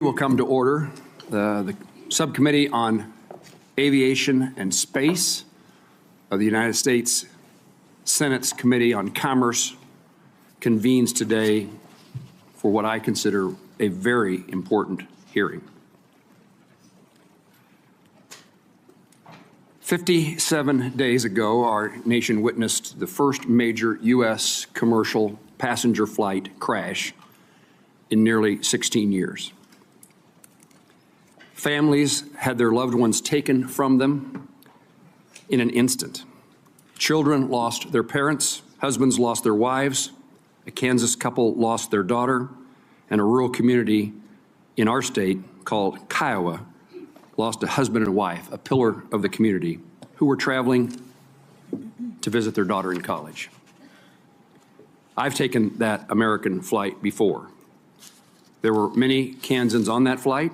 Will come to order. The Subcommittee on Aviation and Space of the United States Senate's Committee on Commerce convenes today for what I consider a very important hearing. 57 days ago, our nation witnessed the first major U.S. commercial passenger flight crash in nearly 16 years. Families had their loved ones taken from them in an instant. Children lost their parents, husbands lost their wives, a Kansas couple lost their daughter, and a rural community in our state called Kiowa lost a husband and wife, a pillar of the community, who were traveling to visit their daughter in college. I've taken that American flight before. There were many Kansans on that flight,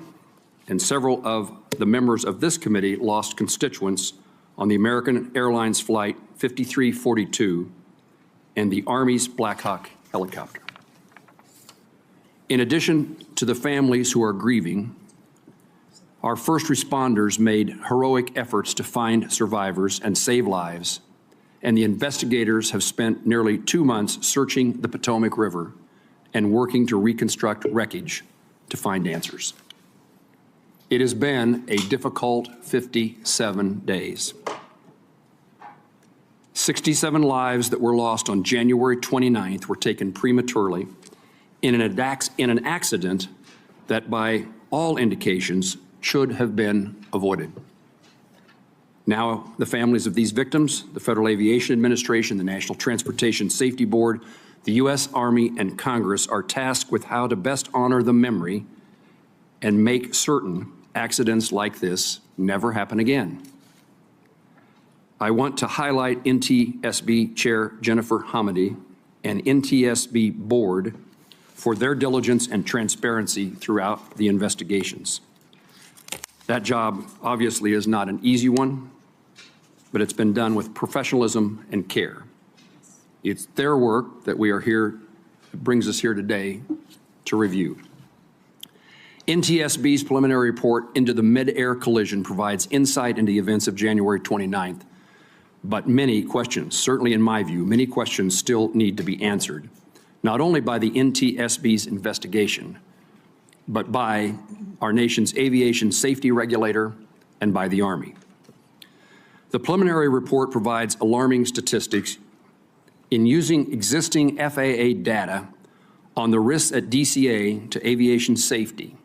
and several of the members of this committee lost constituents on the American Airlines Flight 5342 and the Army's Black Hawk helicopter. In addition to the families who are grieving, our first responders made heroic efforts to find survivors and save lives, and the investigators have spent nearly 2 months searching the Potomac River and working to reconstruct wreckage to find answers. It has been a difficult 57 days. 67 lives that were lost on January 29th were taken prematurely in an accident that, by all indications, should have been avoided. Now, the families of these victims, the Federal Aviation Administration, the National Transportation Safety Board, the U.S. Army, and Congress are tasked with how to best honor the memory and make certain accidents like this never happen again. I want to highlight NTSB Chair Jennifer Hamady and NTSB Board for their diligence and transparency throughout the investigations. That job obviously is not an easy one, but it's been done with professionalism and care. It's their work that we are here, brings us here today to review. NTSB's preliminary report into the mid-air collision provides insight into the events of January 29th, but many questions, certainly in my view, many questions still need to be answered, not only by the NTSB's investigation, but by our nation's aviation safety regulator and by the Army. The preliminary report provides alarming statistics in using existing FAA data on the risks at DCA to aviation safety.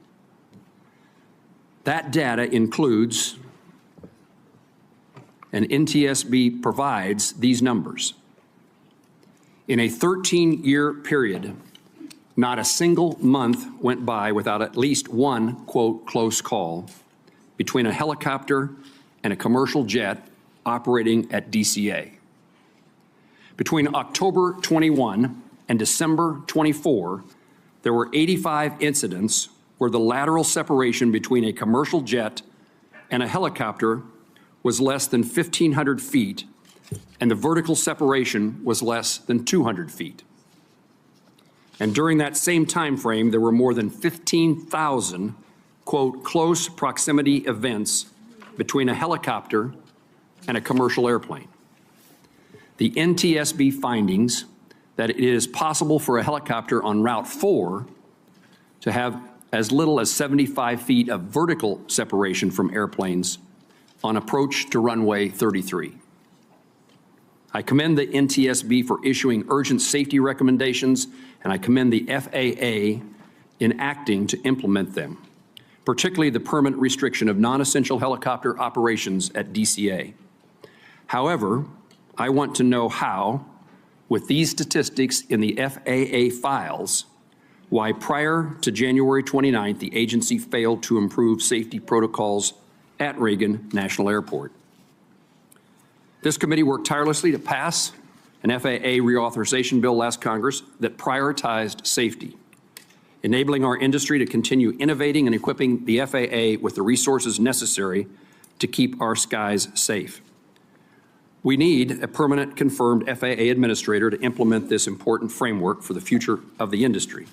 That data includes, and NTSB provides these numbers. In a 13-year period, not a single month went by without at least one, quote, close call between a helicopter and a commercial jet operating at DCA. Between October 21 and December 24, there were 85 incidents where the lateral separation between a commercial jet and a helicopter was less than 1,500 feet, and the vertical separation was less than 200 feet. And during that same time frame, there were more than 15,000, quote, close proximity events between a helicopter and a commercial airplane. The NTSB findings that it is possible for a helicopter on Route 4 to have as little as 75 feet of vertical separation from airplanes on approach to runway 33. I commend the NTSB for issuing urgent safety recommendations, and I commend the FAA in acting to implement them, particularly the permanent restriction of non-essential helicopter operations at DCA. However, I want to know how, with these statistics in the FAA files, why prior to January 29th, the agency failed to improve safety protocols at Reagan National Airport. This committee worked tirelessly to pass an FAA reauthorization bill last Congress that prioritized safety, enabling our industry to continue innovating and equipping the FAA with the resources necessary to keep our skies safe. We need a permanent confirmed FAA administrator to implement this important framework for the future of the industry.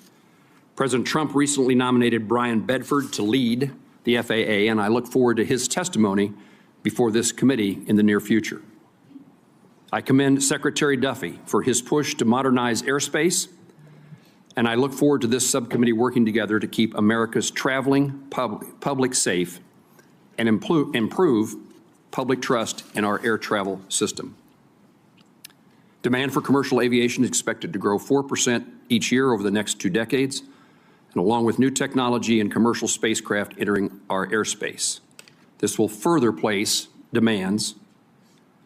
President Trump recently nominated Brian Bedford to lead the FAA, and I look forward to his testimony before this committee in the near future. I commend Secretary Duffy for his push to modernize airspace, and I look forward to this subcommittee working together to keep America's traveling public safe and improve public trust in our air travel system. Demand for commercial aviation is expected to grow 4% each year over the next 2 decades, and along with new technology and commercial spacecraft entering our airspace. This will further place demands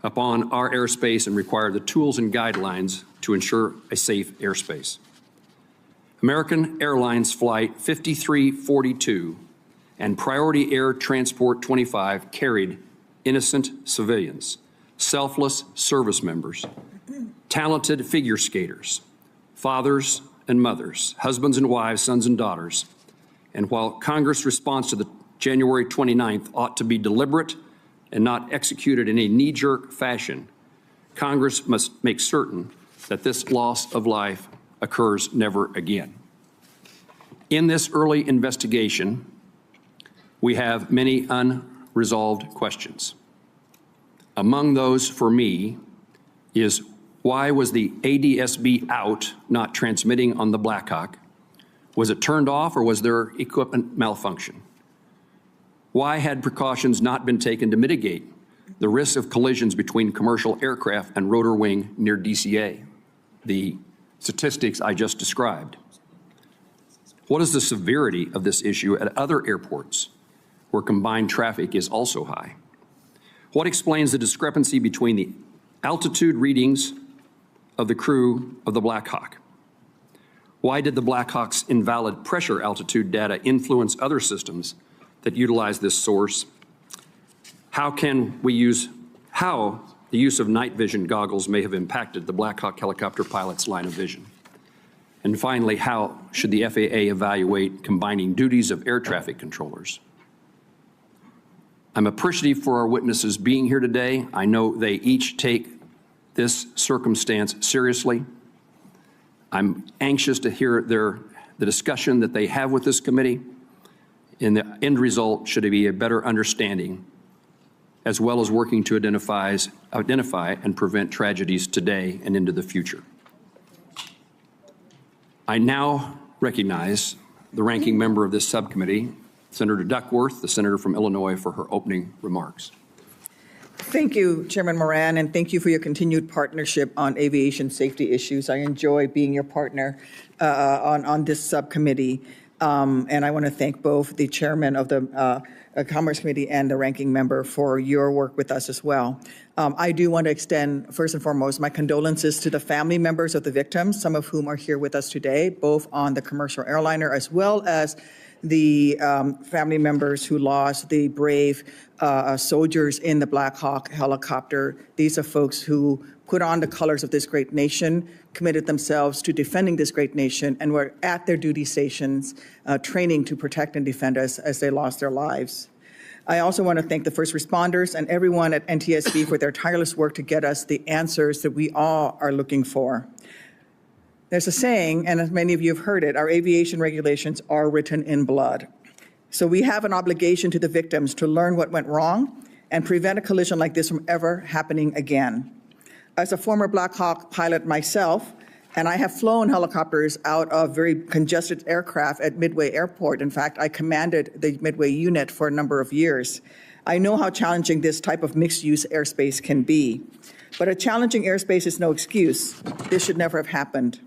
upon our airspace and require the tools and guidelines to ensure a safe airspace. American Airlines Flight 5342 and Priority Air Transport 25 carried innocent civilians, selfless service members, talented figure skaters, fathers and mothers, husbands and wives, sons and daughters. And while Congress' response to the January 29th ought to be deliberate and not executed in a knee-jerk fashion, Congress must make certain that this loss of life occurs never again. In this early investigation, we have many unresolved questions. Among those for me is, why was the ADSB out, not transmitting on the Black Hawk? Was it turned off or was there equipment malfunction? Why had precautions not been taken to mitigate the risk of collisions between commercial aircraft and rotor wing near DCA? The statistics I just described. What is the severity of this issue at other airports where combined traffic is also high? What explains the discrepancy between the altitude readings of the crew of the Black Hawk? Why did the Black Hawk's invalid pressure altitude data influence other systems that utilize this source? How the use of night vision goggles may have impacted the Black Hawk helicopter pilot's line of vision? And finally, how should the FAA evaluate combining duties of air traffic controllers? I'm appreciative for our witnesses being here today. I know they each take this circumstance seriously. I'm anxious to hear the discussion that they have with this committee, and the end result should be a better understanding, as well as working to identify and prevent tragedies today and into the future. I now recognize the ranking member of this subcommittee, Senator Duckworth, the senator from Illinois, for her opening remarks. Thank you, Chairman Moran, and thank you for your continued partnership on aviation safety issues. I enjoy being your partner on this subcommittee, and I want to thank both the chairman of the Commerce Committee and the ranking member for your work with us as well. I do want to extend, first and foremost, my condolences to the family members of the victims, some of whom are here with us today, both on the commercial airliner as well as the family members who lost the brave soldiers in the Black Hawk helicopter. These are folks who put on the colors of this great nation, committed themselves to defending this great nation, and were at their duty stations training to protect and defend us as they lost their lives. I also want to thank the first responders and everyone at NTSB for their tireless work to get us the answers that we all are looking for. There's a saying, and as many of you have heard it, our aviation regulations are written in blood. So we have an obligation to the victims to learn what went wrong and prevent a collision like this from ever happening again. As a former Black Hawk pilot myself, and I have flown helicopters out of very congested aircraft at Midway Airport. In fact, I commanded the Midway unit for a number of years. I know how challenging this type of mixed-use airspace can be. But a challenging airspace is no excuse. This should never have happened.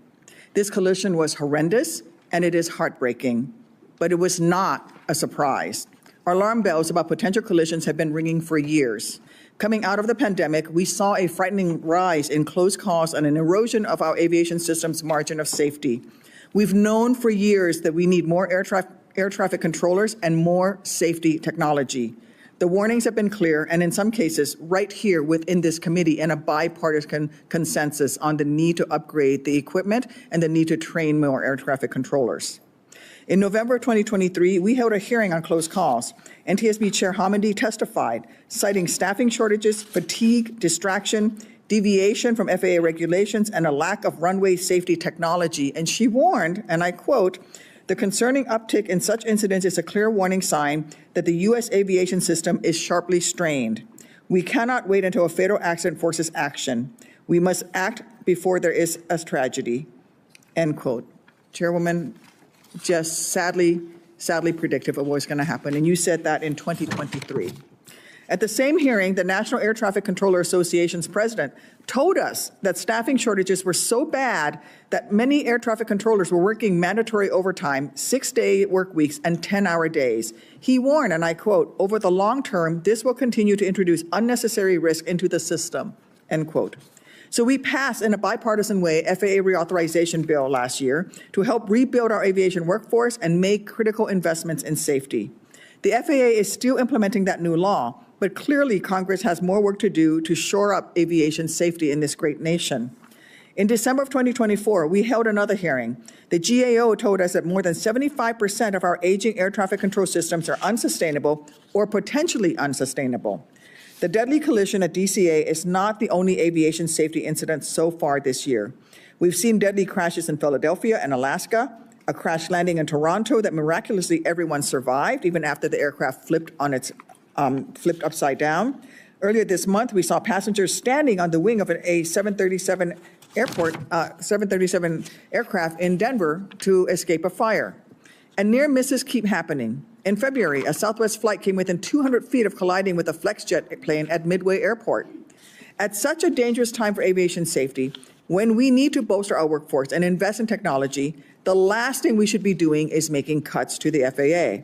This collision was horrendous, and it is heartbreaking, but it was not a surprise. Our alarm bells about potential collisions have been ringing for years. Coming out of the pandemic, we saw a frightening rise in close calls and an erosion of our aviation system's margin of safety. We've known for years that we need more air traffic controllers and more safety technology. The warnings have been clear, and in some cases, right here within this committee, and a bipartisan consensus on the need to upgrade the equipment and the need to train more air traffic controllers. In November 2023, we held a hearing on close calls. NTSB Chair Hamady testified, citing staffing shortages, fatigue, distraction, deviation from FAA regulations, and a lack of runway safety technology. And she warned, and I quote, The concerning uptick in such incidents is a clear warning sign that the U.S. aviation system is sharply strained. We cannot wait until a fatal accident forces action. We must act before there is a tragedy." End quote. Chairwoman, just sadly predictive of what's going to happen. And you said that in 2023. At the same hearing, the National Air Traffic Controller Association's president told us that staffing shortages were so bad that many air traffic controllers were working mandatory overtime, 6-day work weeks, and 10-hour days. He warned, and I quote, "Over the long term, this will continue to introduce unnecessary risk into the system," end quote. So we passed in a bipartisan way FAA reauthorization bill last year to help rebuild our aviation workforce and make critical investments in safety. The FAA is still implementing that new law, but clearly Congress has more work to do to shore up aviation safety in this great nation. In December of 2024, we held another hearing. The GAO told us that more than 75% of our aging air traffic control systems are unsustainable or potentially unsustainable. The deadly collision at DCA is not the only aviation safety incident so far this year. We've seen deadly crashes in Philadelphia and Alaska, a crash landing in Toronto that miraculously everyone survived, even after the aircraft flipped upside down. Earlier this month, we saw passengers standing on the wing of a 737 aircraft in Denver to escape a fire. And near misses keep happening. In February, a Southwest flight came within 200 feet of colliding with a FlexJet plane at Midway Airport. At such a dangerous time for aviation safety, when we need to bolster our workforce and invest in technology, the last thing we should be doing is making cuts to the FAA.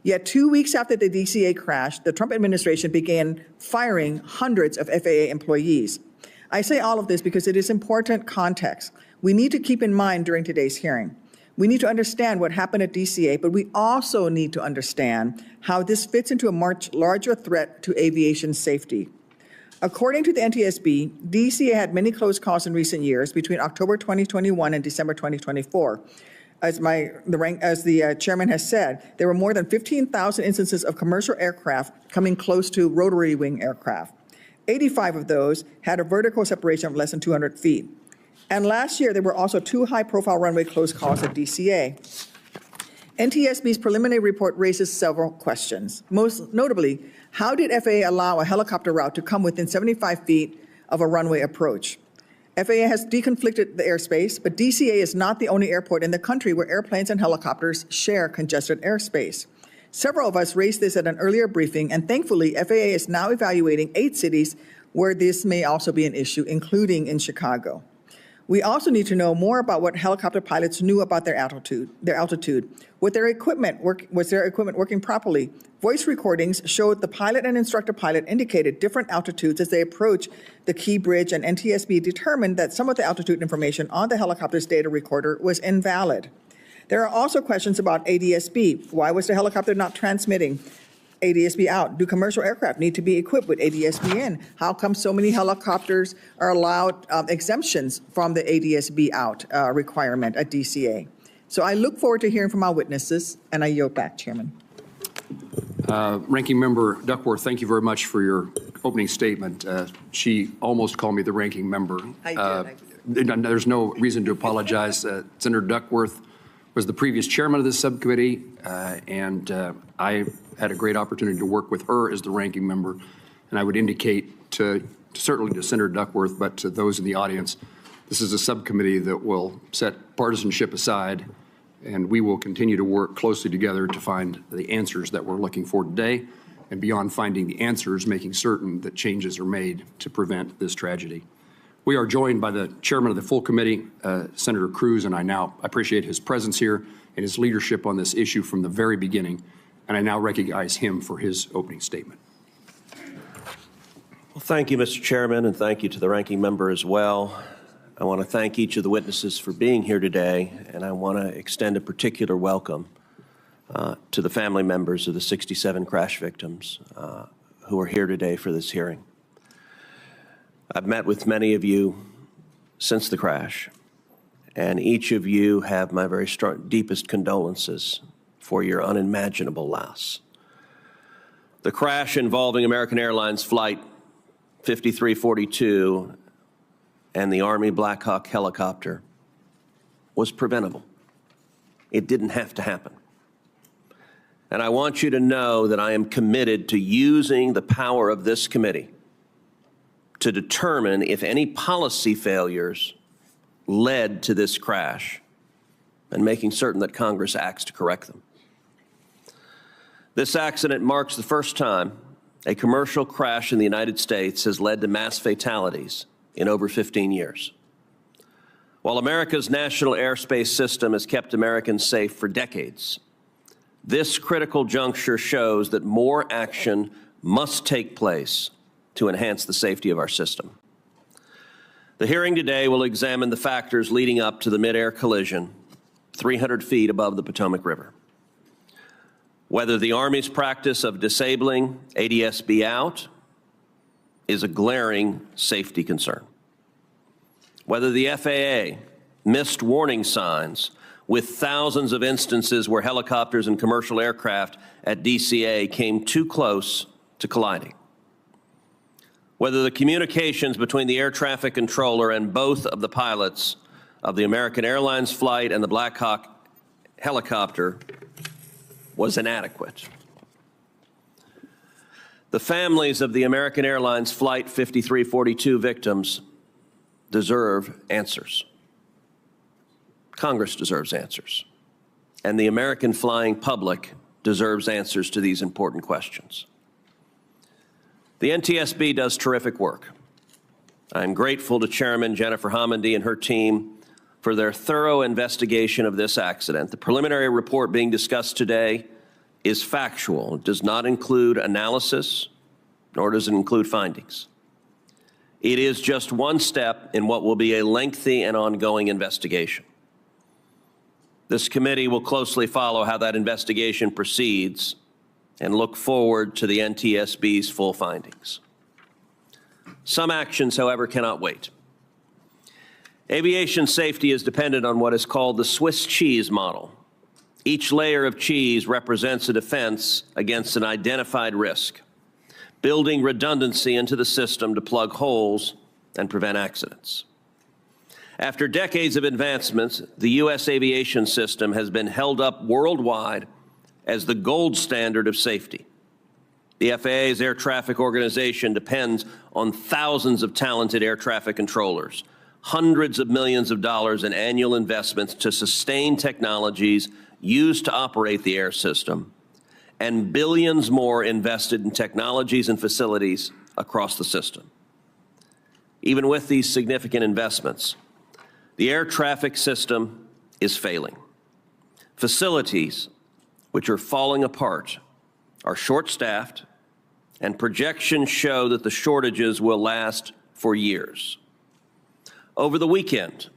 Yet 2 weeks after the DCA crash, the Trump administration began firing hundreds of FAA employees. I say all of this because it is important context. We need to keep in mind during today's hearing. We need to understand what happened at DCA, but we also need to understand how this fits into a much larger threat to aviation safety. According to the NTSB, DCA had many close calls in recent years between October 2021 and December 2024. As the chairman has said, there were more than 15,000 instances of commercial aircraft coming close to rotary wing aircraft. 85 of those had a vertical separation of less than 200 feet. And last year, there were also 2 high-profile runway close calls at DCA. NTSB's preliminary report raises several questions. Most notably, how did FAA allow a helicopter route to come within 75 feet of a runway approach? FAA has deconflicted the airspace, but DCA is not the only airport in the country where airplanes and helicopters share congested airspace. Several of us raised this at an earlier briefing, and thankfully, FAA is now evaluating 8 cities where this may also be an issue, including in Chicago. We also need to know more about what helicopter pilots knew about their altitude. Was their equipment working properly? Voice recordings showed the pilot and instructor pilot indicated different altitudes as they approached the Key Bridge, and NTSB determined that some of the altitude information on the helicopter's data recorder was invalid. There are also questions about ADSB. Why was the helicopter not transmitting ADSB out? Do commercial aircraft need to be equipped with ADSB in? How come so many helicopters are allowed exemptions from the ADSB out requirement at DCA? So I look forward to hearing from our witnesses, and I yield back, Chairman. Ranking Member Duckworth, thank you very much for your opening statement. She almost called me the ranking member. I did. There's no reason to apologize. Senator Duckworth was the previous chairman of this subcommittee, and I had a great opportunity to work with her as the ranking member. And I would indicate certainly to Senator Duckworth, but to those in the audience, this is a subcommittee that will set partisanship aside, and we will continue to work closely together to find the answers that we're looking for today, and beyond finding the answers, making certain that changes are made to prevent this tragedy. We are joined by the chairman of the full committee, Senator Cruz, and I now appreciate his presence here and his leadership on this issue from the very beginning, and I now recognize him for his opening statement. Well, thank you, Mr. Chairman, and thank you to the ranking member as well. I want to thank each of the witnesses for being here today, and I want to extend a particular welcome to the family members of the 67 crash victims who are here today for this hearing. I've met with many of you since the crash, and each of you have my very deepest condolences for your unimaginable loss. The crash involving American Airlines Flight 5342 and the Army Black Hawk helicopter was preventable. It didn't have to happen. And I want you to know that I am committed to using the power of this committee to determine if any policy failures led to this crash and making certain that Congress acts to correct them. This accident marks the first time a commercial crash in the United States has led to mass fatalities in over 15 years. While America's national airspace system has kept Americans safe for decades, this critical juncture shows that more action must take place to enhance the safety of our system. The hearing today will examine the factors leading up to the mid-air collision 300 feet above the Potomac River. Whether the Army's practice of disabling ADSB out is a glaring safety concern. Whether the FAA missed warning signs with thousands of instances where helicopters and commercial aircraft at DCA came too close to colliding. Whether the communications between the air traffic controller and both of the pilots of the American Airlines flight and the Black Hawk helicopter was inadequate. The families of the American Airlines Flight 5342 victims deserve answers. Congress deserves answers. And the American flying public deserves answers to these important questions. The NTSB does terrific work. I'm grateful to Chairman Jennifer Homendy and her team for their thorough investigation of this accident. The preliminary report being discussed today is factual. It does not include analysis, nor does it include findings. It is just one step in what will be a lengthy and ongoing investigation. This committee will closely follow how that investigation proceeds and look forward to the NTSB's full findings. Some actions, however, cannot wait. Aviation safety is dependent on what is called the Swiss cheese model. Each layer of cheese represents a defense against an identified risk, building redundancy into the system to plug holes and prevent accidents. After decades of advancements, the U.S. aviation system has been held up worldwide as the gold standard of safety. The FAA's air traffic organization depends on thousands of talented air traffic controllers, hundreds of millions of dollars in annual investments to sustain technologies used to operate the air system, and billions more invested in technologies and facilities across the system. Even with these significant investments, the air traffic system is failing. Facilities, which are falling apart, are short-staffed, and projections show that the shortages will last for years. Over the weekend,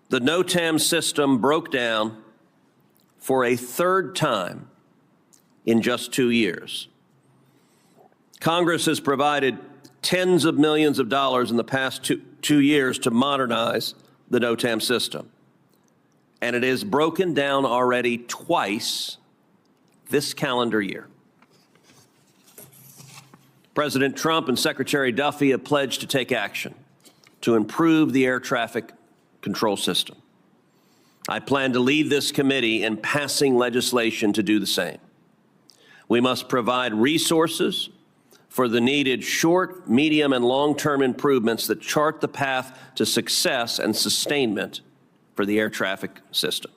the NOTAM system broke down for a third time in just 2 years. Congress has provided tens of millions of dollars in the past two years to modernize the NOTAM system, and it has broken down already twice this calendar year. President Trump and Secretary Duffy have pledged to take action to improve the air traffic control system. I plan to lead this committee in passing legislation to do the same. We must provide resources for the needed short, medium, and long-term improvements that chart the path to success and sustainment for the air traffic system.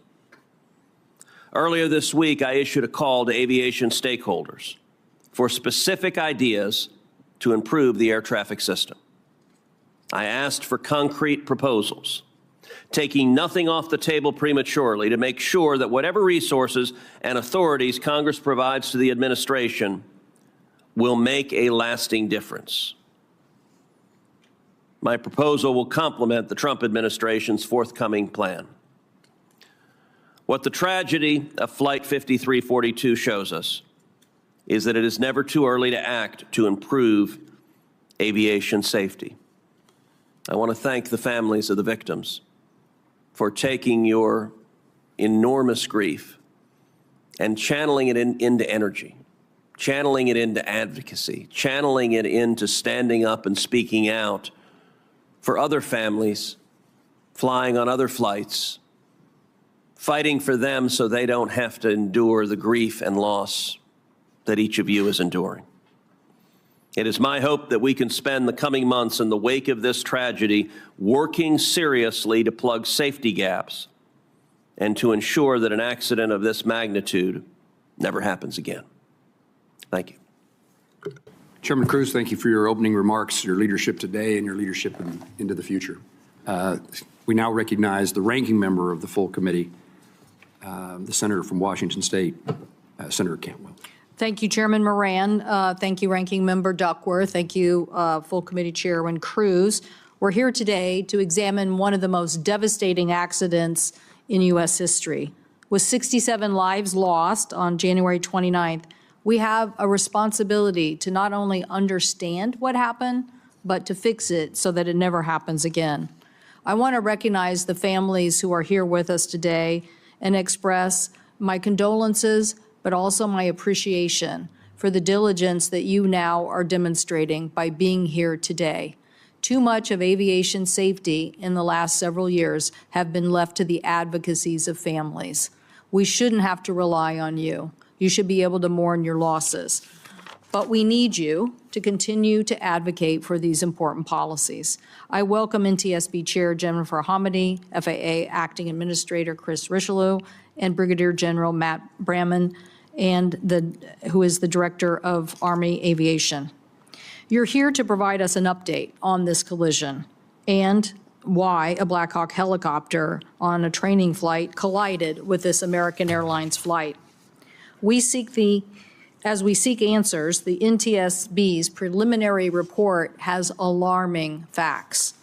Earlier this week, I issued a call to aviation stakeholders for specific ideas to improve the air traffic system. I asked for concrete proposals, taking nothing off the table prematurely to make sure that whatever resources and authorities Congress provides to the administration will make a lasting difference. My proposal will complement the Trump administration's forthcoming plan. What the tragedy of Flight 5342 shows us is that it is never too early to act to improve aviation safety. I want to thank the families of the victims for taking your enormous grief and channeling it into energy, channeling it into advocacy, channeling it into standing up and speaking out for other families flying on other flights, fighting for them so they don't have to endure the grief and loss that each of you is enduring. It is my hope that we can spend the coming months in the wake of this tragedy working seriously to plug safety gaps and to ensure that an accident of this magnitude never happens again. Thank you. Chairman Cruz, thank you for your opening remarks, your leadership today, and your leadership into the future. We now recognize the ranking member of the full committee, the senator from Washington State, Senator Cantwell. Thank you, Chairman Moran. Thank you, Ranking Member Duckworth. Thank you, Full Committee Chairman Cruz. We're here today to examine one of the most devastating accidents in U.S. history. With 67 lives lost on January 29th, we have a responsibility to not only understand what happened, but to fix it so that it never happens again. I want to recognize the families who are here with us today and express my condolences, but also my appreciation for the diligence that you now are demonstrating by being here today. Too much of aviation safety in the last several years have been left to the advocacies of families. We shouldn't have to rely on you. You should be able to mourn your losses. But we need you to continue to advocate for these important policies. I welcome NTSB Chair Jennifer Hamady, FAA Acting Administrator Chris Richelieu, and Brigadier General Matt Bramman, and who is the Director of Army Aviation. You're here to provide us an update on this collision and why a Black Hawk helicopter on a training flight collided with this American Airlines flight. As we seek answers, the NTSB's preliminary report has alarming facts.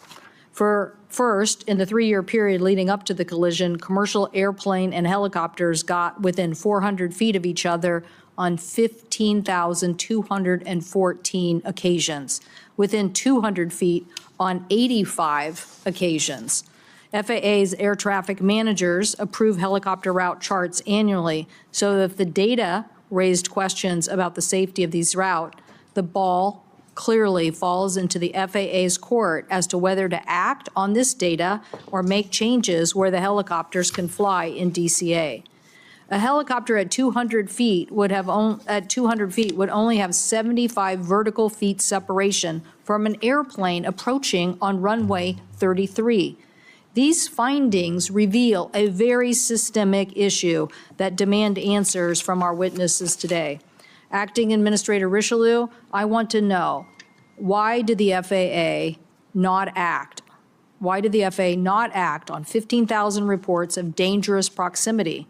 First, in the 3-year period leading up to the collision, commercial airplane and helicopters got within 400 feet of each other on 15,214 occasions, within 200 feet on 85 occasions. FAA's air traffic managers approve helicopter route charts annually, so if the data raised questions about the safety of these routes, the ball clearly falls into the FAA's court as to whether to act on this data or make changes where the helicopters can fly in DCA. A helicopter at 200 feet would only have 75 vertical feet separation from an airplane approaching on runway 33. These findings reveal a very systemic issue that demand answers from our witnesses today. Acting Administrator Richelieu, I want to know, why did the FAA not act? Why did the FAA not act on 15,000 reports of dangerous proximity?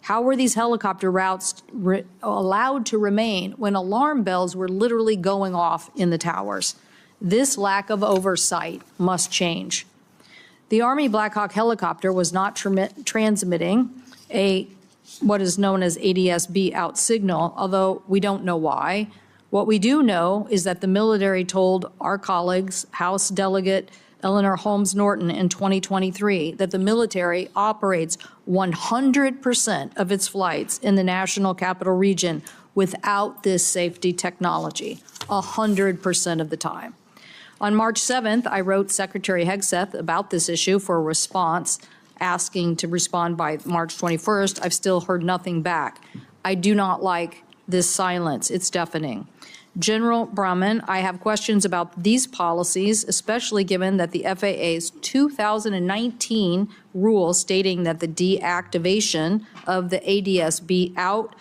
How were these helicopter routes allowed to remain when alarm bells were literally going off in the towers? This lack of oversight must change. The Army Black Hawk helicopter was not transmitting what is known as ADSB out signal, although we don't know why. What we do know is that the military told our colleagues, House Delegate Eleanor Holmes Norton in 2023, that the military operates 100% of its flights in the National Capital Region without this safety technology, 100% of the time. On March 7th, I wrote Secretary Hegseth about this issue for a response, asking to respond by March 21st. I've still heard nothing back. I do not like this silence. It's deafening. General Bramman, I have questions about these policies, especially given that the FAA's 2019 rule stating that the deactivation of the ADSB out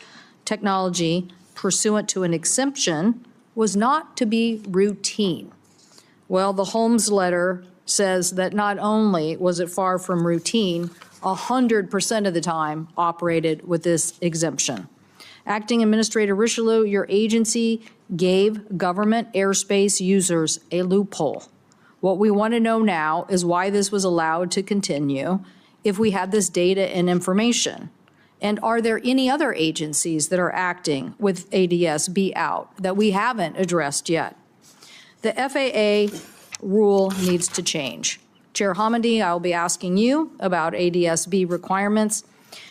technology pursuant to an exemption was not to be routine. Well, the Holmes letter says that not only was it far from routine, 100% of the time operated with this exemption. Acting Administrator Richelieu, your agency gave government airspace users a loophole. What we want to know now is why this was allowed to continue if we had this data and information. And are there any other agencies that are acting with ADSB out that we haven't addressed yet? The FAA rule needs to change. Chair Hamady, I will be asking you about ADSB requirements.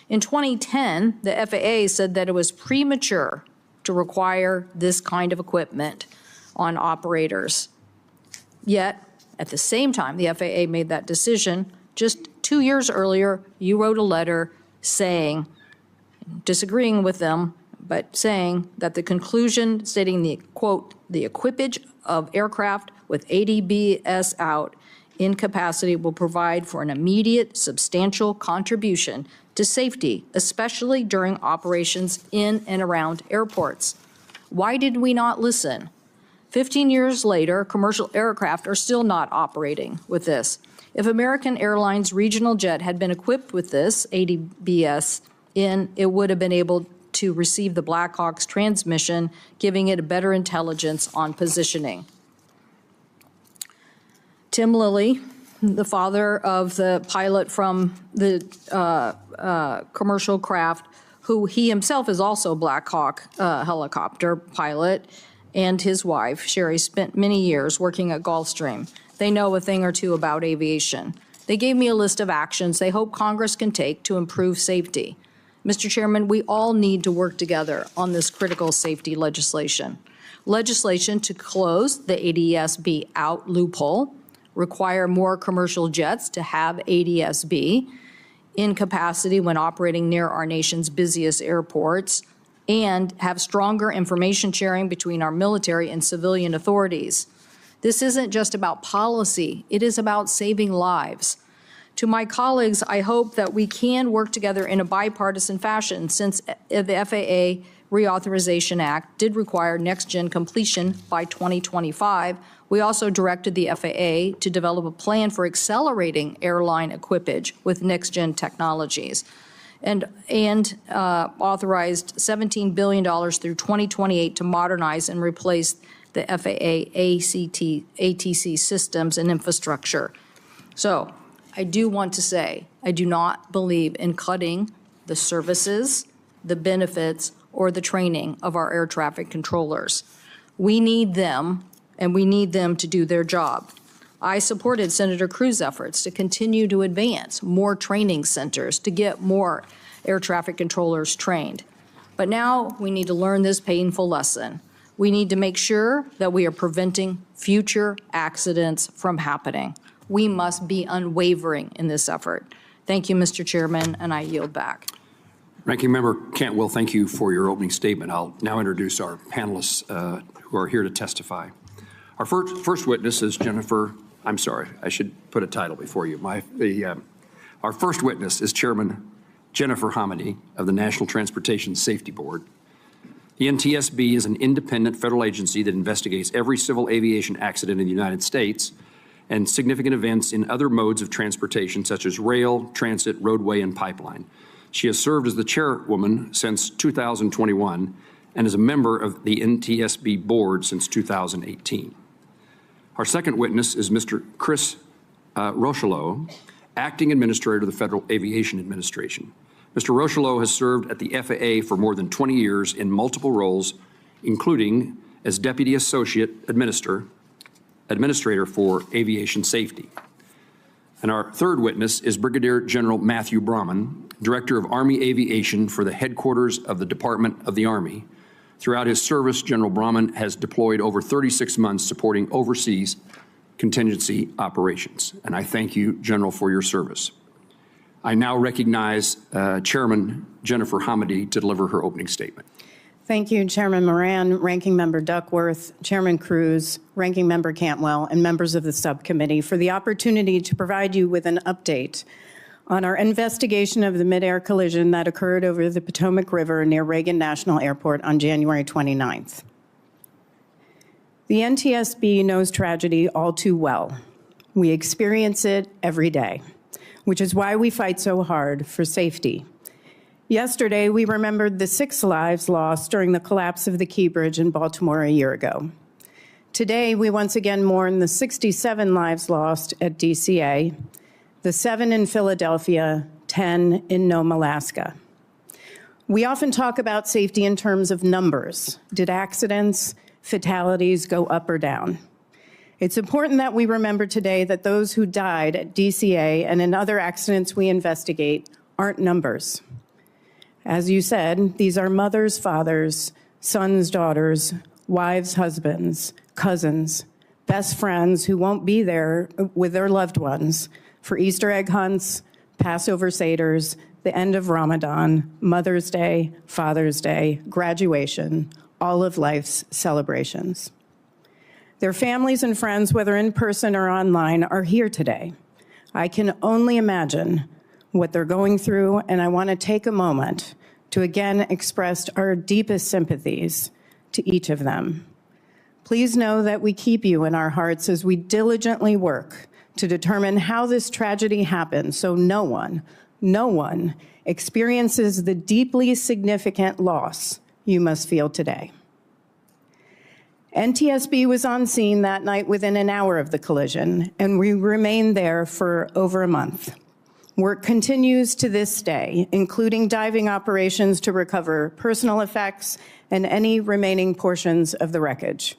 In 2010, the FAA said that it was premature to require this kind of equipment on operators. Yet, at the same time the FAA made that decision, just 2 years earlier, you wrote a letter saying, disagreeing with them, but saying that the conclusion stating the, quote, the equipage of aircraft with ADSB out in capacity will provide for an immediate substantial contribution to safety, especially during operations in and around airports. Why did we not listen? 15 years later, commercial aircraft are still not operating with this. If American Airlines regional jet had been equipped with this ADSB it would have been able to receive the Black Hawk's transmission, giving it a better intelligence on positioning. Tim Lilly, the father of the pilot from the commercial craft, who he himself is also a Black Hawk helicopter pilot, and his wife, Sherry, spent many years working at Gulfstream. They know a thing or two about aviation. They gave me a list of actions they hope Congress can take to improve safety. Mr. Chairman, we all need to work together on this critical safety legislation. Legislation to close the ADSB out loophole, require more commercial jets to have ADSB in capacity when operating near our nation's busiest airports, and have stronger information sharing between our military and civilian authorities. This isn't just about policy, it is about saving lives. To my colleagues, I hope that we can work together in a bipartisan fashion, since the FAA Reauthorization Act did require next-gen completion by 2025. We also directed the FAA to develop a plan for accelerating airline equipage with next-gen technologies, and authorized $17 billion through 2028 to modernize and replace the FAA ATC systems and infrastructure. So I do want to say, I do not believe in cutting the services, the benefits, or the training of our air traffic controllers. We need them, and we need them to do their job. I supported Senator Cruz's efforts to continue to advance more training centers to get more air traffic controllers trained. But now we need to learn this painful lesson. We need to make sure that we are preventing future accidents from happening. We must be unwavering in this effort. Thank you, Mr. Chairman, and I yield back. Ranking Member Cantwell, thank you for your opening statement. I'll now introduce our panelists who are here to testify. Our first witness is Jennifer. I'm sorry, I should put a title before you. Our first witness is Chairman Jennifer Hamady of the National Transportation Safety Board. The NTSB is an independent federal agency that investigates every civil aviation accident in the United States and significant events in other modes of transportation such as rail, transit, roadway, and pipeline. She has served as the chairwoman since 2021 and is a member of the NTSB board since 2018. Our second witness is Mr. Chris Rochelot, Acting Administrator of the Federal Aviation Administration. Mr. Rochelot has served at the FAA for more than 20 years in multiple roles, including as Deputy Associate Administrator for Aviation Safety. And our third witness is Brigadier General Matthew Brahman, Director of Army Aviation for the headquarters of the Department of the Army. Throughout his service, General Brahman has deployed over 36 months supporting overseas contingency operations. And I thank you, General, for your service. I now recognize Chairman Jennifer Hamady to deliver her opening statement. Thank you, Chairman Moran, Ranking Member Duckworth, Chairman Cruz, Ranking Member Cantwell, and members of the subcommittee for the opportunity to provide you with an update on our investigation of the mid-air collision that occurred over the Potomac River near Reagan National Airport on January 29th. The NTSB knows tragedy all too well. We experience it every day, which is why we fight so hard for safety. Yesterday, we remembered the 6 lives lost during the collapse of the Key Bridge in Baltimore a year ago. Today, we once again mourn the 67 lives lost at DCA, the 7 in Philadelphia, 10 in Nome, Alaska. We often talk about safety in terms of numbers. Did accidents, fatalities go up or down? It's important that we remember today that those who died at DCA and in other accidents we investigate aren't numbers. As you said, these are mothers, fathers, sons, daughters, wives, husbands, cousins, best friends who won't be there with their loved ones for Easter egg hunts, Passover seders, the end of Ramadan, Mother's Day, Father's Day, graduation, all of life's celebrations. Their families and friends, whether in person or online, are here today. I can only imagine what they're going through, and I want to take a moment to again express our deepest sympathies to each of them. Please know that we keep you in our hearts as we diligently work to determine how this tragedy happened so no one experiences the deeply significant loss you must feel today. NTSB was on scene that night within an hour of the collision, and we remained there for over a month. Work continues to this day, including diving operations to recover personal effects and any remaining portions of the wreckage.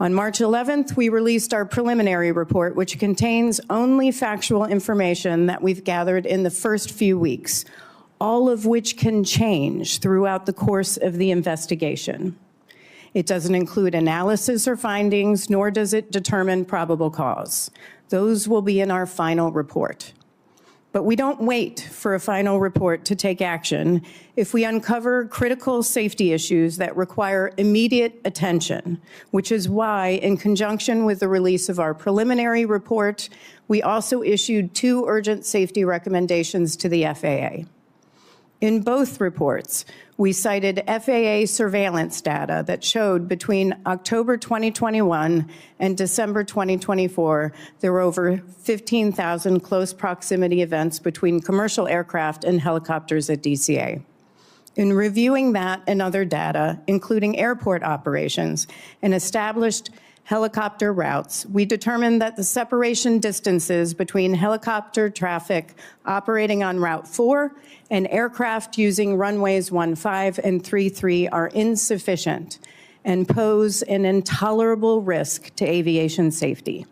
On March 11th, we released our preliminary report, which contains only factual information that we've gathered in the first few weeks, all of which can change throughout the course of the investigation. It doesn't include analysis or findings, nor does it determine probable cause. Those will be in our final report. But we don't wait for a final report to take action if we uncover critical safety issues that require immediate attention, which is why, in conjunction with the release of our preliminary report, we also issued 2 urgent safety recommendations to the FAA. In both reports, we cited FAA surveillance data that showed between October 2021 and December 2024, there were over 15,000 close proximity events between commercial aircraft and helicopters at DCA. In reviewing that and other data, including airport operations and established helicopter routes, we determined that the separation distances between helicopter traffic operating on Route 4 and aircraft using runways 15 and 33 are insufficient and pose an intolerable risk to aviation safety.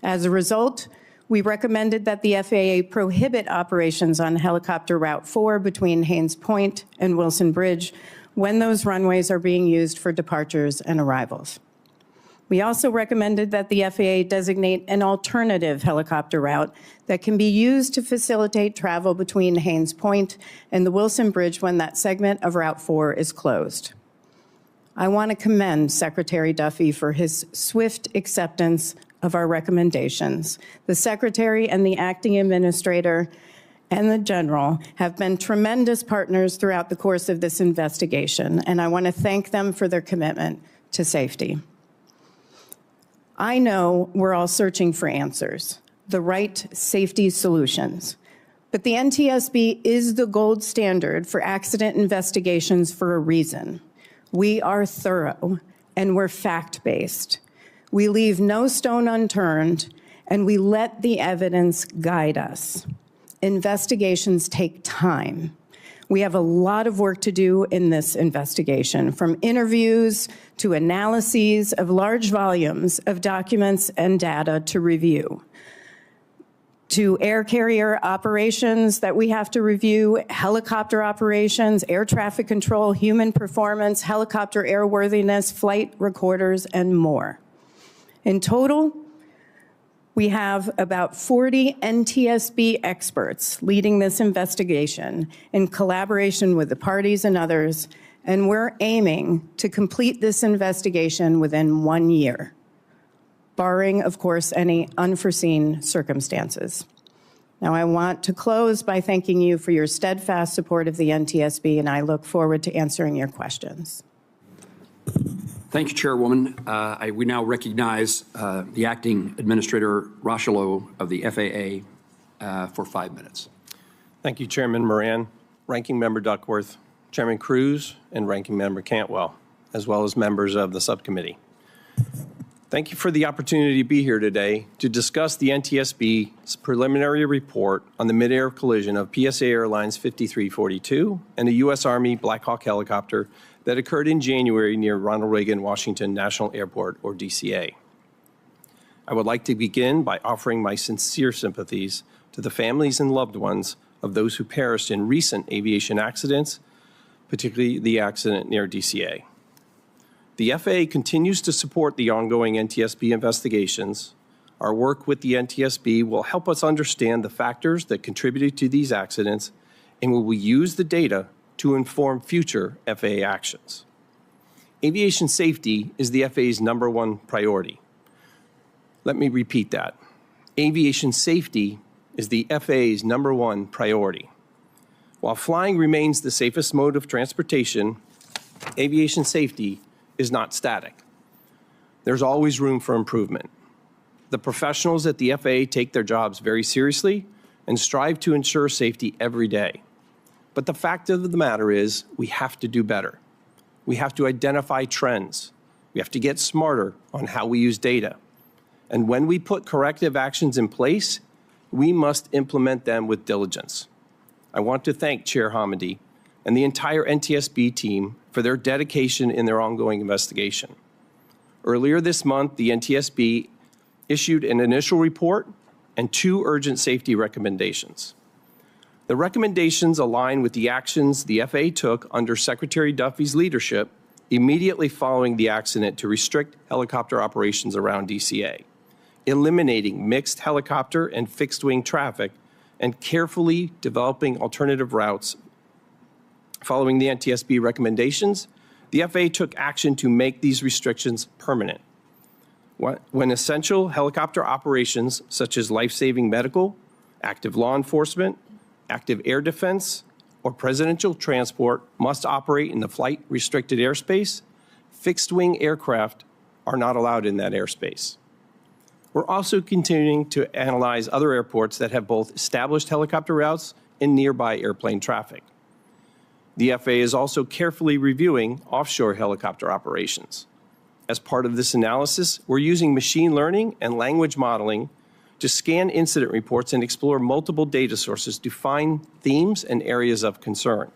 As a result, we recommended that the FAA prohibit operations on helicopter Route 4 between Haines Point and Wilson Bridge when those runways are being used for departures and arrivals. We also recommended that the FAA designate an alternative helicopter route that can be used to facilitate travel between Haines Point and the Wilson Bridge when that segment of Route 4 is closed. I want to commend Secretary Duffy for his swift acceptance of our recommendations. The Secretary and the Acting Administrator and the General have been tremendous partners throughout the course of this investigation, and I want to thank them for their commitment to safety. I know we're all searching for answers, the right safety solutions, but the NTSB is the gold standard for accident investigations for a reason. We are thorough and we're fact-based. We leave no stone unturned and we let the evidence guide us. Investigations take time. We have a lot of work to do in this investigation, from interviews to analyses of large volumes of documents and data to review, to air carrier operations that we have to review, helicopter operations, air traffic control, human performance, helicopter airworthiness, flight recorders, and more. In total, we have about 40 NTSB experts leading this investigation in collaboration with the parties and others, and we're aiming to complete this investigation within 1 year, barring, of course, any unforeseen circumstances. Now, I want to close by thanking you for your steadfast support of the NTSB, and I look forward to answering your questions. Thank you, Chairwoman. We now recognize the Acting Administrator Rocheleau of the FAA for 5 minutes. Thank you, Chairman Moran, Ranking Member Duckworth, Chairman Cruz, and Ranking Member Cantwell, as well as members of the subcommittee. Thank you for the opportunity to be here today to discuss the NTSB's preliminary report on the mid-air collision of PSA Airlines 5342 and a U.S. Army Black Hawk helicopter that occurred in January near Ronald Reagan Washington National Airport, or DCA. I would like to begin by offering my sincere sympathies to the families and loved ones of those who perished in recent aviation accidents, particularly the accident near DCA. The FAA continues to support the ongoing NTSB investigations. Our work with the NTSB will help us understand the factors that contributed to these accidents and we will use the data to inform future FAA actions. Aviation safety is the FAA's #1 priority. Let me repeat that. Aviation safety is the FAA's #1 priority. While flying remains the safest mode of transportation, aviation safety is not static. There's always room for improvement. The professionals at the FAA take their jobs very seriously and strive to ensure safety every day. But the fact of the matter is, we have to do better. We have to identify trends. We have to get smarter on how we use data. And when we put corrective actions in place, we must implement them with diligence. I want to thank Chair Hamady and the entire NTSB team for their dedication in their ongoing investigation. Earlier this month, the NTSB issued an initial report and 2 urgent safety recommendations. The recommendations align with the actions the FAA took under Secretary Duffy's leadership immediately following the accident to restrict helicopter operations around DCA, eliminating mixed helicopter and fixed-wing traffic, and carefully developing alternative routes. Following the NTSB recommendations, the FAA took action to make these restrictions permanent. When essential helicopter operations such as life-saving medical, active law enforcement, active air defense, or presidential transport must operate in the flight-restricted airspace, fixed-wing aircraft are not allowed in that airspace. We're also continuing to analyze other airports that have both established helicopter routes and nearby airplane traffic. The FAA is also carefully reviewing offshore helicopter operations. As part of this analysis, we're using machine learning and language modeling to scan incident reports and explore multiple data sources to find themes and areas of concern.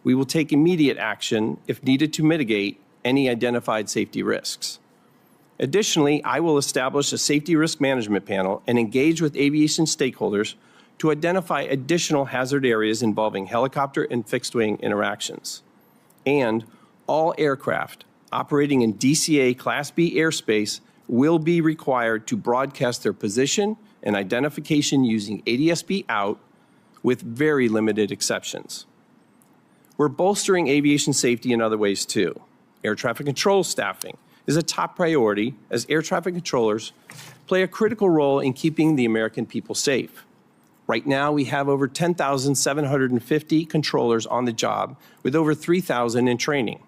We will take immediate action if needed to mitigate any identified safety risks. Additionally, I will establish a safety risk management panel and engage with aviation stakeholders to identify additional hazard areas involving helicopter and fixed-wing interactions. And all aircraft operating in DCA Class B airspace will be required to broadcast their position and identification using ADSB out, with very limited exceptions. We're bolstering aviation safety in other ways too. Air traffic control staffing is a top priority, as air traffic controllers play a critical role in keeping the American people safe. Right now, we have over 10,750 controllers on the job, with over 3,000 in training.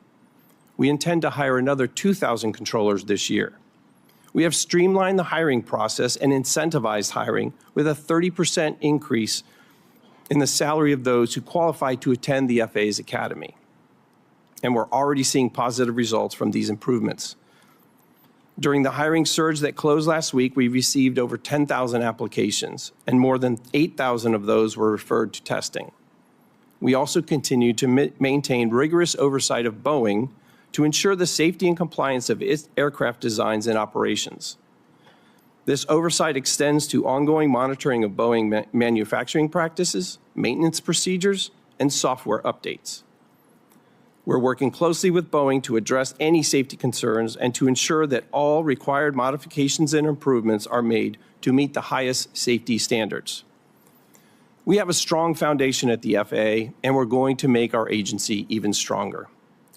We intend to hire another 2,000 controllers this year. We have streamlined the hiring process and incentivized hiring with a 30% increase in the salary of those who qualify to attend the FAA's Academy. And we're already seeing positive results from these improvements. During the hiring surge that closed last week, we received over 10,000 applications, and more than 8,000 of those were referred to testing. We also continue to maintain rigorous oversight of Boeing to ensure the safety and compliance of its aircraft designs and operations. This oversight extends to ongoing monitoring of Boeing manufacturing practices, maintenance procedures, and software updates. We're working closely with Boeing to address any safety concerns and to ensure that all required modifications and improvements are made to meet the highest safety standards. We have a strong foundation at the FAA, and we're going to make our agency even stronger.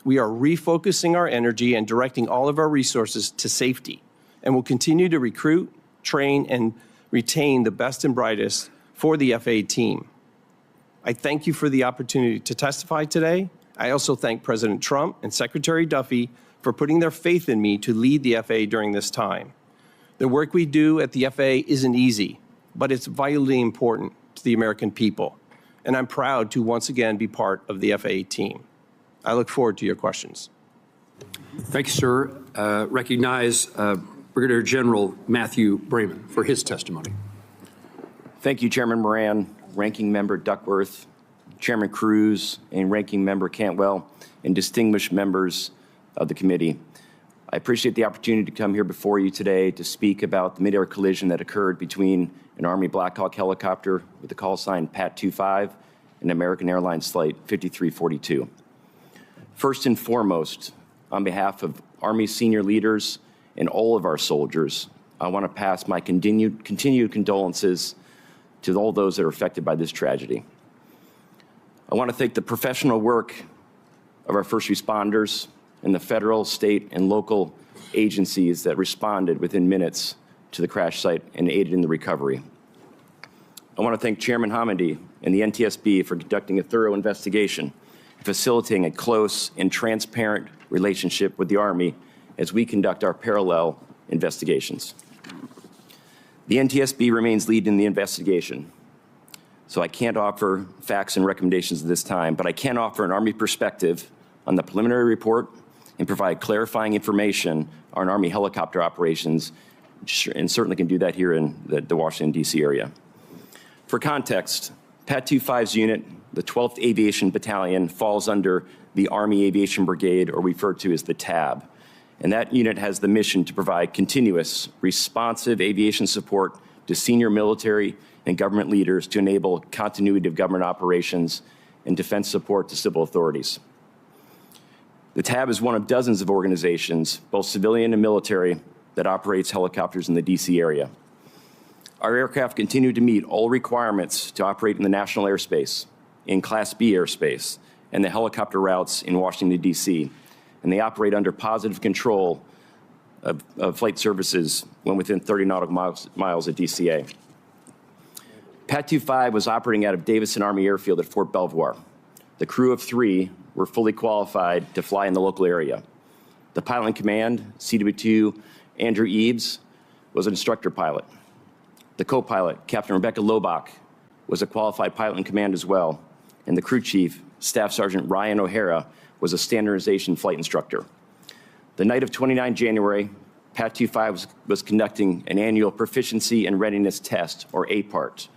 We are refocusing our energy and directing all of our resources to safety, and will continue to recruit, train, and retain the best and brightest for the FAA team. I thank you for the opportunity to testify today. I also thank President Trump and Secretary Duffy for putting their faith in me to lead the FAA during this time. The work we do at the FAA isn't easy, but it's vitally important to the American people, and I'm proud to once again be part of the FAA team. I look forward to your questions. Thank you, sir. Recognize Brigadier General Matthew Brayman for his testimony. Thank you, Chairman Moran, Ranking Member Duckworth, Chairman Cruz, and Ranking Member Cantwell, and distinguished members of the committee. I appreciate the opportunity to come here before you today to speak about the mid-air collision that occurred between an Army Black Hawk helicopter with the call sign PAT-25 and American Airlines Flight 5342. First and foremost, on behalf of Army senior leaders and all of our soldiers, I want to pass my continued condolences to all those that are affected by this tragedy. I want to thank the professional work of our first responders and the federal, state, and local agencies that responded within minutes to the crash site and aided in the recovery. I want to thank Chairman Hamady and the NTSB for conducting a thorough investigation, facilitating a close and transparent relationship with the Army as we conduct our parallel investigations. The NTSB remains lead in the investigation, so I can't offer facts and recommendations at this time, but I can offer an Army perspective on the preliminary report and provide clarifying information on Army helicopter operations, and certainly can do that here in the Washington, D.C. area. For context, Pat 25's unit, the 12th Aviation Battalion, falls under the Army Aviation Brigade, or referred to as the TAB. And that unit has the mission to provide continuous, responsive aviation support to senior military and government leaders to enable continuity of government operations and defense support to civil authorities. The TAB is one of dozens of organizations, both civilian and military, that operates helicopters in the D.C. area. Our aircraft continue to meet all requirements to operate in the national airspace, in Class B airspace, and the helicopter routes in Washington, D.C., and they operate under positive control of flight services when within 30 nautical miles of DCA. Pat 25 was operating out of Davison Army Airfield at Fort Belvoir. The crew of 3 were fully qualified to fly in the local area. The pilot in command, CW2 Andrew Eaves, was an instructor pilot. The co-pilot, Captain Rebecca Lobach, was a qualified pilot in command as well. And the crew chief, Staff Sergeant Ryan O'Hara, was a standardization flight instructor. The night of 29 January, Pat 25 was conducting an annual proficiency and readiness test, or APART.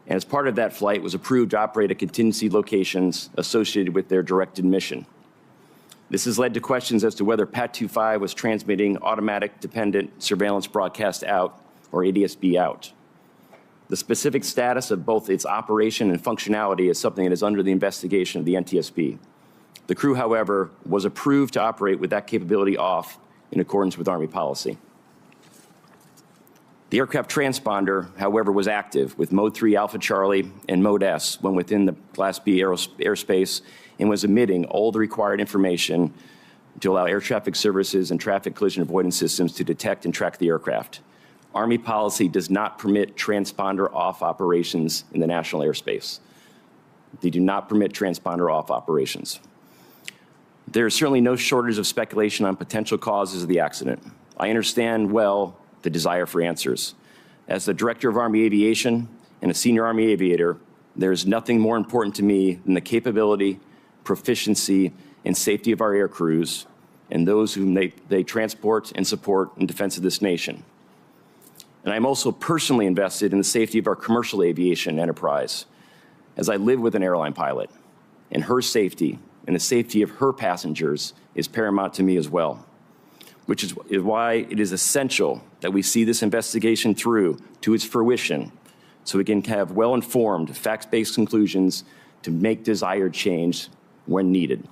And as part of that flight, was approved to operate at contingency locations associated with their directed mission. This has led to questions as to whether Pat 25 was transmitting automatic dependent surveillance broadcast out, or ADSB out. The specific status of both its operation and functionality is something that is under the investigation of the NTSB. The crew, however, was approved to operate with that capability off in accordance with Army policy. The aircraft transponder, however, was active with Mode 3 Alpha Charlie and Mode S when within the Class B airspace and was emitting all the required information to allow air traffic services and traffic collision avoidance systems to detect and track the aircraft. Army policy does not permit transponder off operations in the national airspace. They do not permit transponder off operations. There is certainly no shortage of speculation on potential causes of the accident. I understand well the desire for answers. As the Director of Army Aviation and a senior Army aviator, there is nothing more important to me than the capability, proficiency, and safety of our air crews and those whom they transport and support in defense of this nation. And I'm also personally invested in the safety of our commercial aviation enterprise, as I live with an airline pilot, and her safety and the safety of her passengers is paramount to me as well, which is why it is essential that we see this investigation through to its fruition so we can have well-informed, fact-based conclusions to make desired change when needed.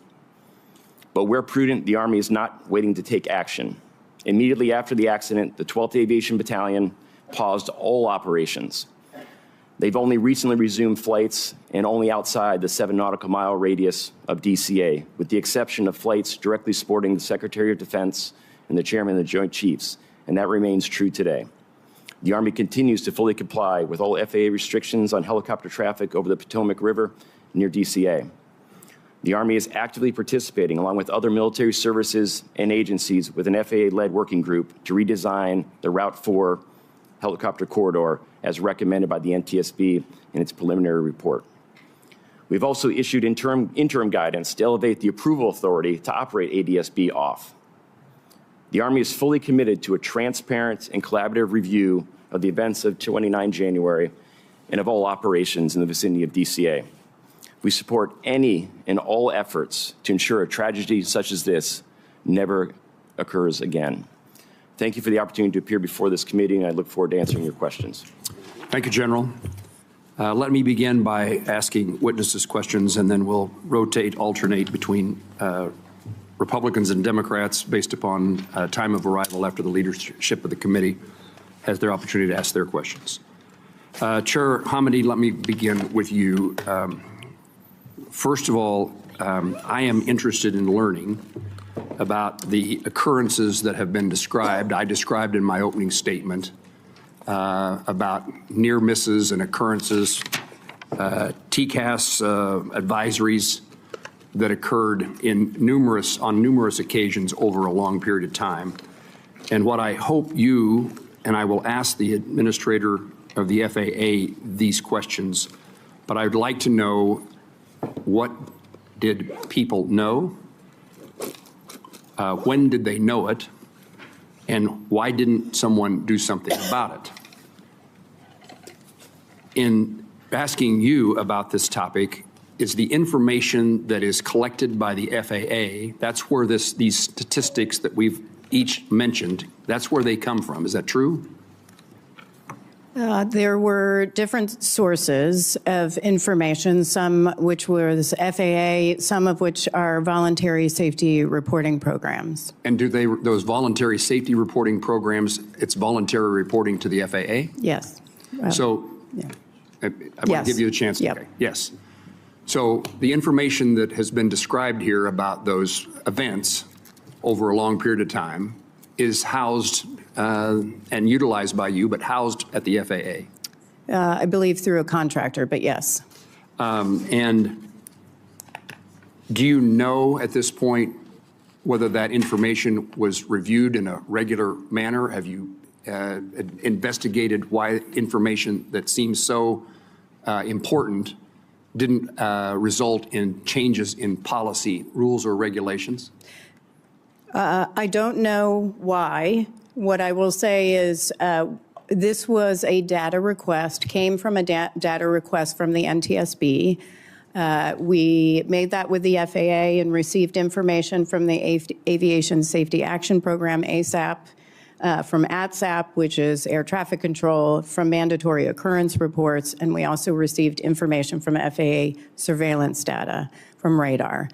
But where prudent, the Army is not waiting to take action. Immediately after the accident, the 12th Aviation Battalion paused all operations. They've only recently resumed flights and only outside the 7 nautical mile radius of DCA, with the exception of flights directly supporting the Secretary of Defense and the Chairman of the Joint Chiefs, and that remains true today. The Army continues to fully comply with all FAA restrictions on helicopter traffic over the Potomac River near DCA. The Army is actively participating, along with other military services and agencies, with an FAA-led working group to redesign the Route 4 helicopter corridor as recommended by the NTSB in its preliminary report. We've also issued interim guidance to elevate the approval authority to operate ADSB off. The Army is fully committed to a transparent and collaborative review of the events of 29 January and of all operations in the vicinity of DCA. We support any and all efforts to ensure a tragedy such as this never occurs again. Thank you for the opportunity to appear before this committee, and I look forward to answering your questions. Thank you, General. Let me begin by asking witnesses questions, and then we'll alternate between Republicans and Democrats based upon time of arrival after the leadership of the committee has their opportunity to ask their questions. Chair Hamady, let me begin with you. First of all, I am interested in learning about the occurrences that have been described. I described in my opening statement about near misses and occurrences, TCAS advisories that occurred on numerous occasions over a long period of time. And what I hope you, and I will ask the administrator of the FAA these questions, but I would like to know, what did people know? When did they know it? And why didn't someone do something about it? In asking you about this topic, is the information that is collected by the FAA, that's where these statistics that we've each mentioned, that's where they come from. Is that true? There were different sources of information, some which was FAA, some of which are voluntary safety reporting programs. And do those voluntary safety reporting programs, it's voluntary reporting to the FAA? Yes. So yeah. I want Yes. to give you a chance. Yep. Okay. Yes. So the information that has been described here about those events over a long period of time is housed and utilized by you, but housed at the FAA. I believe through a contractor, but yes. And do you know at this point whether that information was reviewed in a regular manner? Have you investigated why information that seems so important didn't result in changes in policy, rules, or regulations? I don't know why. What I will say is this was a data request, came from a data request from the NTSB. We made that with the FAA and received information from the Aviation Safety Action Program, ASAP, from ADSB, which is air traffic control, from mandatory occurrence reports, and we also received information from FAA surveillance data from radar.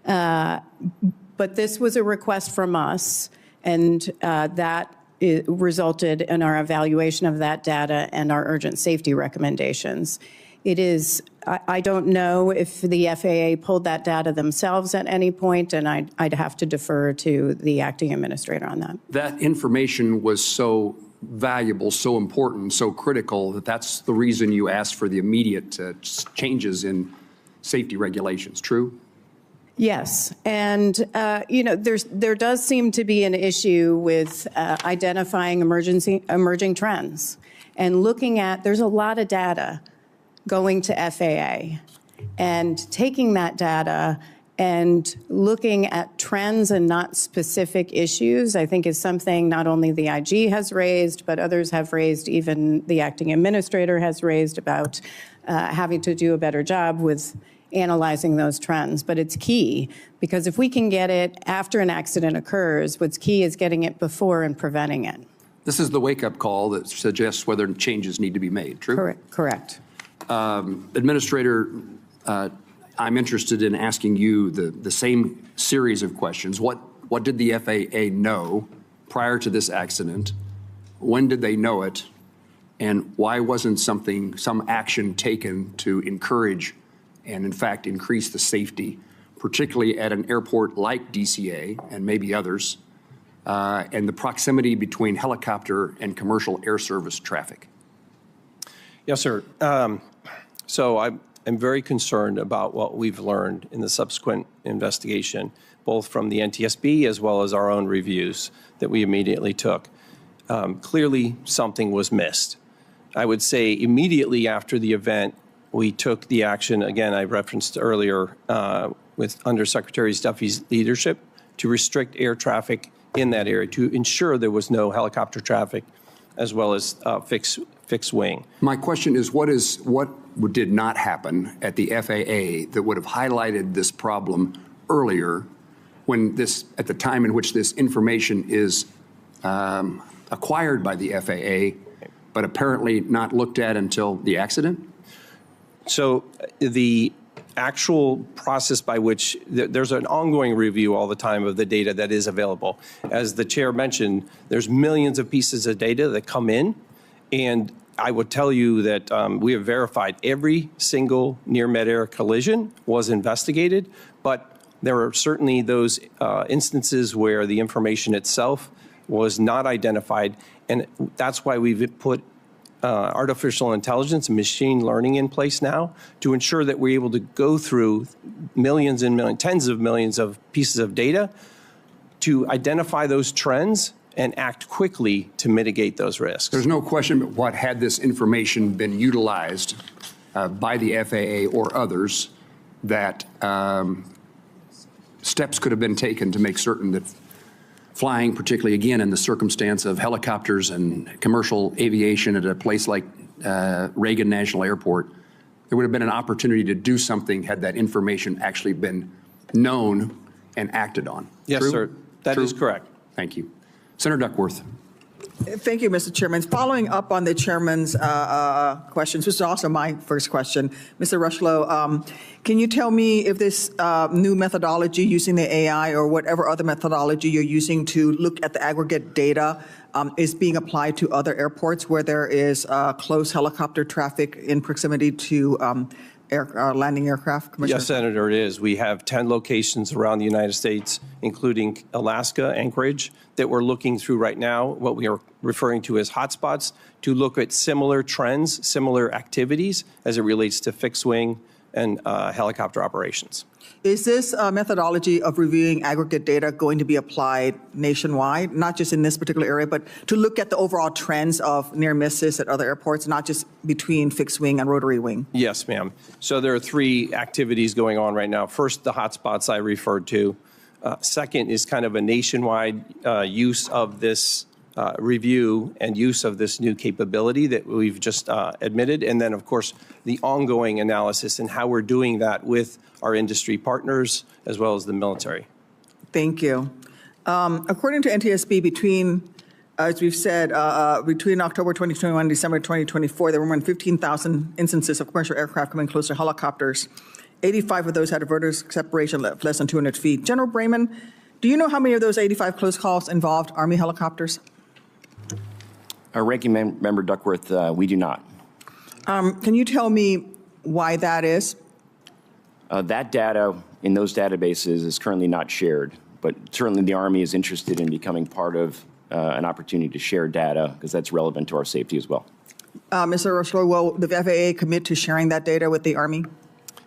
But this was a request from us, and that resulted in our evaluation of that data and our urgent safety recommendations. It is, I don't know if the FAA pulled that data themselves at any point, and I'd have to defer to the acting administrator on that. That information was so valuable, so important, so critical that that's the reason you asked for the immediate changes in safety regulations, true? Yes, and there does seem to be an issue with identifying emerging trends and looking at, there's a lot of data going to FAA, and taking that data and looking at trends and not specific issues, I think is something not only the IG has raised, but others have raised, even the acting administrator has raised about having to do a better job with analyzing those trends. But it's key, because if we can get it after an accident occurs, what's key is getting it before and preventing it. This is the wake-up call that suggests whether changes need to be made, true? Correct. Administrator, I'm interested in asking you the same series of questions. What did the FAA know prior to this accident? When did they know it? And why wasn't some action taken to encourage and, in fact, increase the safety, particularly at an airport like DCA and maybe others, and the proximity between helicopter and commercial air service traffic? Yes, sir. So I'm very concerned about what we've learned in the subsequent investigation, both from the NTSB as well as our own reviews that we immediately took. Clearly, something was missed. I would say immediately after the event, we took the action, again, I referenced earlier, with Undersecretary Duffy's leadership to restrict air traffic in that area to ensure there was no helicopter traffic as well as fixed wing. My question is, what did not happen at the FAA that would have highlighted this problem earlier, at the time in which this information is acquired by the FAA, but apparently not looked at until the accident? So the actual process by which there's an ongoing review all the time of the data that is available. As the chair mentioned, there's millions of pieces of data that come in, and I would tell you that we have verified every single near mid-air collision was investigated, but there are certainly those instances where the information itself was not identified, and that's why we've put artificial intelligence and machine learning in place now to ensure that we're able to go through millions and millions, tens of millions of pieces of data to identify those trends and act quickly to mitigate those risks. There's no question but what, had this information been utilized by the FAA or others, that steps could have been taken to make certain that flying, particularly again in the circumstance of helicopters and commercial aviation at a place like Reagan National Airport, there would have been an opportunity to do something had that information actually been known and acted on. Yes, True? sir. That is correct. Thank you. Senator Duckworth. Thank you, Mr. Chairman. Following up on the chairman's questions, which is also my first question, Mr. Rushlow, can you tell me if this new methodology using the AI or whatever other methodology you're using to look at the aggregate data is being applied to other airports where there is close helicopter traffic in proximity to landing aircraft? Commissioner? Yes, Senator, it is. We have 10 locations around the United States, including Alaska, Anchorage, that we're looking through right now, what we are referring to as hotspots, to look at similar trends, similar activities as it relates to fixed wing and helicopter operations. Is this methodology of reviewing aggregate data going to be applied nationwide, not just in this particular area, but to look at the overall trends of near misses at other airports, not just between fixed wing and rotary wing? Yes, ma'am. So there are 3 activities going on right now. First, the hotspots I referred to. Second is kind of a nationwide use of this review and use of this new capability that we've just admitted. And then, of course, the ongoing analysis and how we're doing that with our industry partners as well as the military. Thank you. According to NTSB, between, as we've said, between October 2021 and December 2024, there were more than 15,000 instances of commercial aircraft coming close to helicopters. 85 of those had a vertical separation less than 200 feet. General Brayman, do you know how many of those 85 close calls involved Army helicopters? Ranking Member Duckworth, we do not. Can you tell me why that is? That data in those databases is currently not shared, but certainly the Army is interested in becoming part of an opportunity to share data because that's relevant to our safety as well. Mr. Rushlow, will the FAA commit to sharing that data with the Army?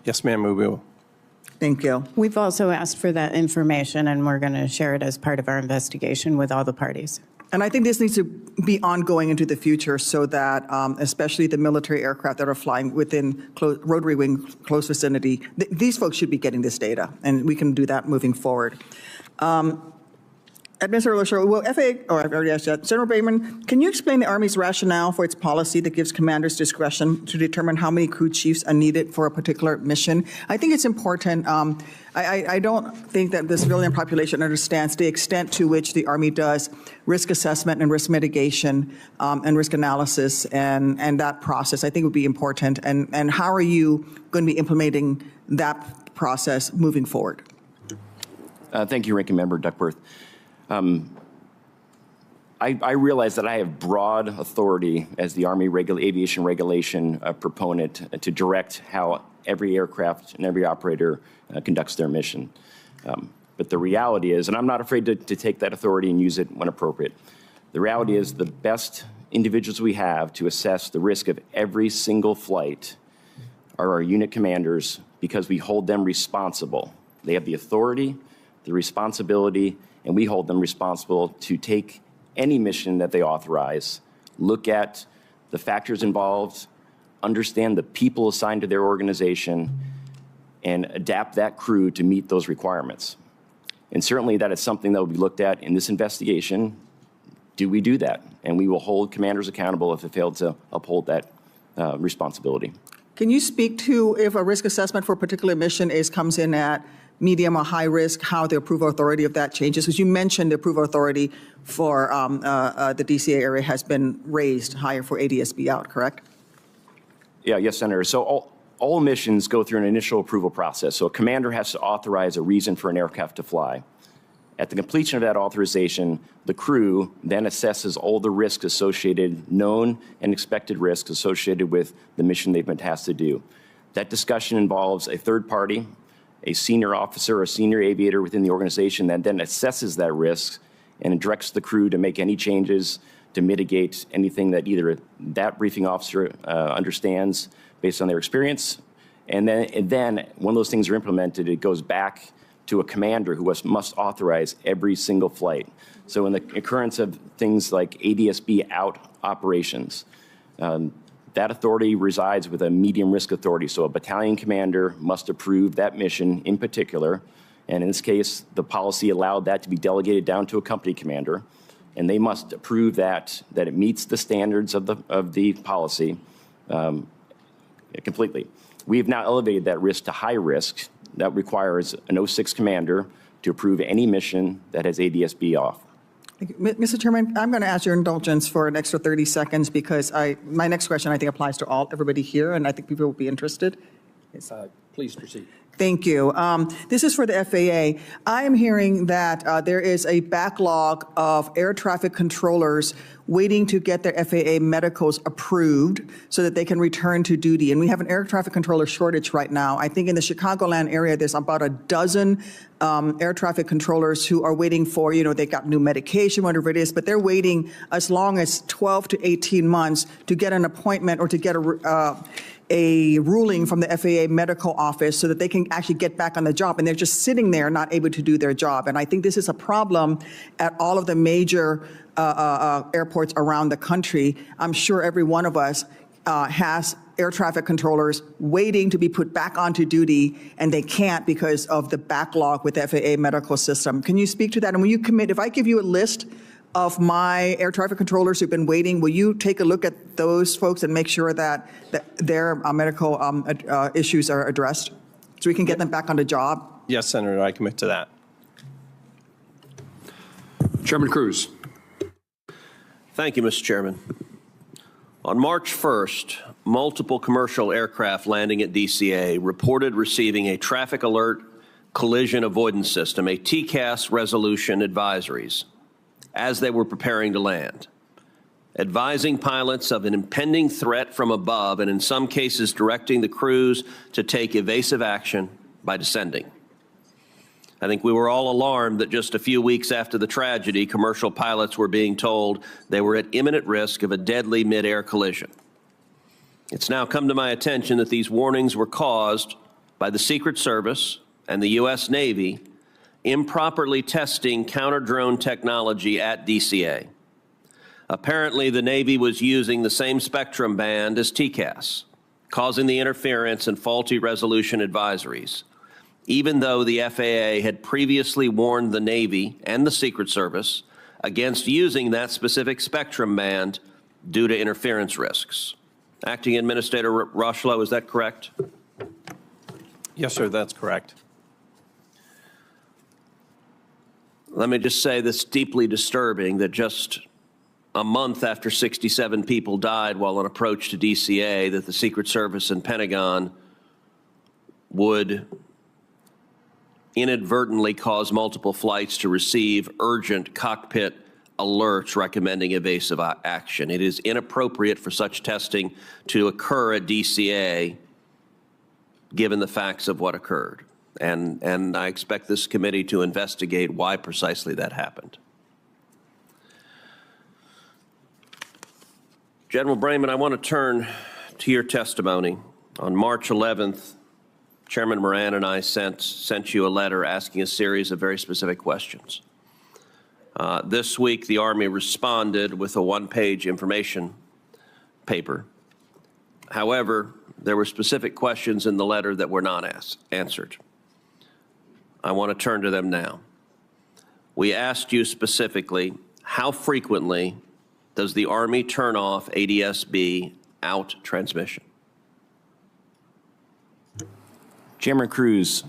Yes, ma'am, we will. Thank you. We've also asked for that information, and we're going to share it as part of our investigation with all the parties. And I think this needs to be ongoing into the future so that especially the military aircraft that are flying within rotary wing close vicinity, these folks should be getting this data, and we can do that moving forward. Mr. Rushlow, will FAA, I've already asked that. General Brayman, can you explain the Army's rationale for its policy that gives commanders discretion to determine how many crew chiefs are needed for a particular mission? I think it's important. I don't think that the civilian population understands the extent to which the Army does risk assessment and risk mitigation and risk analysis and that process. I think would be important. And how are you going to be implementing that process moving forward? Thank you, Ranking Member Duckworth. I realize that I have broad authority as the Army aviation regulation proponent to direct how every aircraft and every operator conducts their mission. But the reality is, and I'm not afraid to take that authority and use it when appropriate, the reality is the best individuals we have to assess the risk of every single flight are our unit commanders because we hold them responsible. They have the authority, the responsibility, and we hold them responsible to take any mission that they authorize, look at the factors involved, understand the people assigned to their organization, and adapt that crew to meet those requirements. And certainly that is something that will be looked at in this investigation. Do we do that? And we will hold commanders accountable if they fail to uphold that responsibility. Can you speak to if a risk assessment for a particular mission comes in at medium or high risk, how the approval authority of that changes? Because you mentioned the approval authority for the DCA area has been raised higher for ADSB out, correct? Yes, Senator. So all missions go through an initial approval process. So a commander has to authorize a reason for an aircraft to fly. At the completion of that authorization, the crew then assesses all the risks associated, known and expected risks associated with the mission they've been tasked to do. That discussion involves a third party, a senior officer or senior aviator within the organization that then assesses that risk and directs the crew to make any changes to mitigate anything that either that briefing officer understands based on their experience. And then when those things are implemented, it goes back to a commander who must authorize every single flight. So in the occurrence of things like ADSB out operations, that authority resides with a medium risk authority. So a battalion commander must approve that mission in particular. And in this case, the policy allowed that to be delegated down to a company commander. And they must approve that it meets the standards of the policy completely. We have now elevated that risk to high risk. That requires an 06 commander to approve any mission that has ADSB off. Mr. Chairman, I'm going to ask your indulgence for an extra 30 seconds because my next question I think applies to everybody here, and I think people will be interested. Please proceed. Thank you. This is for the FAA. I am hearing that there is a backlog of air traffic controllers waiting to get their FAA medicals approved so that they can return to duty. And we have an air traffic controller shortage right now. I think in the Chicagoland area, there's about a dozen air traffic controllers who are waiting for, they got new medication, whatever it is, but they're waiting as long as 12 to 18 months to get an appointment or to get a ruling from the FAA medical office so that they can actually get back on the job. And they're just sitting there not able to do their job. And I think this is a problem at all of the major airports around the country. I'm sure every one of us has air traffic controllers waiting to be put back onto duty, and they can't because of the backlog with the FAA medical system. Can you speak to that? And when you commit, if I give you a list of my air traffic controllers who've been waiting, will you take a look at those folks and make sure that their medical issues are addressed so we can get them back on the job? Yes, Senator, I commit to that. Chairman Cruz. Thank you, Mr. Chairman. On March 1st, multiple commercial aircraft landing at DCA reported receiving a traffic alert collision avoidance system, a TCAS resolution advisories, as they were preparing to land, advising pilots of an impending threat from above and in some cases directing the crews to take evasive action by descending. I think we were all alarmed that just a few weeks after the tragedy, commercial pilots were being told they were at imminent risk of a deadly mid-air collision. It's now come to my attention that these warnings were caused by the Secret Service and the U.S. Navy improperly testing counter-drone technology at DCA. Apparently, the Navy was using the same spectrum band as TCAS, causing the interference and faulty resolution advisories, even though the FAA had previously warned the Navy and the Secret Service against using that specific spectrum band due to interference risks. Acting Administrator Rocheleau, is that correct? Yes, sir, that's correct. Let me just say this deeply disturbing that just a month after 67 people died while on approach to DCA, that the Secret Service and Pentagon would inadvertently cause multiple flights to receive urgent cockpit alerts recommending evasive action. It is inappropriate for such testing to occur at DCA given the facts of what occurred. And I expect this committee to investigate why precisely that happened. General Brayman, I want to turn to your testimony. On March 11th, Chairman Moran and I sent you a letter asking a series of very specific questions. This week, the Army responded with a one-page information paper. However, there were specific questions in the letter that were not answered. I want to turn to them now. We asked you specifically, how frequently does the Army turn off ADSB out transmission? Chairman Cruz,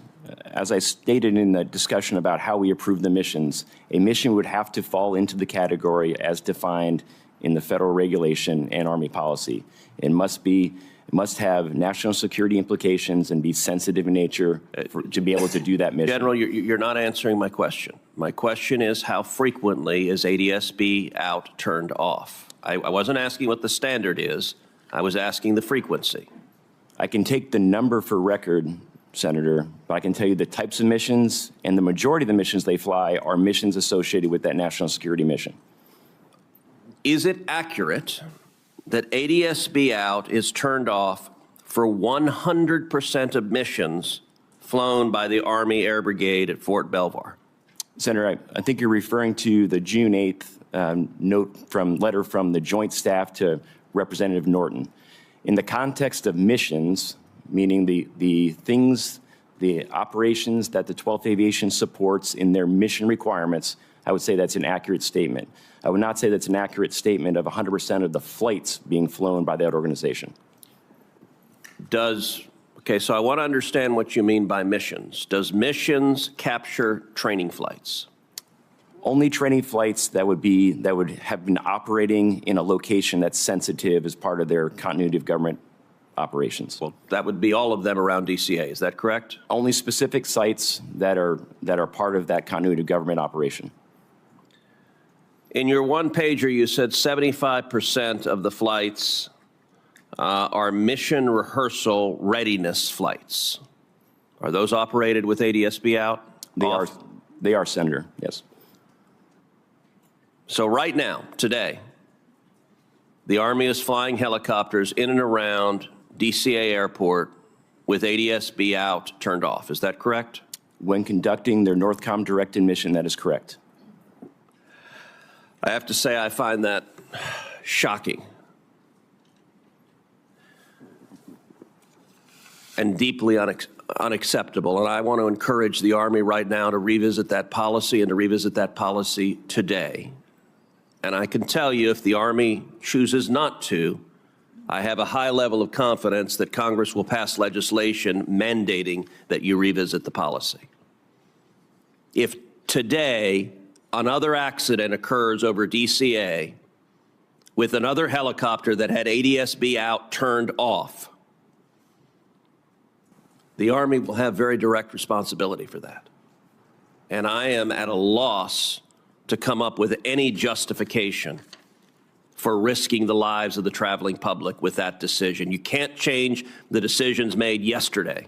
as I stated in the discussion about how we approve the missions, a mission would have to fall into the category as defined in the federal regulation and Army policy. It must be It must have national security implications and be sensitive in nature to be able to do that mission. General, you're not answering my question. My question is, how frequently is ADSB out turned off? I wasn't asking what the standard is. I was asking the frequency. I can take the number for record, Senator, but I can tell you the types of missions and the majority of the missions they fly are missions associated with that national security mission. Is it accurate that ADSB out is turned off for 100% of missions flown by the Army Air Brigade at Fort Belvoir? Senator, I think you're referring to the June 8th letter from the Joint Staff to Representative Norton. In the context of missions, meaning the things, the operations that the 12th Aviation supports in their mission requirements, I would say that's an accurate statement. I would not say that's an accurate statement of 100% of the flights being flown by that organization. Okay, so I want to understand what you mean by missions. Does missions capture training flights? Only training flights that would have been operating in a location that's sensitive as part of their continuity of government operations. Well, that would be all of them around DCA, is that correct? Only specific sites that are part of that continuity of government operation. In your one-pager, you said 75% of the flights are mission rehearsal readiness flights. Are those operated with ADSB out? They are, Senator, yes. So right now, today, the Army is flying helicopters in and around DCA Airport with ADSB out turned off. Is that correct? When conducting their NORTHCOM directed mission, that is correct. I have to say I find that shocking and deeply unacceptable. And I want to encourage the Army right now to revisit that policy and to revisit that policy today. And I can tell you, if the Army chooses not to, I have a high level of confidence that Congress will pass legislation mandating that you revisit the policy. If today another accident occurs over DCA with another helicopter that had ADSB out turned off, the Army will have very direct responsibility for that. And I am at a loss to come up with any justification for risking the lives of the traveling public with that decision. You can't change the decisions made yesterday,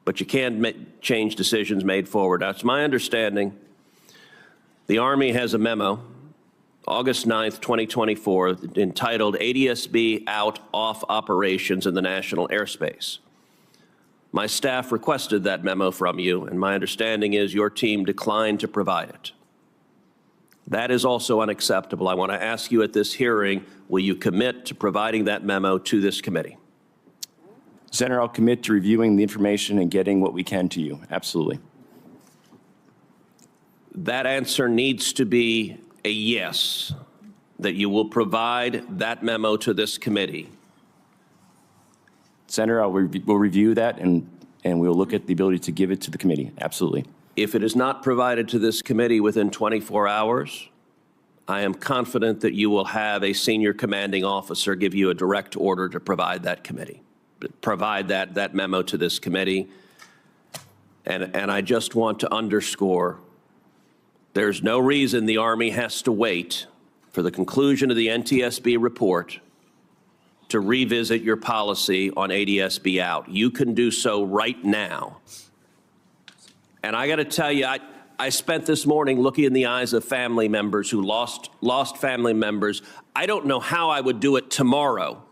but you can change decisions made forward. Now, it's my understanding the Army has a memo, August 9th, 2024, entitled ADSB Out Off Operations in the National Airspace. My staff requested that memo from you, and my understanding is your team declined to provide it. That is also unacceptable. I want to ask you at this hearing, will you commit to providing that memo to this committee? Senator, I'll commit to reviewing the information and getting what we can to you. Absolutely. That answer needs to be a yes, that you will provide that memo to this committee. Senator, we'll review that and we'll look at the ability to give it to the committee. Absolutely. If it is not provided to this committee within 24 hours, I am confident that you will have a senior commanding officer give you a direct order to provide that that memo to this committee. And I just want to underscore, there's no reason the Army has to wait for the conclusion of the NTSB report to revisit your policy on ADSB out. You can do so right now. And I got to tell you, I spent this morning looking in the eyes of family members who lost family members. I don't know how I would do it tomorrow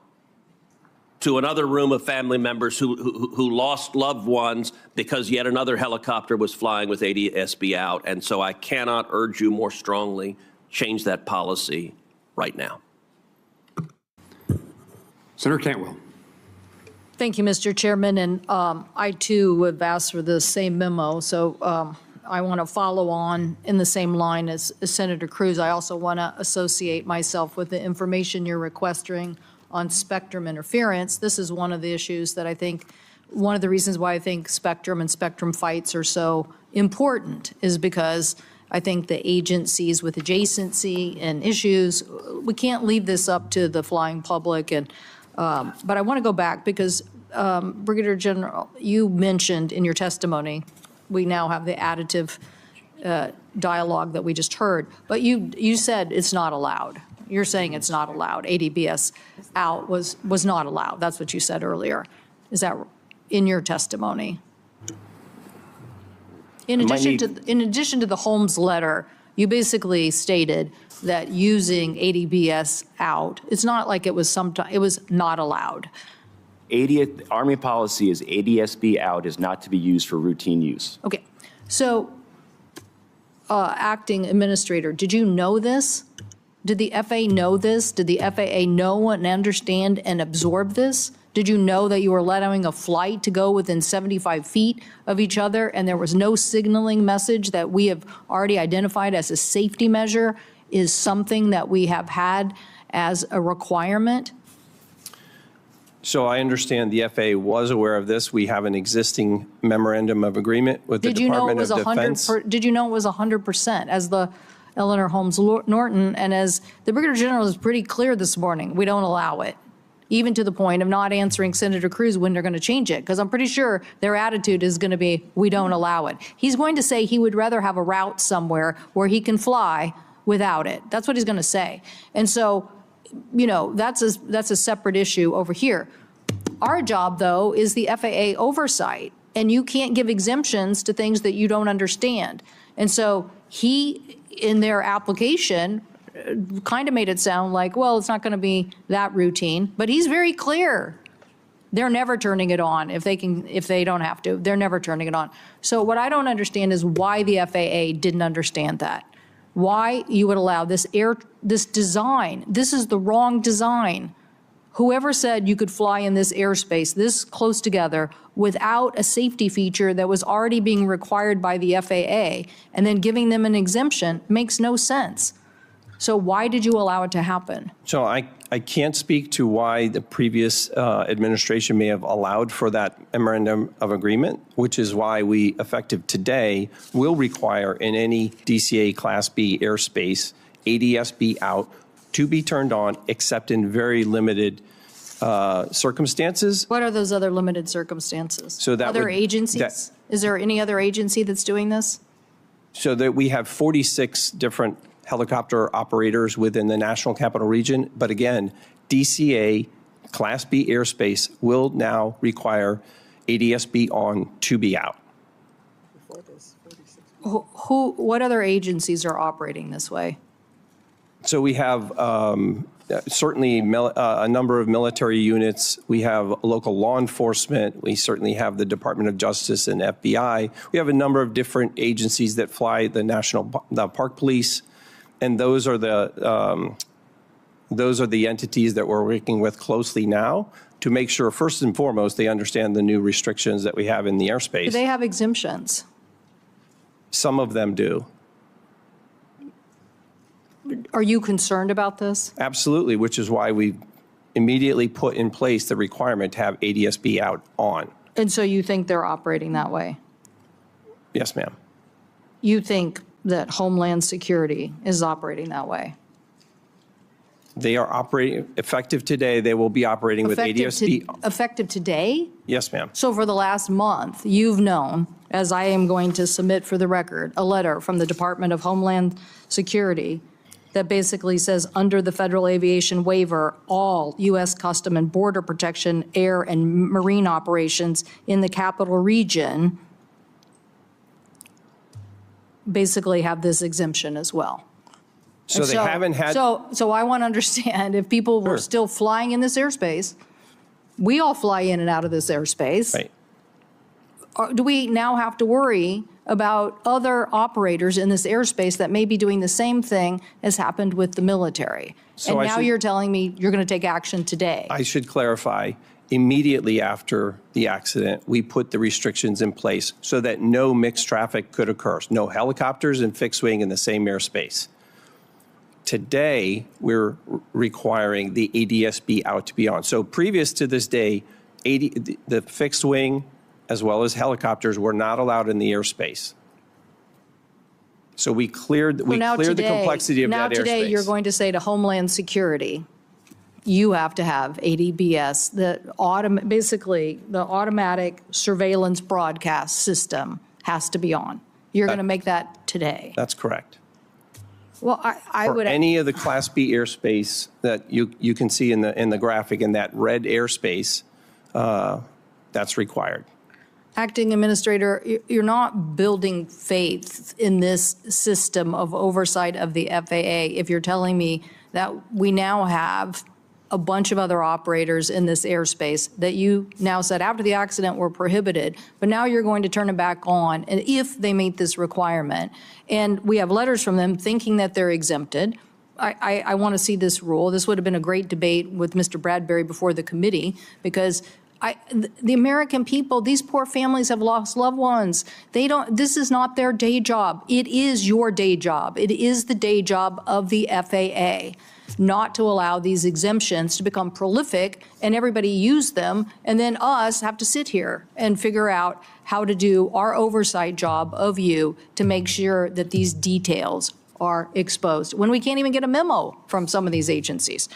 to another room of family members who lost loved ones because yet another helicopter was flying with ADSB out. And so I cannot urge you more strongly, change that policy right now. Senator Cantwell. Thank you, Mr. Chairman. And I, too, have asked for the same memo. So I want to follow on in the same line as Senator Cruz. I also want to associate myself with the information you're requesting on spectrum interference. This is one of the issues that I think, one of the reasons why I think spectrum and spectrum fights are so important is because I think the agencies with adjacency and issues, we can't leave this up to the flying public and But I want to go back because, Brigadier General, you mentioned in your testimony, we now have the additive dialogue that we just heard, but you said it's not allowed. You're saying it's not allowed. ADBS out was not allowed. That's what you said earlier. Is that in your testimony? In addition to the Holmes letter, you basically stated that using ADBS out, it's not like it was it was not allowed. Army policy is ADSB out is not to be used for routine use. Okay, so acting administrator, did you know this? Did the FAA know this? Did the FAA know and understand and absorb this? Did you know that you were allowing a flight to go within 75 feet of each other and there was no signaling message that we have already identified as a safety measure is something that we have had as a requirement? So I understand the FAA was aware of this. We have an existing memorandum of agreement with the Department of Defense. Did you know it was 100% as the Eleanor Holmes Norton and as the Brigadier General is pretty clear this morning, we don't allow it, even to the point of not answering Senator Cruz when they're going to change it, because I'm pretty sure their attitude is going to be, we don't allow it. He's going to say he would rather have a route somewhere where he can fly without it. That's what he's going to say. And so, you know, that's a separate issue over here. Our job, though, is the FAA oversight, and you can't give exemptions to things that you don't understand. And so he, in their application, kind of made it sound like, well, it's not going to be that routine, but he's very clear. They're never turning it on if they don't have to. They're never turning it on. So what I don't understand is why the FAA didn't understand that. Why you would allow this design. This is the wrong design. Whoever said you could fly in this airspace this close together without a safety feature that was already being required by the FAA and then giving them an exemption makes no sense. So why did you allow it to happen? So I can't speak to why the previous administration may have allowed for that memorandum of agreement, which is why we, effective today, will require in any DCA Class B airspace, ADSB out to be turned on, except in very limited circumstances. What are those other limited circumstances? So that other agencies? Is there any other agency that's doing this? So that we have 46 different helicopter operators within the National Capital Region. But again, DCA Class B airspace will now require ADSB on to be out. What other agencies are operating this way? So we have certainly a number of military units. We have local law enforcement. We certainly have the Department of Justice and FBI. We have a number of different agencies that fly the Park Police, and those are the entities that we're working with closely now to make sure, first and foremost, they understand the new restrictions that we have in the airspace. Do they have exemptions? Some of them do. Are you concerned about this? Absolutely, which is why we immediately put in place the requirement to have ADSB out on. And so you think they're operating that way? Yes, ma'am. You think that Homeland Security is operating that way? They are operating, effective today, they will be operating with ADSB. Effective today? Yes, ma'am. So for the last month, you've known, as I am going to submit for the record, a letter from the Department of Homeland Security that basically says, under the federal aviation waiver, all U.S. Custom and Border Protection, air and marine operations in the capital region basically have this exemption as well. So they haven't had. So I want to understand if people were still flying in this airspace, we all fly in and out of this airspace. Right. Do we now have to worry about other operators in this airspace that may be doing the same thing as happened with the military? So and now you're telling me you're going to take action today. I should clarify, immediately after the accident, we put the restrictions in place so that no mixed traffic could occur. No helicopters and fixed wing in the same airspace. Today, we're requiring the ADSB out to be on. So previous to this day, the fixed wing as well as helicopters were not allowed in the airspace. So we cleared the complexity of that airspace. Now today, you're going to say to Homeland Security, you have to have ADBS, basically the automatic surveillance broadcast system has to be on. You're going to make that today. That's correct. Well, I For would. any of the Class B airspace that you can see in the graphic, in that red airspace, that's required. Acting Administrator, you're not building faith in this system of oversight of the FAA if you're telling me that we now have a bunch of other operators in this airspace that you now said after the accident were prohibited, but now you're going to turn it back on, and if they meet this requirement. And we have letters from them thinking that they're exempted. I want to see this rule. This would have been a great debate with Mr. Bradbury before the committee, because the American people, these poor families have lost loved ones. This is not their day job. It is your day job. It is the day job of the FAA not to allow these exemptions to become prolific and everybody use them, and then us have to sit here and figure out how to do our oversight job of you to make sure that these details are exposed when we can't even get a memo from some of these agencies.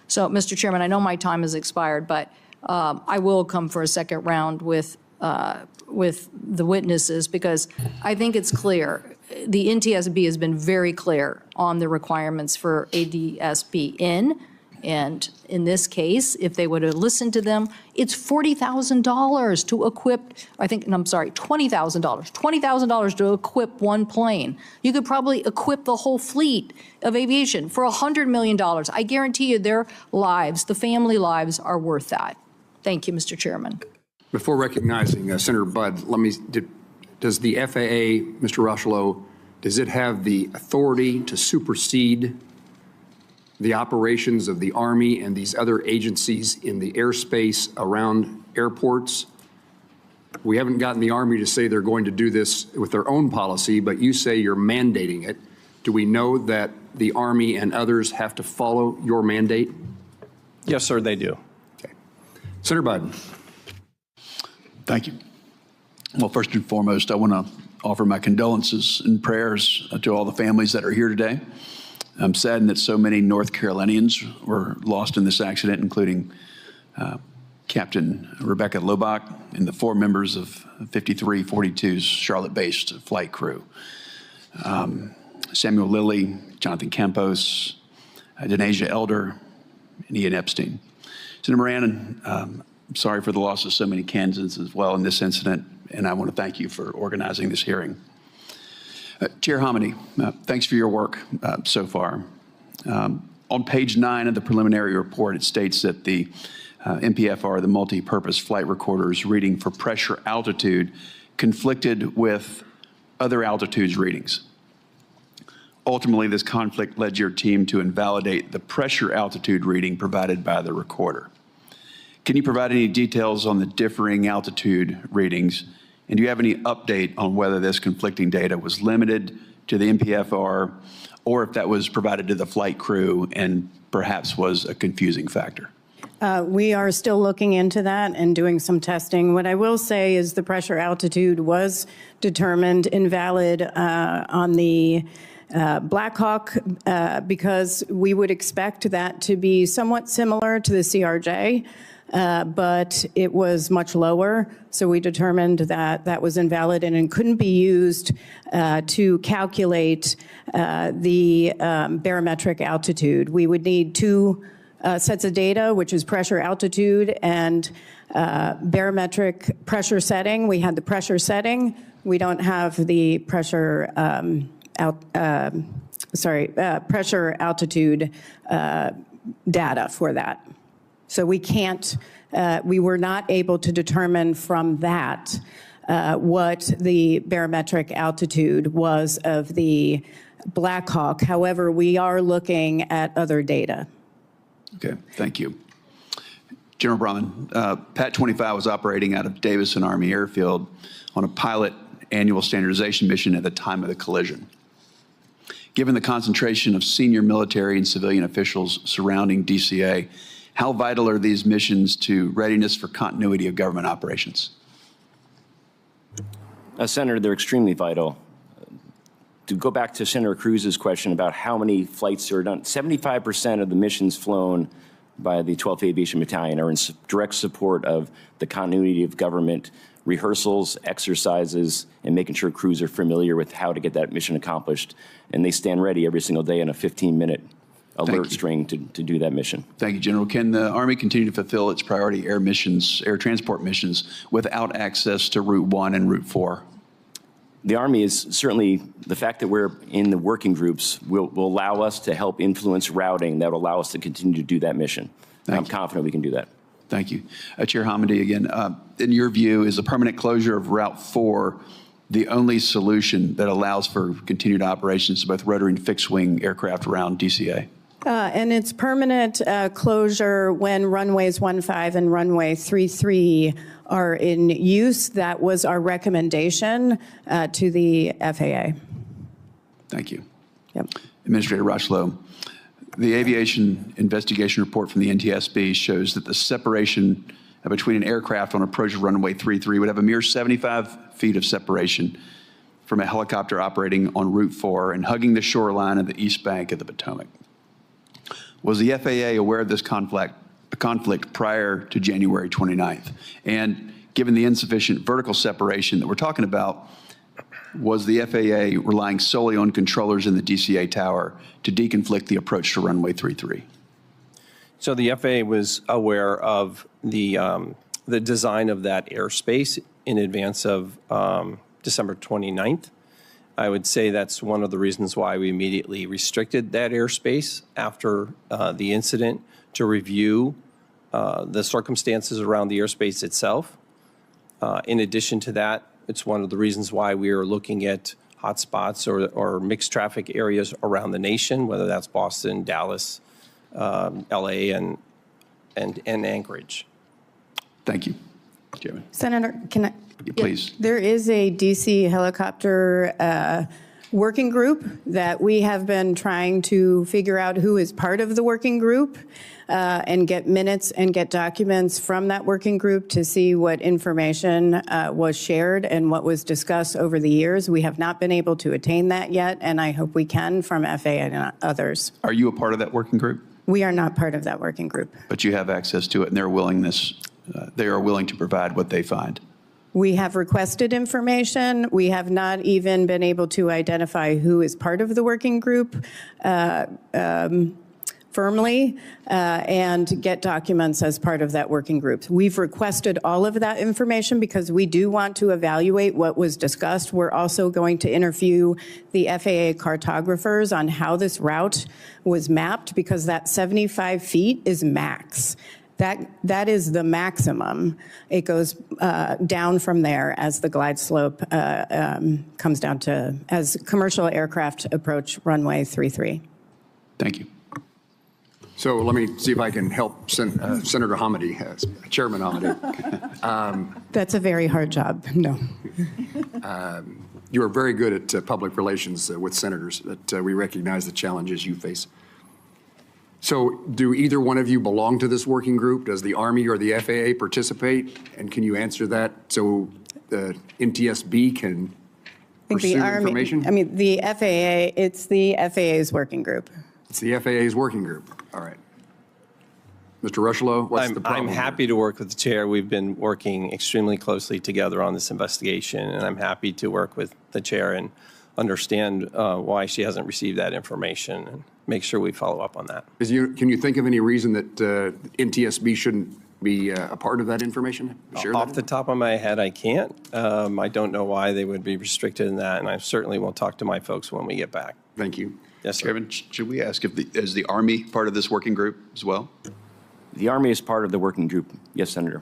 So, Mr. Chairman, I know my time has expired, but I will come for a second round with the witnesses, because I think it's clear. The NTSB has been very clear on the requirements for ADSB in, and in this case, if they would have listened to them, it's $40,000 to equip, $20,000 to equip one plane. You could probably equip the whole fleet of aviation for $100 million. I guarantee you their lives, the family lives, are worth that. Thank you, Mr. Chairman. Before recognizing Senator Budd, does the FAA, Mr. Rushlow, does it have the authority to supersede the operations of the Army and these other agencies in the airspace around airports? We haven't gotten the Army to say they're going to do this with their own policy, but you say you're mandating it. Do we know that the Army and others have to follow your mandate? Yes, sir, they do. Okay. Senator Budd. Thank you. Well, first and foremost, I want to offer my condolences and prayers to all the families that are here today. I'm saddened that so many North Carolinians were lost in this accident, including Captain Rebecca Lobach and the 4 members of 5342's Charlotte-based flight crew. Samuel Lilly, Jonathan Campos, Denasia Elder, and Ian Epstein. Senator Moran, I'm sorry for the loss of so many Kansans as well in this incident, and I want to thank you for organizing this hearing. Chair Hominy, thanks for your work so far. On page 9 of the preliminary report, it states that the MPFR, the multi-purpose flight recorder's reading for pressure altitude conflicted with other altitudes readings. Ultimately, this conflict led your team to invalidate the pressure altitude reading provided by the recorder. Can you provide any details on the differing altitude readings? And do you have any update on whether this conflicting data was limited to the MPFR or if that was provided to the flight crew and perhaps was a confusing factor? We are still looking into that and doing some testing. What I will say is the pressure altitude was determined invalid on the Black Hawk because we would expect that to be somewhat similar to the CRJ. But it was much lower, so we determined that that was invalid and it couldn't be used to calculate the barometric altitude. We would need 2 sets of data, which is pressure altitude and barometric pressure setting. We had the pressure setting. We don't have the pressure pressure altitude data for that. So we can't, we were not able to determine from that what the barometric altitude was of the Black Hawk. However, we are looking at other data. Okay, thank you. General Brahman, Pat 25 was operating out of Davison Army Airfield on a pilot annual standardization mission at the time of the collision. Given the concentration of senior military and civilian officials surrounding DCA, how vital are these missions to readiness for continuity of government operations? Senator, they're extremely vital. To go back to Senator Cruz's question about how many flights are done, 75% of the missions flown by the 12th Aviation Battalion are in direct support of the continuity of government rehearsals, exercises, and making sure crews are familiar with how to get that mission accomplished. And they stand ready every single day in a 15-minute alert string to do that mission. Thank you, General. Can the Army continue to fulfill its priority air missions, air transport missions, without access to Route 1 and Route 4? The Army is certainly, the fact that we're in the working groups will allow us to help influence routing that will allow us to continue to do that mission. I'm confident we can do that. Thank you. Chair Hamady, again, in your view, is the permanent closure of Route 4 the only solution that allows for continued operations of both rotary and fixed-wing aircraft around DCA? And it's permanent closure when runways 15 and runway 33 are in use. That was our recommendation to the FAA. Thank you. Yep. Administrator Rocheleau, the aviation investigation report from the NTSB shows that the separation between an aircraft on approach of runway 33 would have a mere 75 feet of separation from a helicopter operating on Route 4 and hugging the shoreline of the east bank of the Potomac. Was the FAA aware of this conflict prior to January 29th? And given the insufficient vertical separation that we're talking about, was the FAA relying solely on controllers in the DCA tower to deconflict the approach to runway 33? So the FAA was aware of the design of that airspace in advance of December 29th. I would say that's one of the reasons why we immediately restricted that airspace after the incident to review the circumstances around the airspace itself. In addition to that, it's one of the reasons why we are looking at hotspots or mixed traffic areas around the nation, whether that's Boston, Dallas, LA, and Anchorage. Thank you, Chairman. Senator, can I? Please. There is a DC helicopter working group that we have been trying to figure out who is part of the working group and get minutes and get documents from that working group to see what information was shared and what was discussed over the years. We have not been able to attain that yet, and I hope we can from FAA and others. Are you a part of that working group? We are not part of that working group. But you have access to it, and they are willing to provide what they find. We have requested information. We have not even been able to identify who is part of the working group firmly and get documents as part of that working group. We've requested all of that information because we do want to evaluate what was discussed. We're also going to interview the FAA cartographers on how this route was mapped because that 75 feet is max. That is the maximum. It goes down from there as the glide slope comes down to, as commercial aircraft approach runway 33. Thank you. So let me see if I can help Senator Hamady, Chairman Hamady. That's a very hard job, no. You are very good at public relations with senators, that we recognize the challenges you face. So do either one of you belong to this working group? Does the Army or the FAA participate? And can you answer that so the NTSB can pursue information? I mean, the FAA, it's the FAA's working group. It's the FAA's working group. All right. Mr. Rocheleau, what's the problem? I'm happy to work with the chair. We've been working extremely closely together on this investigation, and I'm happy to work with the chair and understand why she hasn't received that information and make sure we follow up on that. Can you think of any reason that NTSB shouldn't be a part of that information? Off the top of my head, I can't. I don't know why they would be restricted in that, and I certainly will talk to my folks when we get back. Thank you. Yes, sir. Chairman, should we ask is the Army part of this working group as well? The Army is part of the working group. Yes, Senator.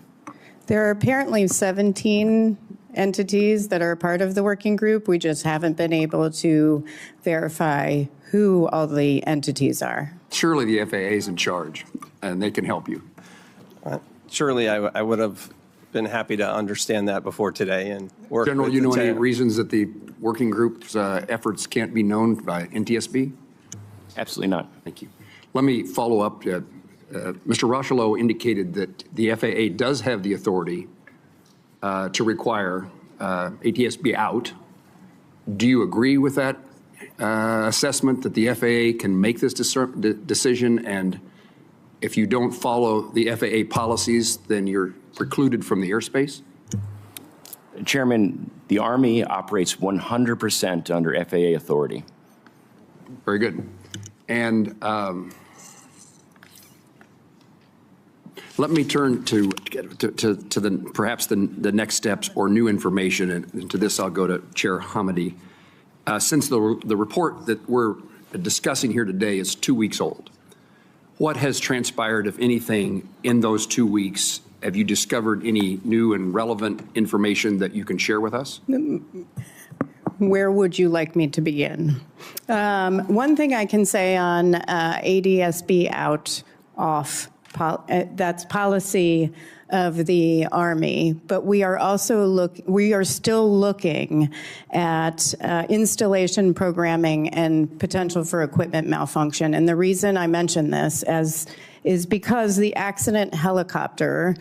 There are apparently 17 entities that are a part of the working group. We just haven't been able to verify who all the entities are. Surely the FAA is in charge, and they can help you. Surely I would have been happy to understand that before today and work General, with you know the any chair. reasons that the working group's efforts can't be known by NTSB? Absolutely not. Thank you. Let me follow up. Mr. Rocheleau indicated that the FAA does have the authority to require ADSB out. Do you agree with that assessment that the FAA can make this decision and if you don't follow the FAA policies, then you're precluded from the airspace? Chairman, the Army operates 100% under FAA authority. Very good. And let me turn to the perhaps the next steps or new information, and to this I'll go to Chair Hamady. Since the report that we're discussing here today is 2 weeks old, what has transpired, if anything, in those 2 weeks? Have you discovered any new and relevant information that you can share with us? Where would you like me to begin? One thing I can say on ADSB out, off, that's policy of the Army, but we are also still looking at installation programming and potential for equipment malfunction. And the reason I mention this is because the accident helicopter,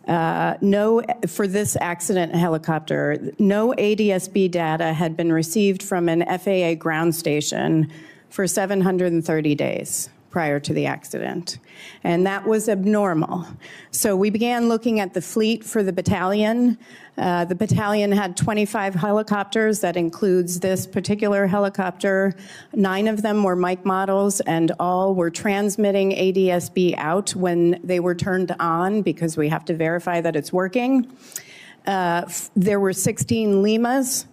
for this accident helicopter, no ADSB data had been received from an FAA ground station for 730 days prior to the accident. And that was abnormal. So we began looking at the fleet for the battalion. The battalion had 25 helicopters. That includes this particular helicopter. 9 of them were Mike models, and all were transmitting ADSB out when they were turned on, because we have to verify that it's working. There were 16 Limas,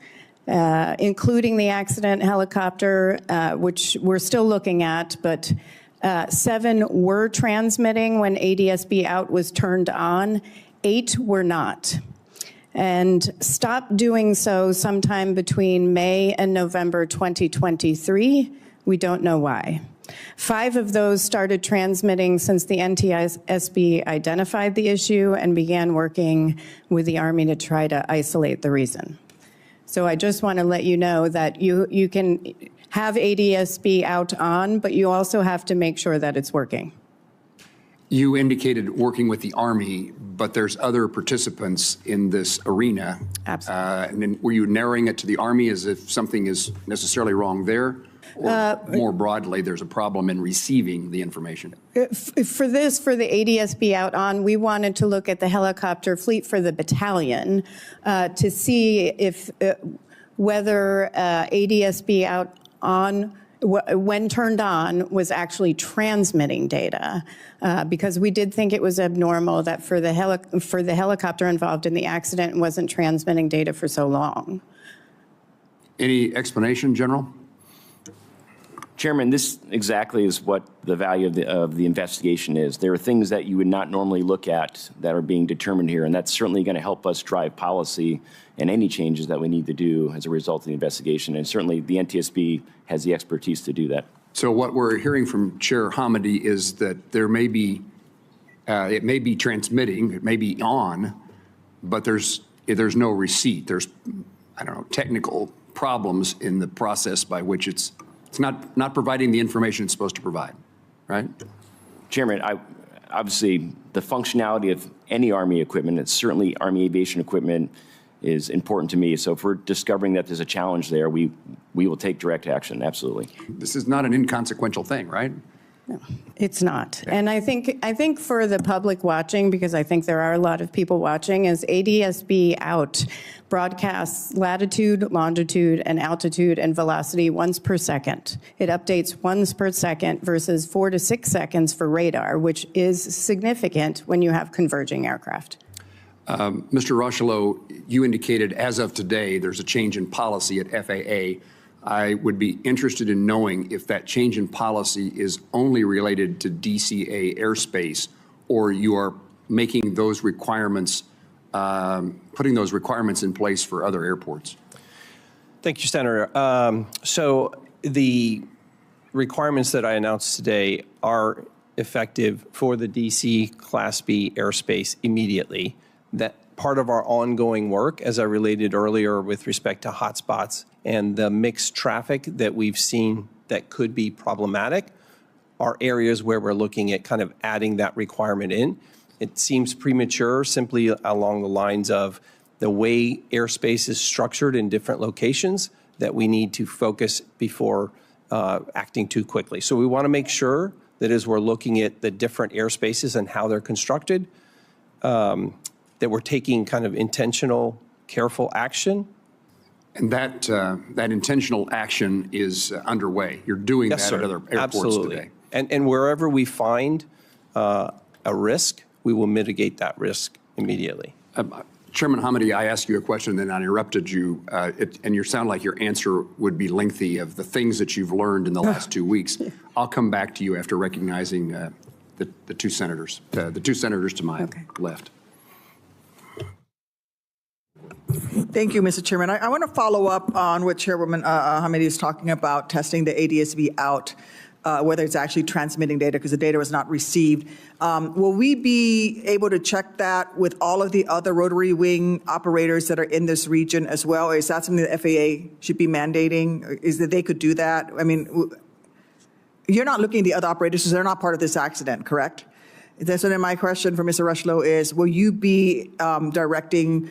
including the accident helicopter, which we're still looking at, but 7 were transmitting when ADSB out was turned on. 8 were not, and stopped doing so sometime between May and November 2023. We don't know why. 5 of those started transmitting since the NTSB identified the issue and began working with the Army to try to isolate the reason. So I just want to let you know that you can have ADSB out on, but you also have to make sure that it's working. You indicated working with the Army, but there's other participants in this arena. Absolutely. And then were you narrowing it to the Army as if something is necessarily wrong there? Or more broadly, there's a problem in receiving the information? For the ADSB out on, we wanted to look at the helicopter fleet for the battalion to see if whether ADSB out on, when turned on, was actually transmitting data, because we did think it was abnormal that for the helicopter involved in the accident wasn't transmitting data for so long. Any explanation, General? Chairman, this exactly is what the value of the investigation is. There are things that you would not normally look at that are being determined here, and that's certainly going to help us drive policy and any changes that we need to do as a result of the investigation. And certainly the NTSB has the expertise to do that. So what we're hearing from Chair Hamady is that there may be, it may be transmitting, it may be on, but there's no receipt. There's, I don't know, technical problems in the process by which it's not providing the information it's supposed to provide, right? Chairman, obviously the functionality of any Army equipment, it's certainly Army aviation equipment, is important to me. So if we're discovering that there's a challenge there, we will take direct action, absolutely. This is not an inconsequential thing, right? No, it's not. And I think for the public watching, because I think there are a lot of people watching, is ADSB out broadcasts latitude, longitude, and altitude and velocity once per second. It updates once per second versus 4 to 6 seconds for radar, which is significant when you have converging aircraft. Mr. Rochelow, you indicated as of today there's a change in policy at FAA. I would be interested in knowing if that change in policy is only related to DCA airspace, or you are making those requirements, putting those requirements in place for other airports. Thank you, Senator. So the requirements that I announced today are effective for the DC Class B airspace immediately. That part of our ongoing work, as I related earlier with respect to hotspots and the mixed traffic that we've seen that could be problematic, are areas where we're looking at kind of adding that requirement in. It seems premature simply along the lines of the way airspace is structured in different locations that we need to focus before acting too quickly. So we want to make sure That is, we're looking at the different airspaces and how they're constructed, that we're taking kind of intentional, careful action. And that intentional action is underway. You're doing Yes, that sir. at other airports Absolutely. today. And wherever we find a risk, we will mitigate that risk immediately. Chairman Hamady, I asked you a question, then I interrupted you, and you sound like your answer would be lengthy of the things that you've learned in the last 2 weeks. I'll come back to you after recognizing the two senators to my left. Thank you, Mr. Chairman. I want to follow up on what Chairwoman Hamady is talking about, testing the ADSB out, whether it's actually transmitting data, because the data was not received. Will we be able to check that with all of the other rotary wing operators that are in this region as well? Or is that something the FAA should be mandating? Is that they could do that? I mean, you're not looking at the other operators because they're not part of this accident, correct? So then my question for Mr. Rushlow is, will you be directing,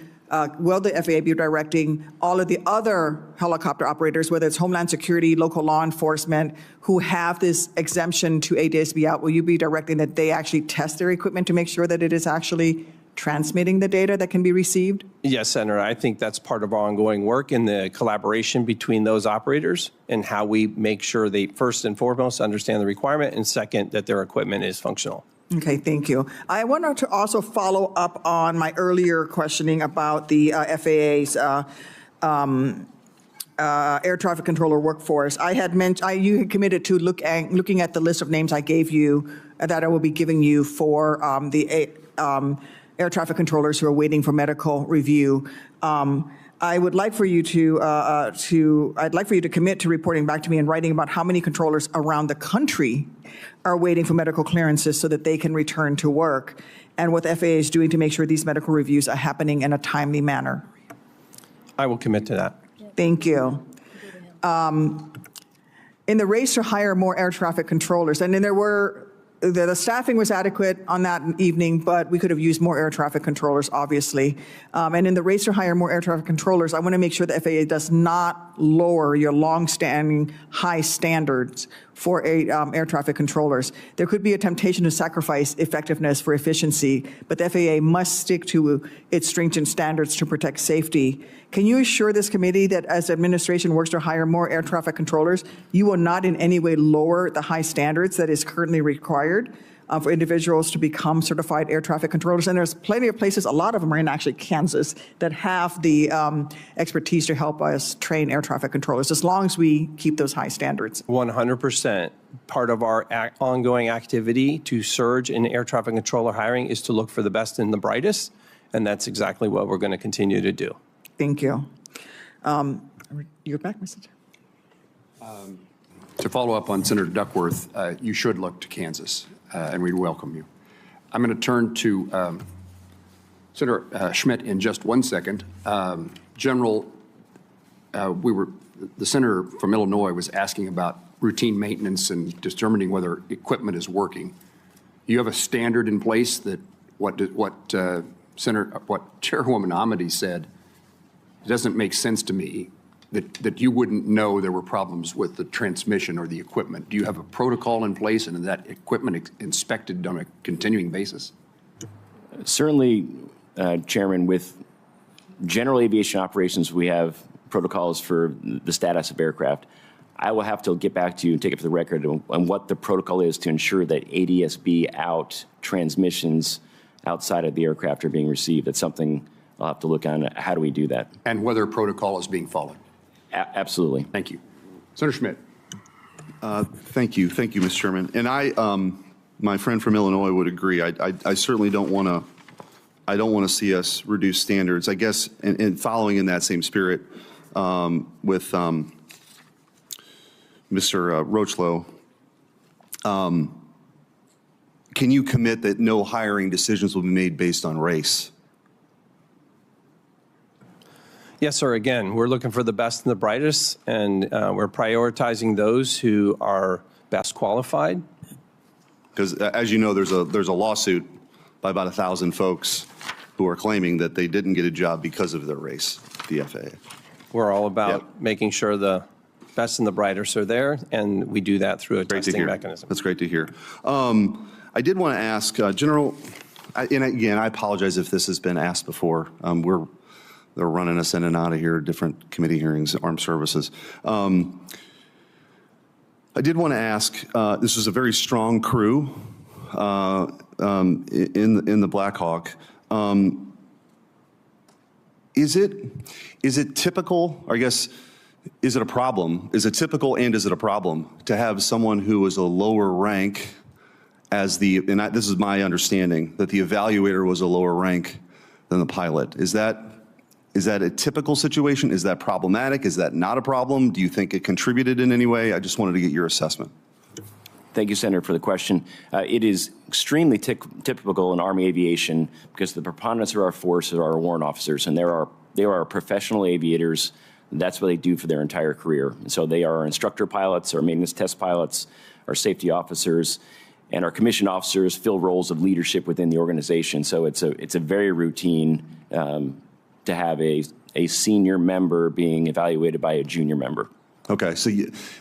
will the FAA be directing all of the other helicopter operators, whether it's Homeland Security, local law enforcement, who have this exemption to ADSB out, will you be directing that they actually test their equipment to make sure that it is actually transmitting the data that can be received? Yes, Senator. I think that's part of our ongoing work in the collaboration between those operators and how we make sure they, first and foremost, understand the requirement, and second, that their equipment is functional. Okay, thank you. I wanted to also follow up on my earlier questioning about the FAA's air traffic controller workforce. I had mentioned, you had committed to looking at the list of names I gave you that I will be giving you for the air traffic controllers who are waiting for medical review. I would like for you I'd like for you to commit to reporting back to me in writing about how many controllers around the country are waiting for medical clearances so that they can return to work, and what the FAA is doing to make sure these medical reviews are happening in a timely manner. I will commit to that. Thank you. In the race to hire more air traffic controllers, and then the staffing was adequate on that evening, but we could have used more air traffic controllers, obviously. And in the race to hire more air traffic controllers, I want to make sure the FAA does not lower your longstanding high standards for air traffic controllers. There could be a temptation to sacrifice effectiveness for efficiency, but the FAA must stick to its stringent standards to protect safety. Can you assure this committee that as the administration works to hire more air traffic controllers, you will not in any way lower the high standards that is currently required for individuals to become certified air traffic controllers? And there's plenty of places, a lot of them are in actually Kansas, that have the expertise to help us train air traffic controllers, as long as we keep those high standards. 100%. Part of our ongoing activity to surge in air traffic controller hiring is to look for the best and the brightest, and that's exactly what we're going to continue to do. Thank you. You're back, Mr. Chair. To follow up on Senator Duckworth, you should look to Kansas, and we'd welcome you. I'm going to turn to Senator Schmidt in just 1 second. General, the senator from Illinois was asking about routine maintenance and determining whether equipment is working. You have a standard in place that what Chairwoman Hamady said. It doesn't make sense to me that you wouldn't know there were problems with the transmission or the equipment. Do you have a protocol in place and that equipment inspected on a continuing basis? Certainly, Chairman, with general aviation operations, we have protocols for the status of aircraft. I will have to get back to you and take it for the record on what the protocol is to ensure that ADSB out transmissions outside of the aircraft are being received. It's something I'll have to look on. How do we do that? And whether protocol is being followed? Absolutely. Thank you. Senator Schmidt. Thank you, Mr. Chairman. And my friend from Illinois would agree. I certainly don't want to. I don't want to see us reduce standards. I guess, and following in that same spirit, with Mr. Rochlow, can you commit that no hiring decisions will be made based on race? Yes, sir. Again, we're looking for the best and the brightest, and we're prioritizing those who are best qualified. Because, as you know, there's a lawsuit by about 1,000 folks who are claiming that they didn't get a job because of their race, the FAA. We're all about making sure the best and the brightest are there, and we do that through a testing mechanism. That's great to hear. I did want to ask, General, and again, I apologize if this has been asked before. They're running us in and out of here, different committee hearings, armed services. I did want to ask, this was a very strong crew in the Black Hawk. Is it typical, or I guess, is it a problem? Is it typical and is it a problem to have someone who is a lower rank as this is my understanding, that the evaluator was a lower rank than the pilot? Is that a typical situation? Is that problematic? Is that not a problem? Do you think it contributed in any way? I just wanted to get your assessment. Thank you, Senator, for the question. It is extremely typical in Army aviation because the preponderance of our force are our warrant officers, and they are professional aviators. That's what they do for their entire career. And so they are our instructor pilots, our maintenance test pilots, our safety officers, and our commissioned officers fill roles of leadership within the organization. So it's a very routine to have a senior member being evaluated by a junior member. Okay, so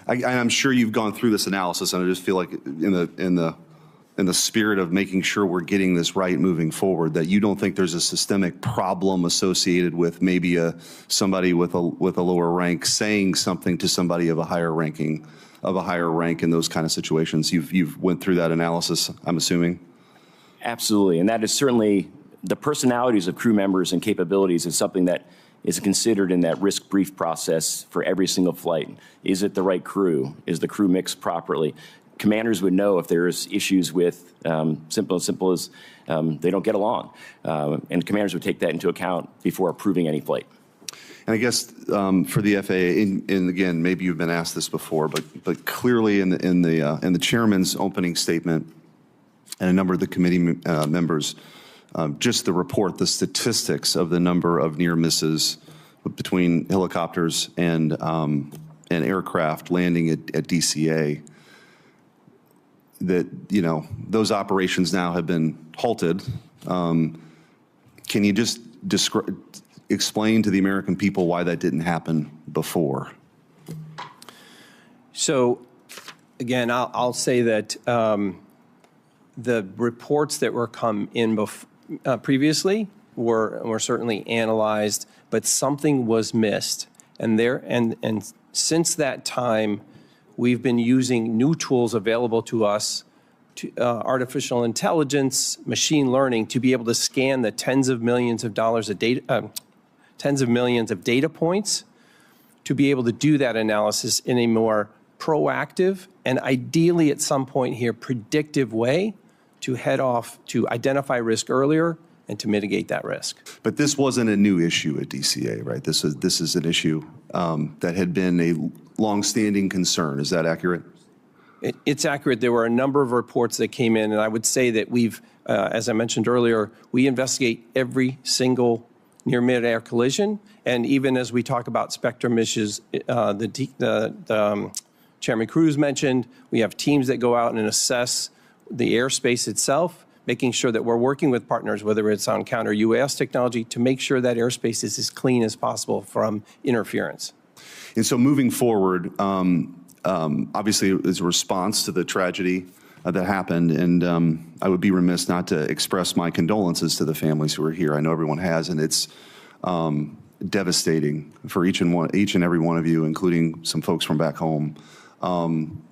I'm sure you've gone through this analysis, and I just feel like in the spirit of making sure we're getting this right moving forward, that you don't think there's a systemic problem associated with maybe somebody with a lower rank saying something to somebody of a higher rank in those kind of situations. You've went through that analysis, I'm assuming. Absolutely, and that is certainly the personalities of crew members and capabilities is something that is considered in that risk brief process for every single flight. Is it the right crew? Is the crew mixed properly? Commanders would know if there's issues with simple as they don't get along. And commanders would take that into account before approving any flight. And I guess for the FAA, and again, maybe you've been asked this before, but clearly in the chairman's opening statement and a number of the committee members, just the statistics of the number of near misses between helicopters and aircraft landing at DCA, that, those operations now have been halted. Can you just explain to the American people why that didn't happen before? So, again, I'll say that the reports that were come in previously were certainly analyzed, but something was missed. And since that time, we've been using new tools available to us, artificial intelligence, machine learning, to be able to scan the tens of millions of data points, to be able to do that analysis in a more proactive and ideally at some point here predictive way to head off, to identify risk earlier and to mitigate that risk. But this wasn't a new issue at DCA, right? This is an issue that had been a longstanding concern. Is that accurate? It's accurate. There were a number of reports that came in, and I would say that we've, as I mentioned earlier, we investigate every single near mid-air collision, and even as we talk about spectrum issues, Chairman Cruz mentioned, we have teams that go out and assess the airspace itself, making sure that we're working with partners, whether it's on counter-UAS technology, to make sure that airspace is as clean as possible from interference. And so moving forward, obviously as a response to the tragedy that happened, and I would be remiss not to express my condolences to the families who are here. I know everyone has, and it's devastating for each and every one of you, including some folks from back home.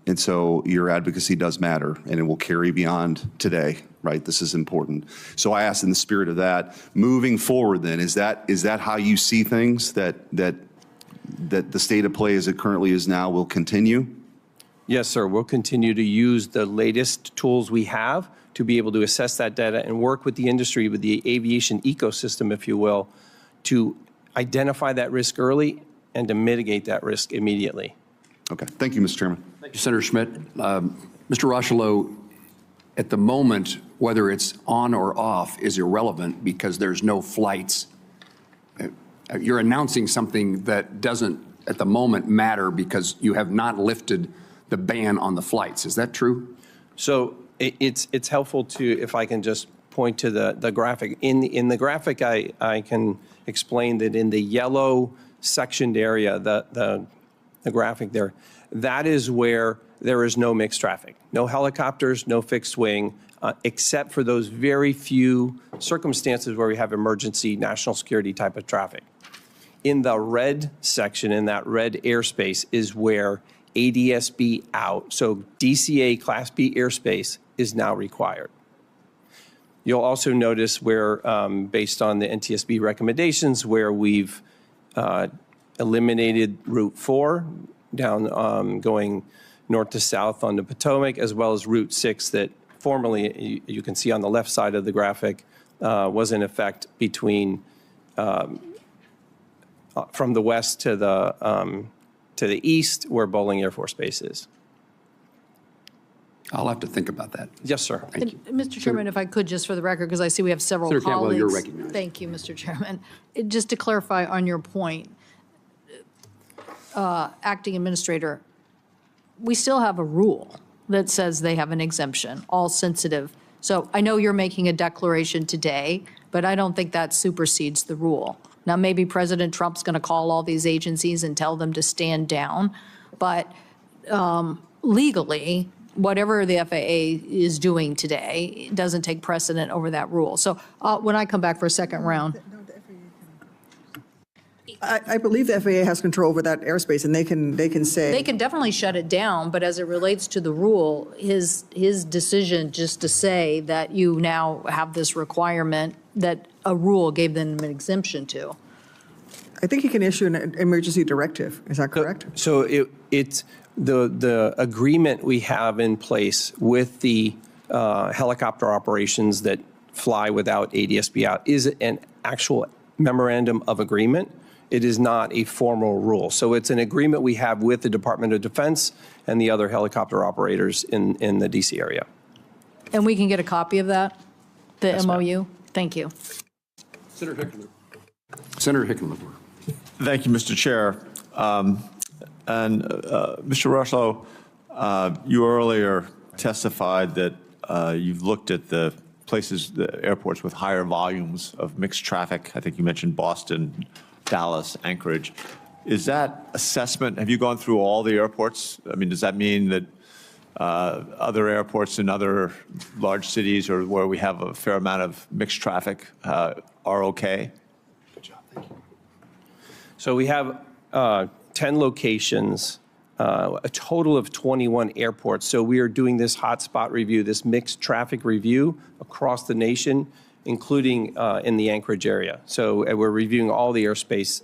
And so your advocacy does matter, and it will carry beyond today, right? This is important. So I ask in the spirit of that, moving forward then, is that how you see things, that the state of play as it currently is now will continue? Yes, sir. We'll continue to use the latest tools we have to be able to assess that data and work with the industry, with the aviation ecosystem, if you will, to identify that risk early and to mitigate that risk immediately. Okay. Thank you, Mr. Chairman. Thank you, Senator Schmidt. Mr. Rocheleau, at the moment, whether it's on or off is irrelevant because there's no flights. You're announcing something that doesn't, at the moment, matter because you have not lifted the ban on the flights. Is that true? So it's helpful to, if I can just point to the graphic. In the graphic, I can explain that in the yellow sectioned area, the the graphic there, that is where there is no mixed traffic. No helicopters, no fixed wing, except for those very few circumstances where we have emergency national security type of traffic. In the red section, in that red airspace, is where ADSB out, so DCA Class B airspace, is now required. You'll also notice where, based on the NTSB recommendations, where we've eliminated Route 4 down going north to south on the Potomac, as well as Route 6 that formerly, you can see on the left side of the graphic, was in effect between from the west to the east, where Bolling Air Force Base is. I'll have to think about that. Yes, sir. Thank you. Mr. Chairman, if I could, just for the record, because I see we have several Senator Campbell, colleagues. you're recognized. Thank you, Mr. Chairman. Just to clarify on your point, Acting Administrator, we still have a rule that says they have an exemption, all sensitive. So I know you're making a declaration today, but I don't think that supersedes the rule. Now, maybe President Trump's going to call all these agencies and tell them to stand down, but legally, whatever the FAA is doing today doesn't take precedent over that rule. So when I come back for a second round. I believe the FAA has control over that airspace, and they can say. They can definitely shut it down, but as it relates to the rule, his decision just to say that you now have this requirement that a rule gave them an exemption to. I think he can issue an emergency directive. Is that correct? So it's the agreement we have in place with the helicopter operations that fly without ADSB out is an actual memorandum of agreement. It is not a formal rule. So it's an agreement we have with the Department of Defense and the other helicopter operators in the DC area. And we can get a copy of that, the Yes, ma'am. MOU? Thank you. Senator Hickenlooper. Senator Hickenlooper. Thank you, Mr. Chair. Mr. Rushlow, you earlier testified that you've looked at the places, the airports with higher volumes of mixed traffic. I think you mentioned Boston, Dallas, Anchorage. Is that assessment, have you gone through all the airports? I mean, does that mean that other airports in other large cities or where we have a fair amount of mixed traffic are okay? Good job, thank you. So we have 10 locations, a total of 21 airports. So we are doing this hotspot review, this mixed traffic review across the nation, including in the Anchorage area. So we're reviewing all the airspace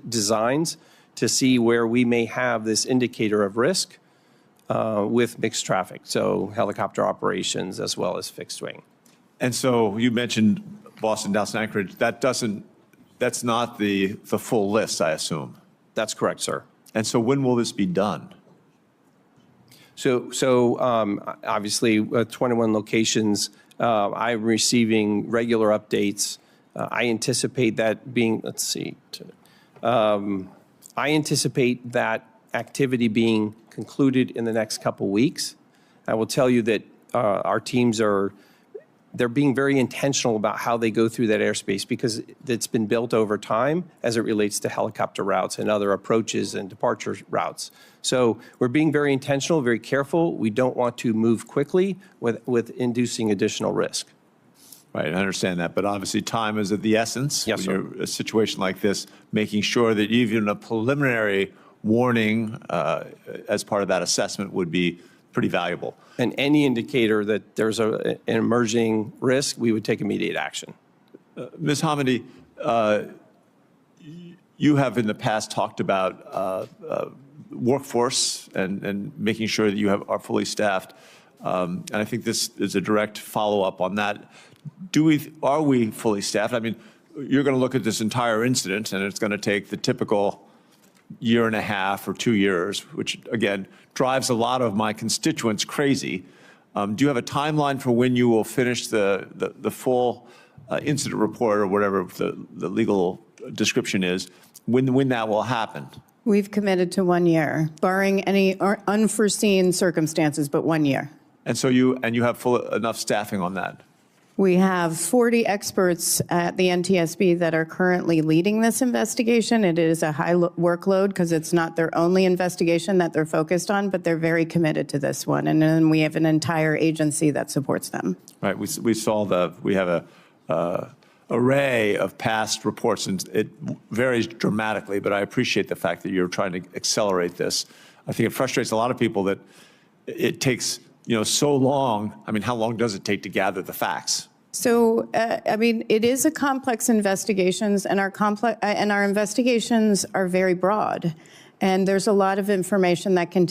designs to see where we may have this indicator of risk with mixed traffic. So helicopter operations as well as fixed wing. And so you mentioned Boston, Dallas, and Anchorage. That's not the full list, I assume. That's correct, sir. And so when will this be done? So obviously, 21 locations, I'm receiving regular updates. I anticipate that being, let's see, I anticipate that activity being concluded in the next couple weeks. I will tell you that our teams they're being very intentional about how they go through that airspace because it's been built over time as it relates to helicopter routes and other approaches and departure routes. So we're being very intentional, very careful. We don't want to move quickly with inducing additional risk. Right, I understand that, but obviously time is of the essence. Yes, sir. When you're in a situation like this, making sure that even a preliminary warning as part of that assessment would be pretty valuable. And any indicator that there's an emerging risk, we would take immediate action. Ms. Hamady, you have in the past talked about workforce and making sure that you are fully staffed. And I think this is a direct follow-up on that. Are we fully staffed? I mean, you're going to look at this entire incident, and it's going to take the typical year and a half or 2 years, which, again, drives a lot of my constituents crazy. Do you have a timeline for when you will finish the full incident report or whatever the legal description is, when that will happen? We've committed to 1 year, barring any unforeseen circumstances, but 1 year. And so you have enough staffing on that? We have 40 experts at the NTSB that are currently leading this investigation. It is a high workload because it's not their only investigation that they're focused on, but they're very committed to this one. And then we have an entire agency that supports them. Right. We saw we have a array of past reports, and it varies dramatically, but I appreciate the fact that you're trying to accelerate this. I think it frustrates a lot of people that it takes so long. I mean, how long does it take to gather the facts? So, I mean, it is a complex investigations, and our investigations are very broad. And there's a lot of information that can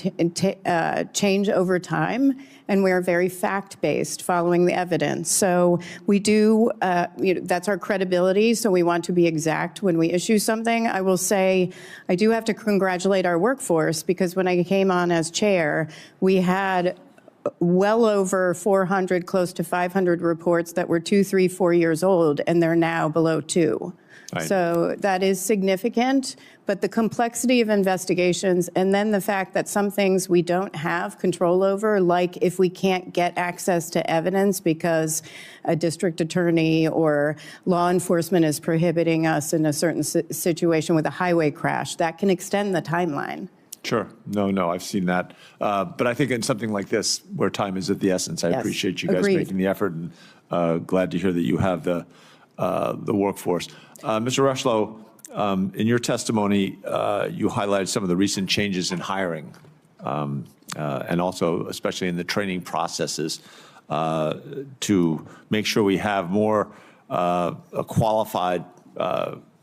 change over time, and we are very fact-based, following the evidence. So we do, that's our credibility, so we want to be exact when we issue something. I will say, I do have to congratulate our workforce, because when I came on as chair, we had well over 400, close to 500 reports that were 2, 3, 4 years old, and they're now below 2. Right. So that is significant, but the complexity of investigations, and then the fact that some things we don't have control over, like if we can't get access to evidence because a district attorney or law enforcement is prohibiting us in a certain situation with a highway crash, that can extend the timeline. Sure. No, I've seen that. But I think in something like this, where time is of the essence, I appreciate you guys making the effort, and glad to hear that you have the workforce. Mr. Rushlow, in your testimony, you highlighted some of the recent changes in hiring, and also especially in the training processes to make sure we have more qualified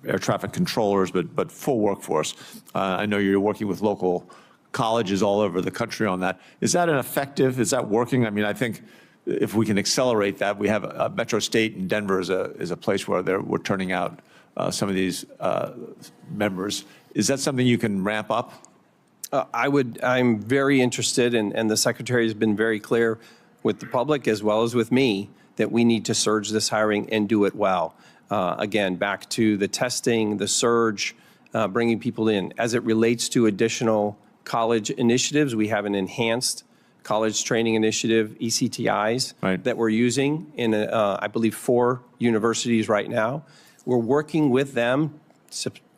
air traffic controllers, but full workforce. I know you're working with local colleges all over the country on that. Is that is that working? I mean, I think if we can accelerate that, we have Metro State in Denver is a place where we're turning out some of these members. Is that something you can ramp up? I'm very interested, and the Secretary has been very clear with the public as well as with me that we need to surge this hiring and do it well. Again, back to the testing, the surge, bringing people in. As it relates to additional college initiatives, we have an enhanced college training initiative, ECTIs, that we're using in, I believe, 4 universities right now. We're working with them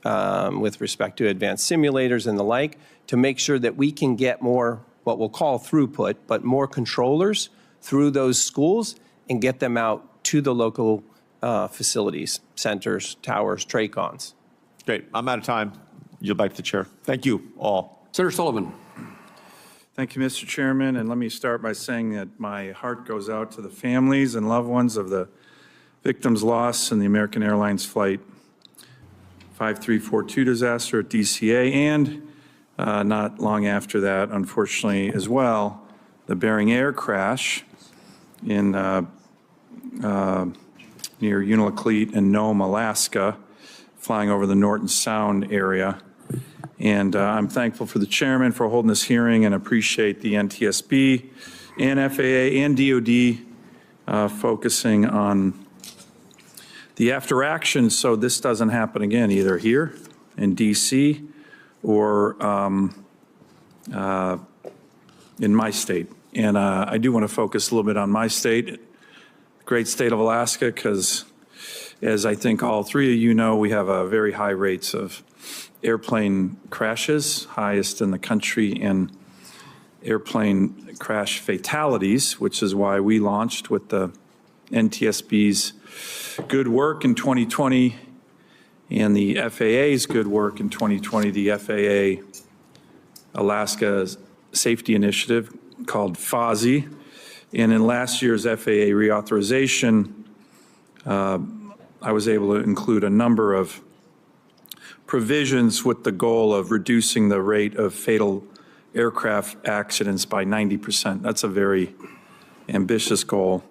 with respect to advanced simulators and the like to make sure that we can get more, what we'll call throughput, but more controllers through those schools and get them out to the local facilities, centers, towers, TRACONs. Great. I'm out of time. Yield back to the chair. Thank you all. Senator Sullivan. Thank you, Mr. Chairman. And let me start by saying that my heart goes out to the families and loved ones of the victims lost in the American Airlines Flight 5342 disaster at DCA, and not long after that, unfortunately, as well, the Bering Air crash in near Unalakleet and Nome, Alaska, flying over the Norton Sound area. And I'm thankful for the chairman for holding this hearing, and appreciate the NTSB and FAA and DOD focusing on the after action so this doesn't happen again, either here in DC or in my state. And I do want to focus a little bit on my state, great state of Alaska, because as I think all 3 of you know, we have very high rates of airplane crashes, highest in the country, and airplane crash fatalities, which is why we launched with the NTSB's good work in 2020 and the FAA's good work in 2020, the FAA Alaska Safety Initiative called FOSI. And in last year's FAA reauthorization, I was able to include a number of provisions with the goal of reducing the rate of fatal aircraft accidents by 90%. That's a very ambitious goal.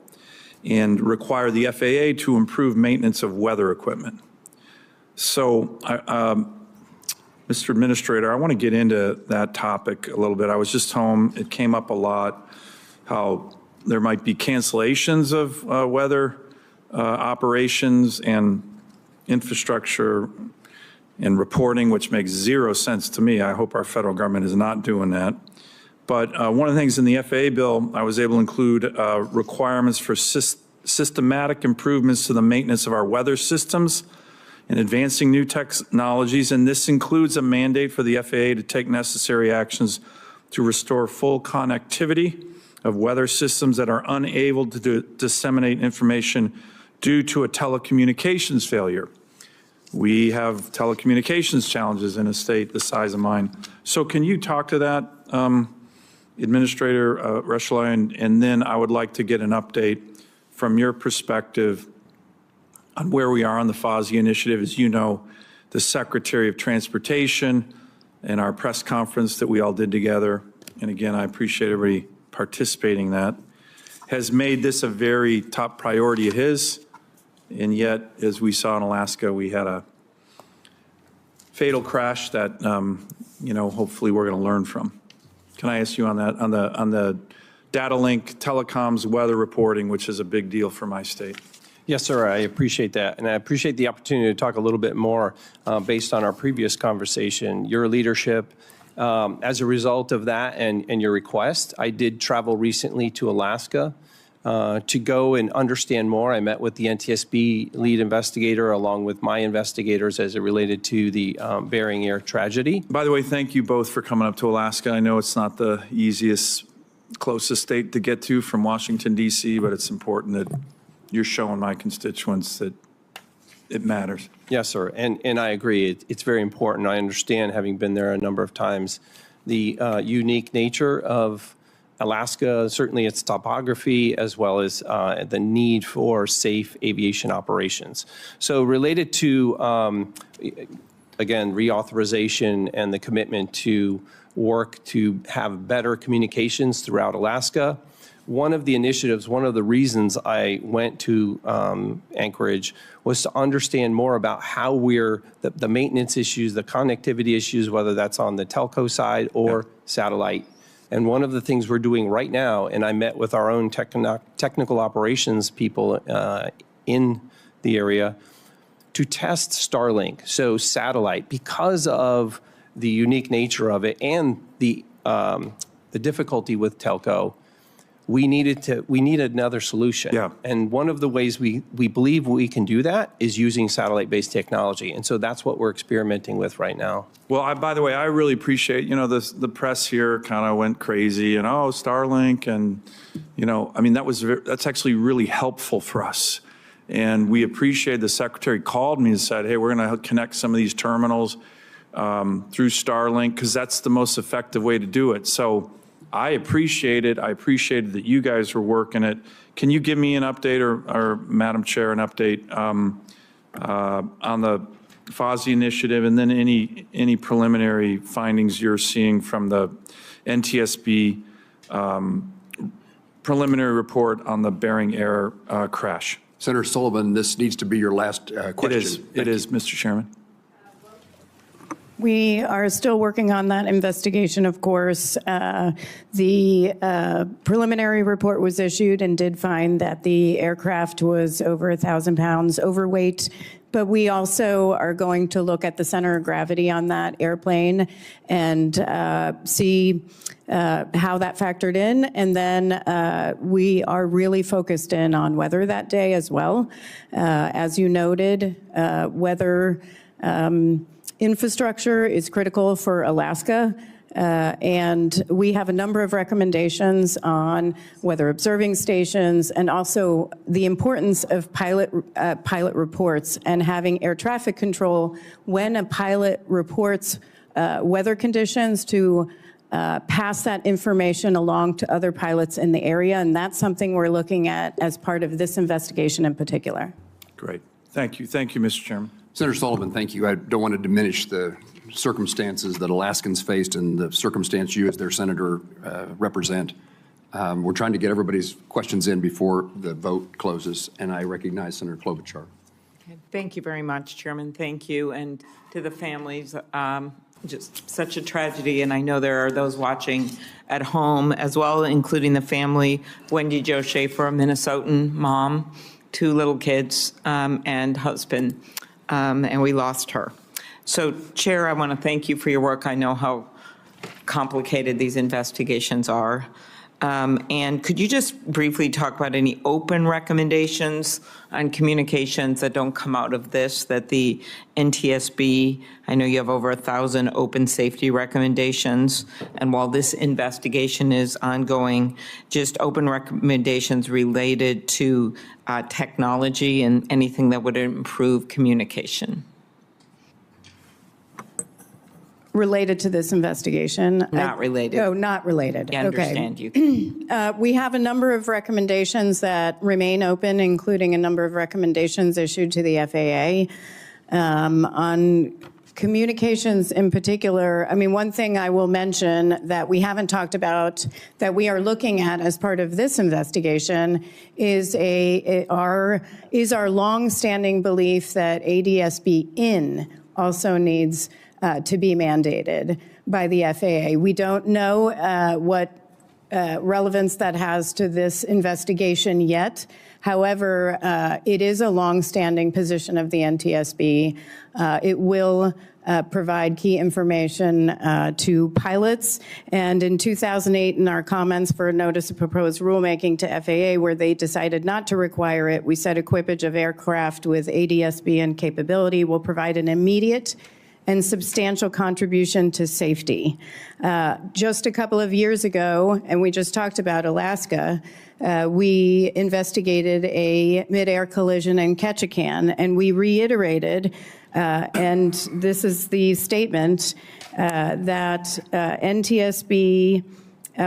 And require the FAA to improve maintenance of weather equipment. So, Mr. Administrator, I want to get into that topic a little bit. I was just home. It came up a lot, how there might be cancellations of weather operations and infrastructure and reporting, which makes 0 sense to me. I hope our federal government is not doing that. But one of the things in the FAA bill, I was able to include requirements for systematic improvements to the maintenance of our weather systems and advancing new technologies, and this includes a mandate for the FAA to take necessary actions to restore full connectivity of weather systems that are unable to disseminate information due to a telecommunications failure. We have telecommunications challenges in a state the size of mine. So can you talk to that, Administrator Rechelay? And then I would like to get an update from your perspective on where we are on the FOSI initiative. As you know, the Secretary of Transportation and our press conference that we all did together, and again, I appreciate everybody participating in that, has made this a very top priority of his. And yet, as we saw in Alaska, we had a fatal crash that, hopefully we're going to learn from. Can I ask you on that, on the data link, telecoms, weather reporting, which is a big deal for my state? Yes, sir, I appreciate that. And I appreciate the opportunity to talk a little bit more based on our previous conversation. Your leadership, as a result of that and your request, I did travel recently to Alaska to go and understand more. I met with the NTSB lead investigator along with my investigators as it related to the Bering Air tragedy. By the way, thank you both for coming up to Alaska. I know it's not the easiest, closest state to get to from Washington, D.C., but it's important that you're showing my constituents that it matters. Yes, sir, and I agree. It's very important. I understand, having been there a number of times, the unique nature of Alaska, certainly its topography, as well as the need for safe aviation operations. So related to, again, reauthorization and the commitment to work to have better communications throughout Alaska, one of the initiatives, one of the reasons I went to Anchorage was to understand more about how we're, the maintenance issues, the connectivity issues, whether that's on the telco side or satellite. And one of the things we're doing right now, and I met with our own technical operations people in the area to test Starlink, so satellite, because of the unique nature of it and the difficulty with telco. We needed another solution. Yeah. And one of the ways we believe we can do that is using satellite-based technology. And so that's what we're experimenting with right now. Well, by the way, I really appreciate, the press here kind of went crazy and, oh, Starlink. And, that's actually really helpful for us. And we appreciate the Secretary called me and said, hey, we're going to connect some of these terminals through Starlink because that's the most effective way to do it. So I appreciate it. I appreciated that you guys were working it. Can you give me an update, or Madam Chair, an update on the FOSI initiative, and then any preliminary findings you're seeing from the NTSB preliminary report on the Bering Air crash? Senator Sullivan, this needs to be your last question. It is, Mr. Chairman. We are still working on that investigation, of course. The preliminary report was issued and did find that the aircraft was over 1,000 pounds overweight, but we also are going to look at the center of gravity on that airplane and see how that factored in. And then we are really focused in on weather that day as well. As you noted, weather infrastructure is critical for Alaska, and we have a number of recommendations on weather observing stations and also the importance of pilot reports and having air traffic control when a pilot reports weather conditions to pass that information along to other pilots in the area, and that's something we're looking at as part of this investigation in particular. Great. Thank you. Thank you, Mr. Chairman. Senator Sullivan, thank you. I don't want to diminish the circumstances that Alaskans faced and the circumstance you as their senator represent. We're trying to get everybody's questions in before the vote closes, and I recognize Senator Klobuchar. Thank you very much, Chairman. Thank you. And to the families, just such a tragedy, and I know there are those watching at home as well, including the family, Wendy Jo Schaefer, a Minnesotan mom, 2 little kids, and husband. And we lost her. So, Chair, I want to thank you for your work. I know how complicated these investigations are. And could you just briefly talk about any open recommendations on communications that don't come out of this, that the NTSB, I know you have over 1,000 open safety recommendations, and while this investigation is ongoing, just open recommendations related to technology and anything that would improve communication? Related to this investigation? Not related. Oh, not related. I understand you. We have a number of recommendations that remain open, including a number of recommendations issued to the FAA. On communications in particular, I mean, one thing I will mention that we haven't talked about that we are looking at as part of this investigation is our longstanding belief that ADSB in also needs to be mandated by the FAA. We don't know what relevance that has to this investigation yet. However, it is a longstanding position of the NTSB. It will provide key information to pilots. And in 2008, in our comments for a notice of proposed rulemaking to FAA, where they decided not to require it, we said equipage of aircraft with ADSB and capability will provide an immediate and substantial contribution to safety. Just a couple of years ago, and we just talked about Alaska, we investigated a midair collision in Ketchikan, and we reiterated, and this is the statement, that NTSB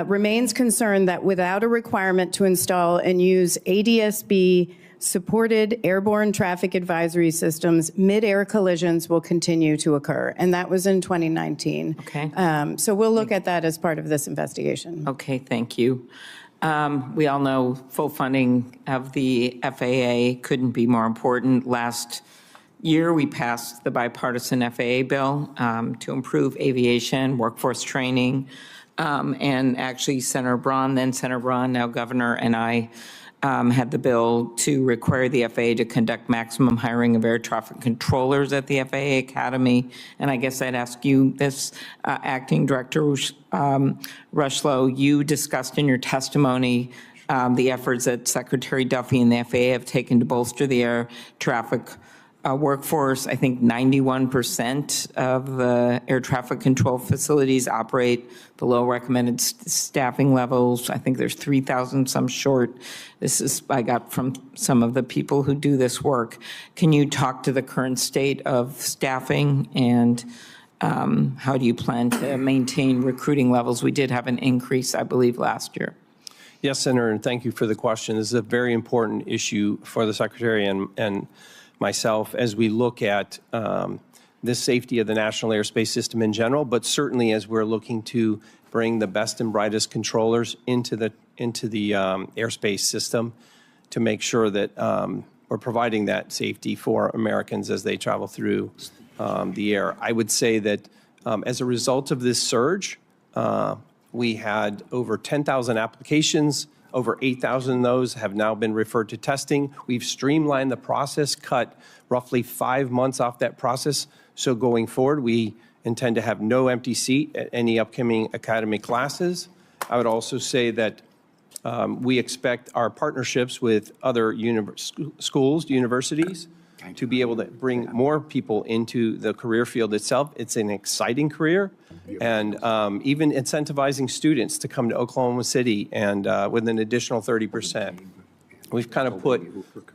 remains concerned that without a requirement to install and use ADSB supported airborne traffic advisory systems, mid-air collisions will continue to occur. And that was in 2019. Okay. So we'll look at that as part of this investigation. Okay, thank you. We all know full funding of the FAA couldn't be more important. Last year, we passed the bipartisan FAA bill to improve aviation, workforce training, and actually Senator Braun, then Senator Braun, now Governor, and I had the bill to require the FAA to conduct maximum hiring of air traffic controllers at the FAA Academy. And I guess I'd ask you this, Acting Director Rushlow, you discussed in your testimony the efforts that Secretary Duffy and the FAA have taken to bolster the air traffic workforce. I think 91% of the air traffic control facilities operate below recommended staffing levels. I think there's 3,000, some short. This is, I got from some of the people who do this work. Can you talk to the current state of staffing and how do you plan to maintain recruiting levels? We did have an increase, I believe, last year. Yes, Senator, and thank you for the question. This is a very important issue for the Secretary and myself as we look at the safety of the national airspace system in general, but certainly as we're looking to bring the best and brightest controllers into the airspace system to make sure that we're providing that safety for Americans as they travel through the air. I would say that as a result of this surge, we had over 10,000 applications. Over 8,000 of those have now been referred to testing. We've streamlined the process, cut roughly 5 months off that process. So going forward, we intend to have no empty seat at any upcoming academy classes. I would also say that we expect our partnerships with other schools, universities, to be able to bring more people into the career field itself. It's an exciting career, and even incentivizing students to come to Oklahoma City and with an additional 30%. We've kind of put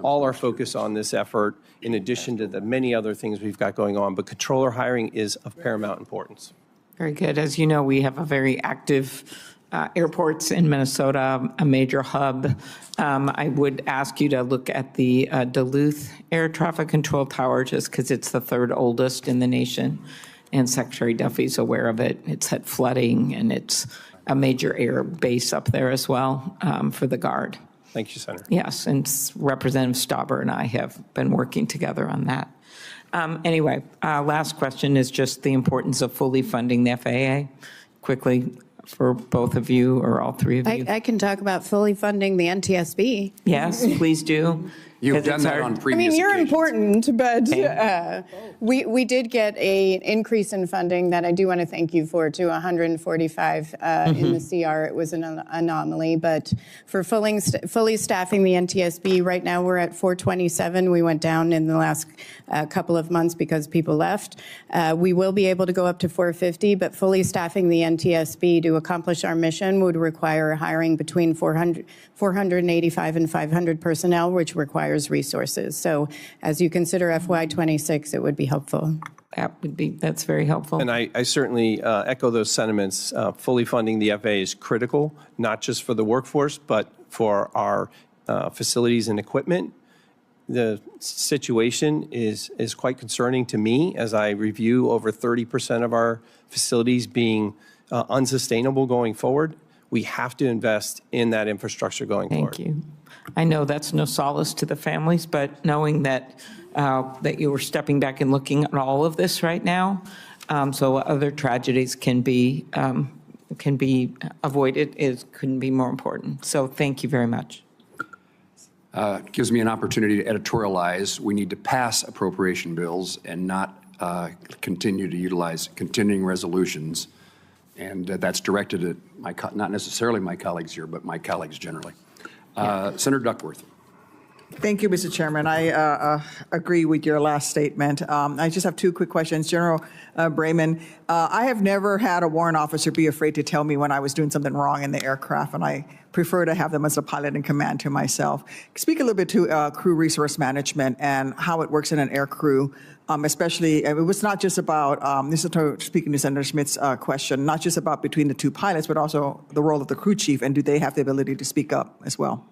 all our focus on this effort in addition to the many other things we've got going on, but controller hiring is of paramount importance. Very good. As you know, we have a very active airports in Minnesota, a major hub. I would ask you to look at the Duluth Air Traffic Control Tower, just because it's the third oldest in the nation, and Secretary Duffy's aware of it. It's had flooding, and it's a major air base up there as well for the Guard. Thank you, Senator. Yes, and Representative Stauber and I have been working together on that. Anyway, last question is just the importance of fully funding the FAA. Quickly, for both of you or all three of you. I can talk about fully funding the NTSB. Yes, please do. You've 'Cause done it's that our- on I previous mean, you're occasions. important, but we did get an increase in funding that I do want to thank you for, to 145 in the CR. It was an anomaly, but for fully staffing the NTSB, right now we're at 427. We went down in the last couple of months because people left. We will be able to go up to 450, but fully staffing the NTSB to accomplish our mission would require hiring between 485 and 500 personnel, which requires resources. So as you consider FY26, it would be helpful. That's very helpful. And I certainly echo those sentiments. Fully funding the FAA is critical, not just for the workforce, but for our facilities and equipment. The situation is quite concerning to me as I review over 30% of our facilities being unsustainable going forward. We have to invest in that infrastructure going forward. Thank you. I know that's no solace to the families, but knowing that that you were stepping back and looking at all of this right now, so other tragedies can be avoided, couldn't be more important. So thank you very much. Gives me an opportunity to editorialize. We need to pass appropriation bills and not continue to utilize continuing resolutions. And that's directed at not necessarily my colleagues here, but my colleagues generally. Senator Duckworth. Thank you, Mr. Chairman. I agree with your last statement. I just have two quick questions. General Brayman, I have never had a warrant officer be afraid to tell me when I was doing something wrong in the aircraft, and I prefer to have them as a pilot in command to myself. Speak a little bit to crew resource management and how it works in an air crew, especially, it was not just about, this is speaking to Senator Schmidt's question, not just about between the two pilots, but also the role of the crew chief, and do they have the ability to speak up as well?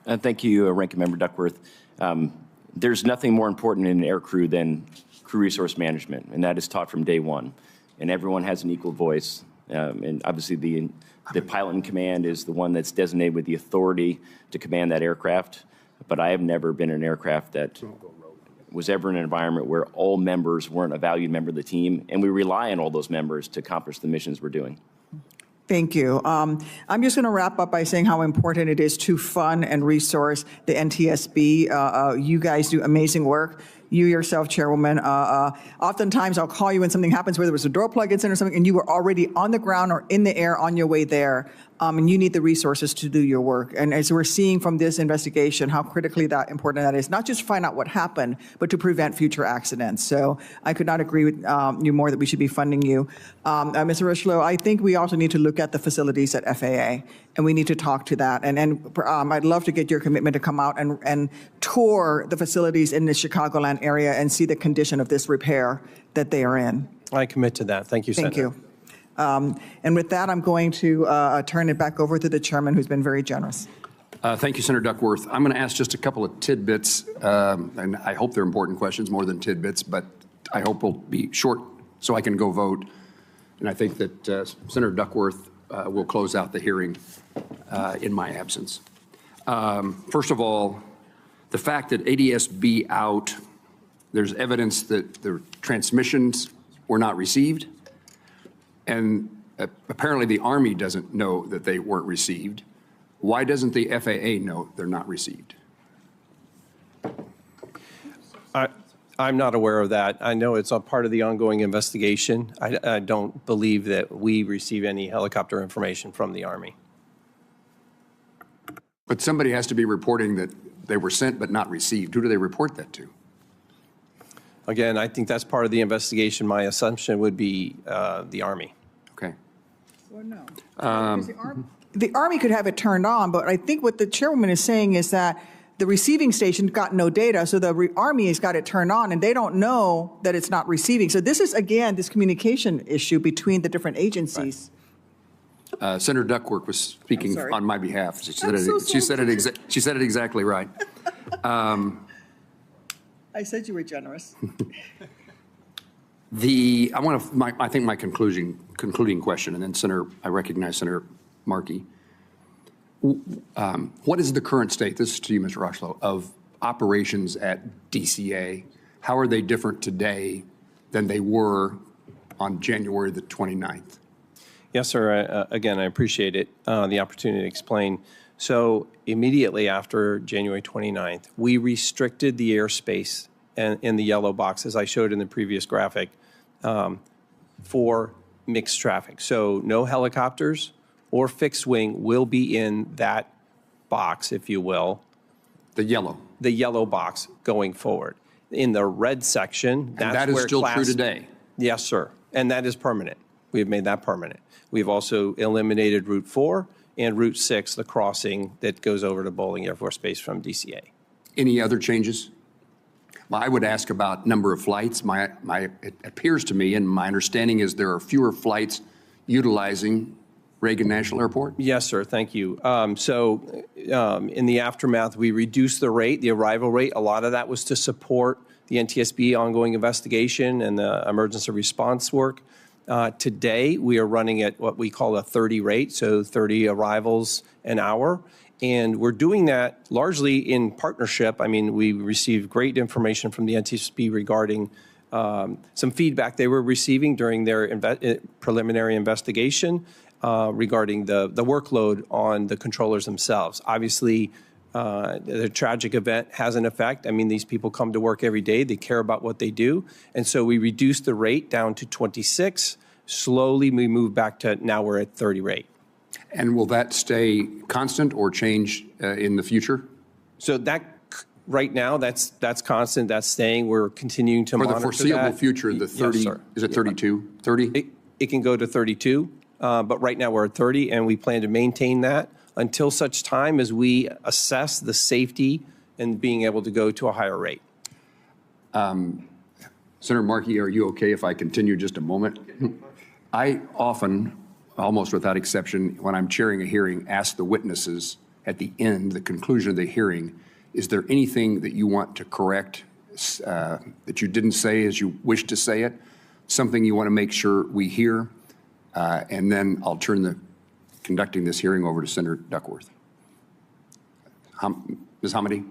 Thank you, Ranking Member Duckworth. There's nothing more important in an air crew than crew resource management, and that is taught from day one. And everyone has an equal voice. And obviously, the pilot in command is the one that's designated with the authority to command that aircraft. But I have never been in an aircraft that was ever in an environment where all members weren't a valued member of the team, and we rely on all those members to accomplish the missions we're doing. Thank you. I'm just going to wrap up by saying how important it is to fund and resource the NTSB. You guys do amazing work. You yourself, Chairwoman, oftentimes I'll call you when something happens, whether it was a door plug incident or something, and you were already on the ground or in the air on your way there. And you need the resources to do your work. And as we're seeing from this investigation, how critically important that is, not just to find out what happened, but to prevent future accidents. So I could not agree with you more that we should be funding you. Mr. Rushlow, I think we also need to look at the facilities at FAA, and we need to talk to that. And I'd love to get your commitment to come out and tour the facilities in the Chicagoland area and see the condition of this repair that they are in. I commit to that. Thank you, Senator. Thank you. And with that, I'm going to turn it back over to the chairman, who's been very generous. Thank you, Senator Duckworth. I'm going to ask just a couple of tidbits, and I hope they're important questions more than tidbits, but I hope we'll be short so I can go vote. And I think that Senator Duckworth will close out the hearing in my absence. First of all, the fact that ADSB out, there's evidence that the transmissions were not received. And apparently the Army doesn't know that they weren't received. Why doesn't the FAA know they're not received? I'm not aware of that. I know it's a part of the ongoing investigation. I don't believe that we receive any helicopter information from the Army. But somebody has to be reporting that they were sent but not received. Who do they report that to? Again, I think that's part of the investigation. My assumption would be the Army. Okay. Well, no. The Army could have it turned on, but I think what the chairwoman is saying is that the receiving station got no data, so the Army has got it turned on, and they don't know that it's not receiving. So this is, again, this communication issue between the different agencies. Right. Senator Duckworth was speaking on my behalf. She said it exactly right. I said you were generous. I think my concluding question, and then I recognize Senator Markey. What is the current state, this is to you, Mr. Rushlow, of operations at DCA? How are they different today than they were on January the 29th? Yes, sir. Again, I appreciate it, the opportunity to explain. So immediately after January 29th, we restricted the airspace in the yellow box, as I showed in the previous graphic, for mixed traffic. So no helicopters or fixed wing will be in that box, if you will. The yellow box going forward. In the red section, that's that is where still true today? Yes, sir. And that is permanent. We have made that permanent. We've also eliminated Route 4 and Route 6, the crossing that goes over to Bowling Air Force Base from DCA. Any other changes? Well, I would ask about number of flights. It appears to me, and my understanding is there are fewer flights utilizing Reagan National Airport? Yes, sir. Thank you. In the aftermath, we reduced the rate, the arrival rate. A lot of that was to support the NTSB ongoing investigation and the emergency response work. Today, we are running at what we call a 30 rate, so 30 arrivals an hour. And we're doing that largely in partnership. I mean, we received great information from the NTSB regarding some feedback they were receiving during their preliminary investigation regarding the workload on the controllers themselves. Obviously, the tragic event has an effect. I mean, these people come to work every day. They care about what they do. And so we reduced the rate down to 26. Slowly, we move back to now we're at 30 rate. And will that stay constant or change in the future? So that right now, that's constant. That's staying. We're continuing to monitor that. For the foreseeable future, the 30, yes, is it 32? 30? It can go to 32, but right now we're at 30, and we plan to maintain that until such time as we assess the safety and being able to go to a higher rate. Senator Markey, are you okay if I continue just a moment? I often, almost without exception, when I'm chairing a hearing, ask the witnesses at the end, the conclusion of the hearing, is there anything that you want to correct that you didn't say as you wish to say it? Something you want to make sure we hear? And then I'll turn conducting this hearing over to Senator Duckworth. Ms. Hamady?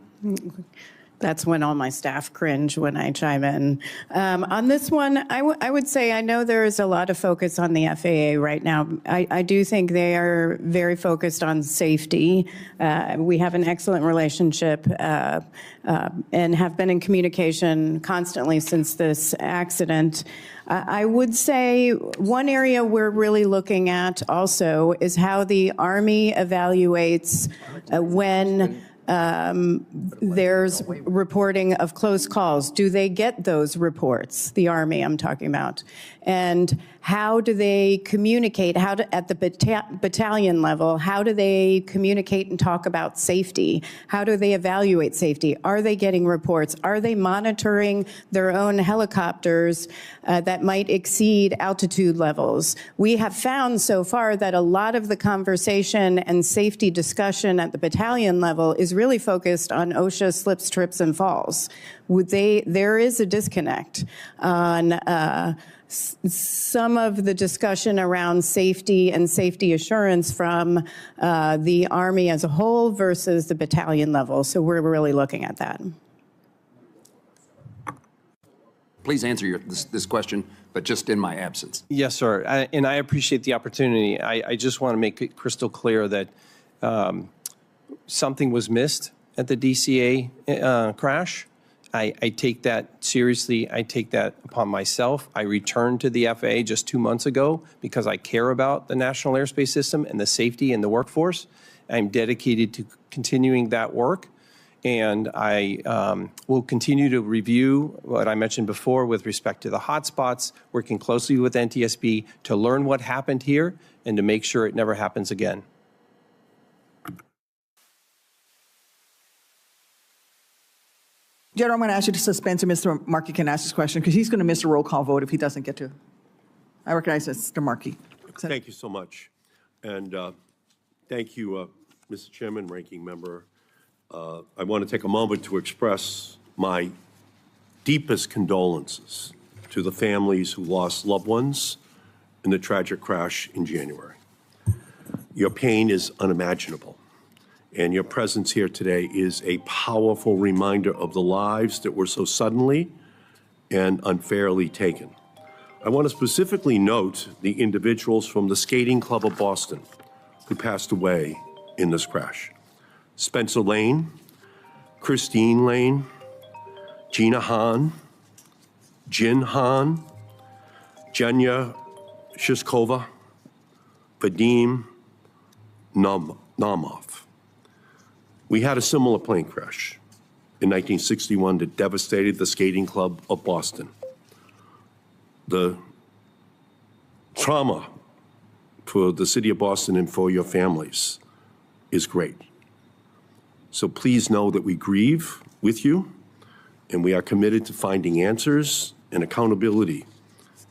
That's when all my staff cringe when I chime in. On this one, I would say I know there is a lot of focus on the FAA right now. I do think they are very focused on safety. We have an excellent relationship and have been in communication constantly since this accident. I would say one area we're really looking at also is how the Army evaluates when there's reporting of close calls. Do they get those reports, the Army I'm talking about? And how do they communicate? At the battalion level, how do they communicate and talk about safety? How do they evaluate safety? Are they getting reports? Are they monitoring their own helicopters that might exceed altitude levels? We have found so far that a lot of the conversation and safety discussion at the battalion level is really focused on OSHA slips, trips, and falls. There is a disconnect on some of the discussion around safety and safety assurance from the Army as a whole versus the battalion level. So we're really looking at that. Please answer this question, but just in my absence. Yes, sir. And I appreciate the opportunity. I just want to make it crystal clear that something was missed at the DCA crash. I take that seriously. I take that upon myself. I returned to the FAA just 2 months ago because I care about the National Airspace System and the safety and the workforce. I'm dedicated to continuing that work. And I will continue to review what I mentioned before with respect to the hotspots, working closely with NTSB to learn what happened here and to make sure it never happens again. General, I'm going to ask you to suspend so Mr. Markey can ask his question because he's going to miss a roll call vote if he doesn't get to. I recognize Mr. Markey. Thank you so much. And thank you, Mr. Chairman, Ranking Member. I want to take a moment to express my deepest condolences to the families who lost loved ones in the tragic crash in January. Your pain is unimaginable. And your presence here today is a powerful reminder of the lives that were so suddenly and unfairly taken. I want to specifically note the individuals from the Skating Club of Boston who passed away in this crash. Spencer Lane, Christine Lane, Gina Hahn, Jin Hahn, Jenya Shishkova, Vadim Naumov. We had a similar plane crash in 1961 that devastated the skating club of Boston. The trauma for the city of Boston and for your families is great. So please know that we grieve with you, and we are committed to finding answers and accountability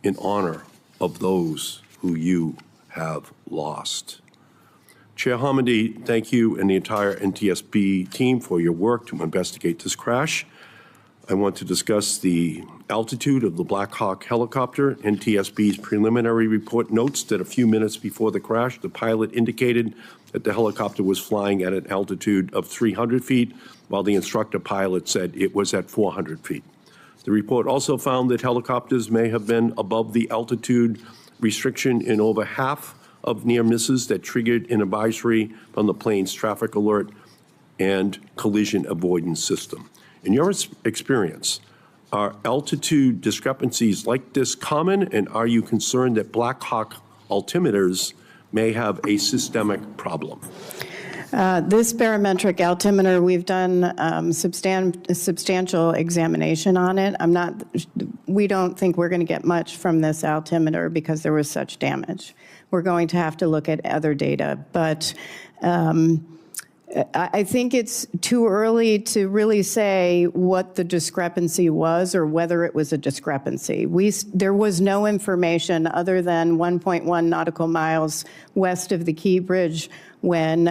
in honor of those who you have lost. Chair Hamidi, thank you and the entire NTSB team for your work to investigate this crash. I want to discuss the altitude of the Black Hawk helicopter. NTSB's preliminary report notes that a few minutes before the crash, the pilot indicated that the helicopter was flying at an altitude of 300 feet, while the instructor pilot said it was at 400 feet. The report also found that helicopters may have been above the altitude restriction in over half of near misses that triggered an advisory from the plane's traffic alert and collision avoidance system. In your experience, are altitude discrepancies like this common, and are you concerned that Black Hawk altimeters may have a systemic problem? This barometric altimeter, we've done substantial examination on it. We don't think we're going to get much from this altimeter because there was such damage. We're going to have to look at other data, but I think it's too early to really say what the discrepancy was or whether it was a discrepancy. There was no information other than 1.1 nautical miles west of the Key Bridge when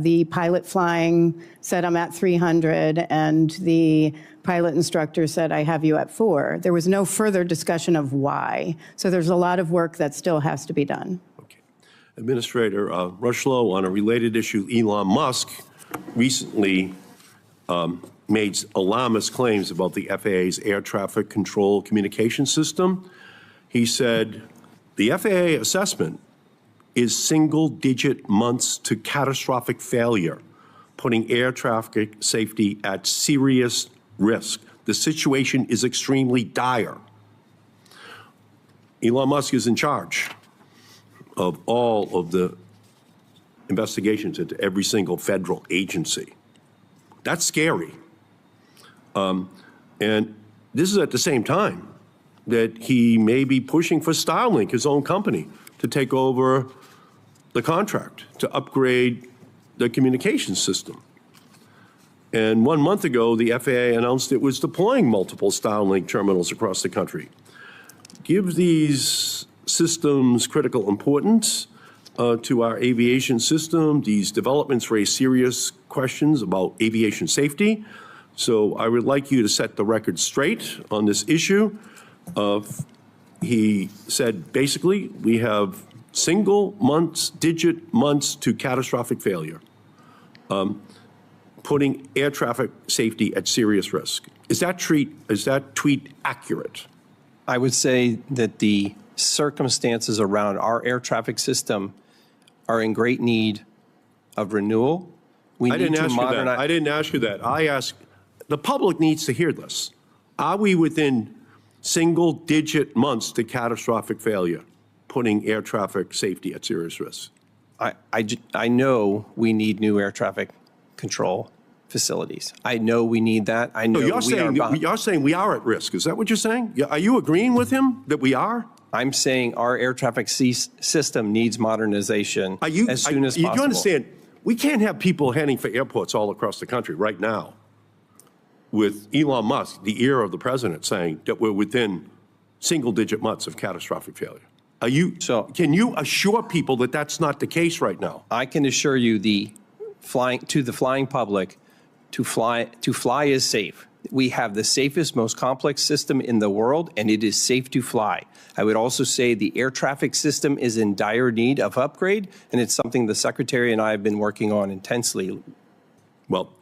the pilot flying said, I'm at 300, and the pilot instructor said, I have you at 4. There was no further discussion of why. So there's a lot of work that still has to be done. Administrator Rushlow, on a related issue, Elon Musk recently made alarmist claims about the FAA's air traffic control communication system. He said the FAA assessment is single-digit months to catastrophic failure, putting air traffic safety at serious risk. The situation is extremely dire. Elon Musk is in charge of all of the investigations into every single federal agency. That's scary. And this is at the same time that he may be pushing for Starlink, his own company, to take over the contract to upgrade the communications system. And 1 month ago, the FAA announced it was deploying multiple Starlink terminals across the country. Give these systems critical importance to our aviation system. These developments raise serious questions about aviation safety. So I would like you to set the record straight on this issue. He said, basically, we have digit months to catastrophic failure, putting air traffic safety at serious risk. Is that tweet accurate? I would say that the circumstances around our air traffic system are in great need of renewal. I didn't ask you that. I asked, the public needs to hear this. Are we within single-digit months to catastrophic failure, putting air traffic safety at serious risk? I know we need new air traffic control facilities. I know we need that. I know you're saying we are at risk. Is that what you're saying? Are you agreeing with him that we are? I'm saying our air traffic system needs modernization as soon as possible. You understand, we can't have people heading for airports all across the country right now with Elon Musk, the ear of the president, saying that we're within single-digit months of catastrophic failure. Can you assure people that that's not the case right now? I can assure you the flying public, to fly is safe. We have the safest, most complex system in the world, and it is safe to fly. I would also say the air traffic system is in dire need of upgrade, and it's something the Secretary and I have been working on intensely. Well,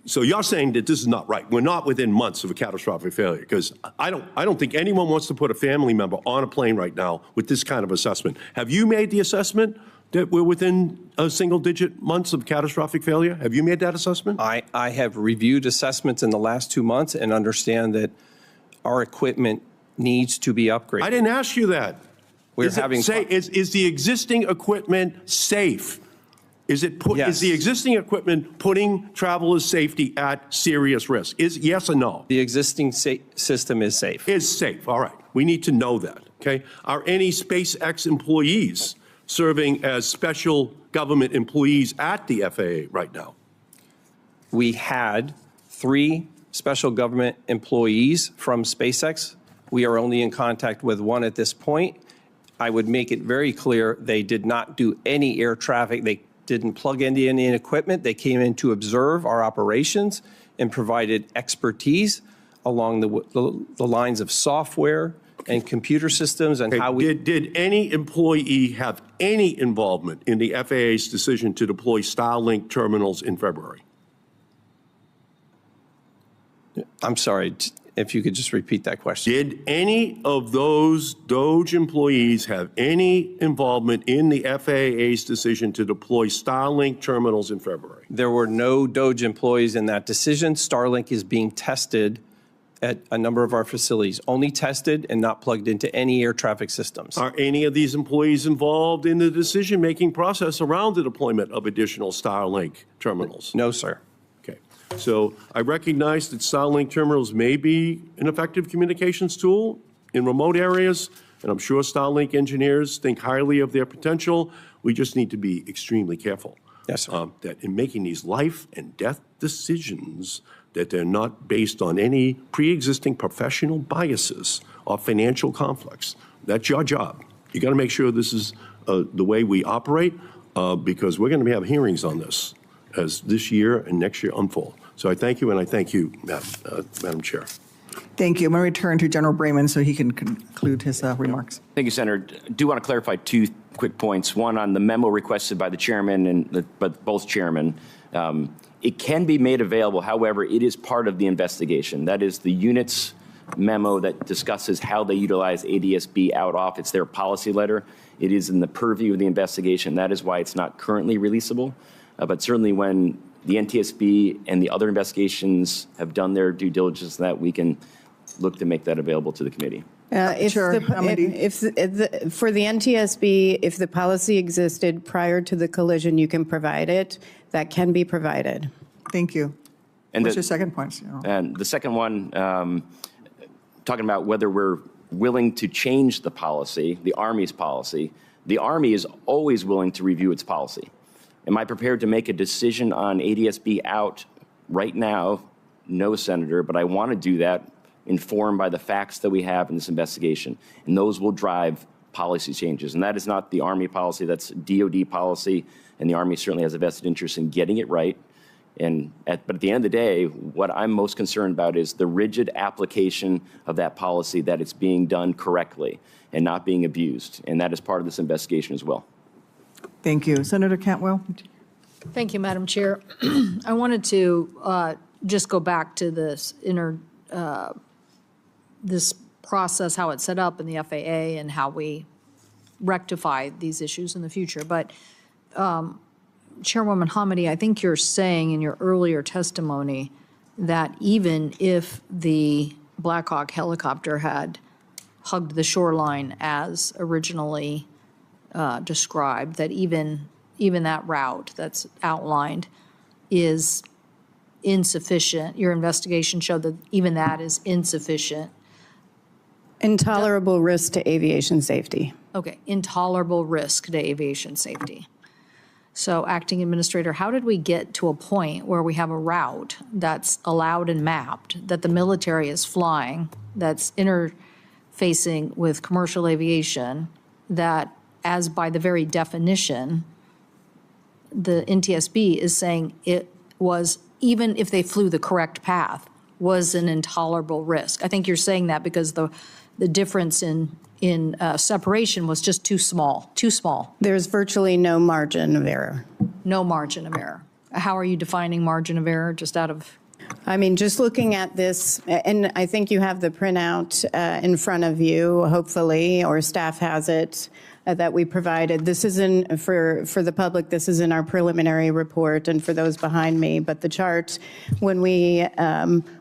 so you're saying that this is not right. We're not within months of a catastrophic failure, because I don't think anyone wants to put a family member on a plane right now with this kind of assessment. Have you made the assessment that we're within a single-digit months of catastrophic failure? Have you made that assessment? I have reviewed assessments in the last 2 months and understand that our equipment needs to be upgraded. I didn't ask you that. Is the existing equipment safe? Is the existing equipment putting travelers' safety at serious risk? Yes or no? The existing system is safe. Is safe. All right. We need to know that. Okay. Are any SpaceX employees serving as special government employees at the FAA right now? We had 3 special government employees from SpaceX. We are only in contact with 1 at this point. I would make it very clear they did not do any air traffic. They didn't plug into any equipment. They came in to observe our operations and provided expertise along the lines of software and computer systems and how we... Did any employee have any involvement in the FAA's decision to deploy Starlink terminals in February? I'm sorry, if you could just repeat that question. Did any of those DOGE employees have any involvement in the FAA's decision to deploy Starlink terminals in February? There were no DOGE employees in that decision. Starlink is being tested at a number of our facilities, only tested and not plugged into any air traffic systems. Are any of these employees involved in the decision-making process around the deployment of additional Starlink terminals? No, sir. Okay. So I recognize that Starlink terminals may be an effective communications tool in remote areas, and I'm sure Starlink engineers think highly of their potential. We just need to be extremely careful. Yes, sir. That in making these life and death decisions, that they're not based on any pre-existing professional biases or financial conflicts. That's your job. You got to make sure this is the way we operate, because we're going to have hearings on this as this year and next year unfold. So I thank you, and I thank you, Madam Chair. Thank you. I'm going to return to General Brayman so he can conclude his remarks. Thank you, Senator. I do want to clarify 2 quick points. One on the memo requested by the chairman and both chairmen. It can be made available. However, it is part of the investigation. That is the unit's memo that discusses how they utilize ADSB out off. It's their policy letter. It is in the purview of the investigation. That is why it's not currently releasable. But certainly when the NTSB and the other investigations have done their due diligence, that we can look to make that available to the committee. For the NTSB, if the policy existed prior to the collision, you can provide it. That can be provided. Thank you. And what's your second point? And the second one, talking about whether we're willing to change the policy, the Army's policy. The Army is always willing to review its policy. Am I prepared to make a decision on ADSB out right now? No, Senator, but I want to do that informed by the facts that we have in this investigation. And those will drive policy changes. And that is not the Army policy, that's DOD policy. And the Army certainly has a vested interest in getting it right. But at the end of the day, what I'm most concerned about is the rigid application of that policy, that it's being done correctly and not being abused. And that is part of this investigation as well. Thank you. Senator Cantwell. Thank you, Madam Chair. I wanted to just go back to this this process, how it's set up in the FAA and how we rectify these issues in the future. But Chairwoman Hamady, I think you're saying in your earlier testimony that even if the Black Hawk helicopter had hugged the shoreline as originally described, that even that route that's outlined is insufficient. Your investigation showed that even that is insufficient. Intolerable risk to aviation safety. Okay, intolerable risk to aviation safety. So, Acting Administrator, how did we get to a point where we have a route that's allowed and mapped, that the military is flying, that's interfacing with commercial aviation, that, as by the very definition, the NTSB is saying it was, even if they flew the correct path, was an intolerable risk? I think you're saying that because the difference in separation was just too small. There's virtually no margin of error. No margin of error. How are you defining margin of error, just out of? I mean, just looking at this, and I think you have the printout in front of you, hopefully, or staff has it. that we provided. This is in, for the public, this is in our preliminary report and for those behind me, but the chart, when we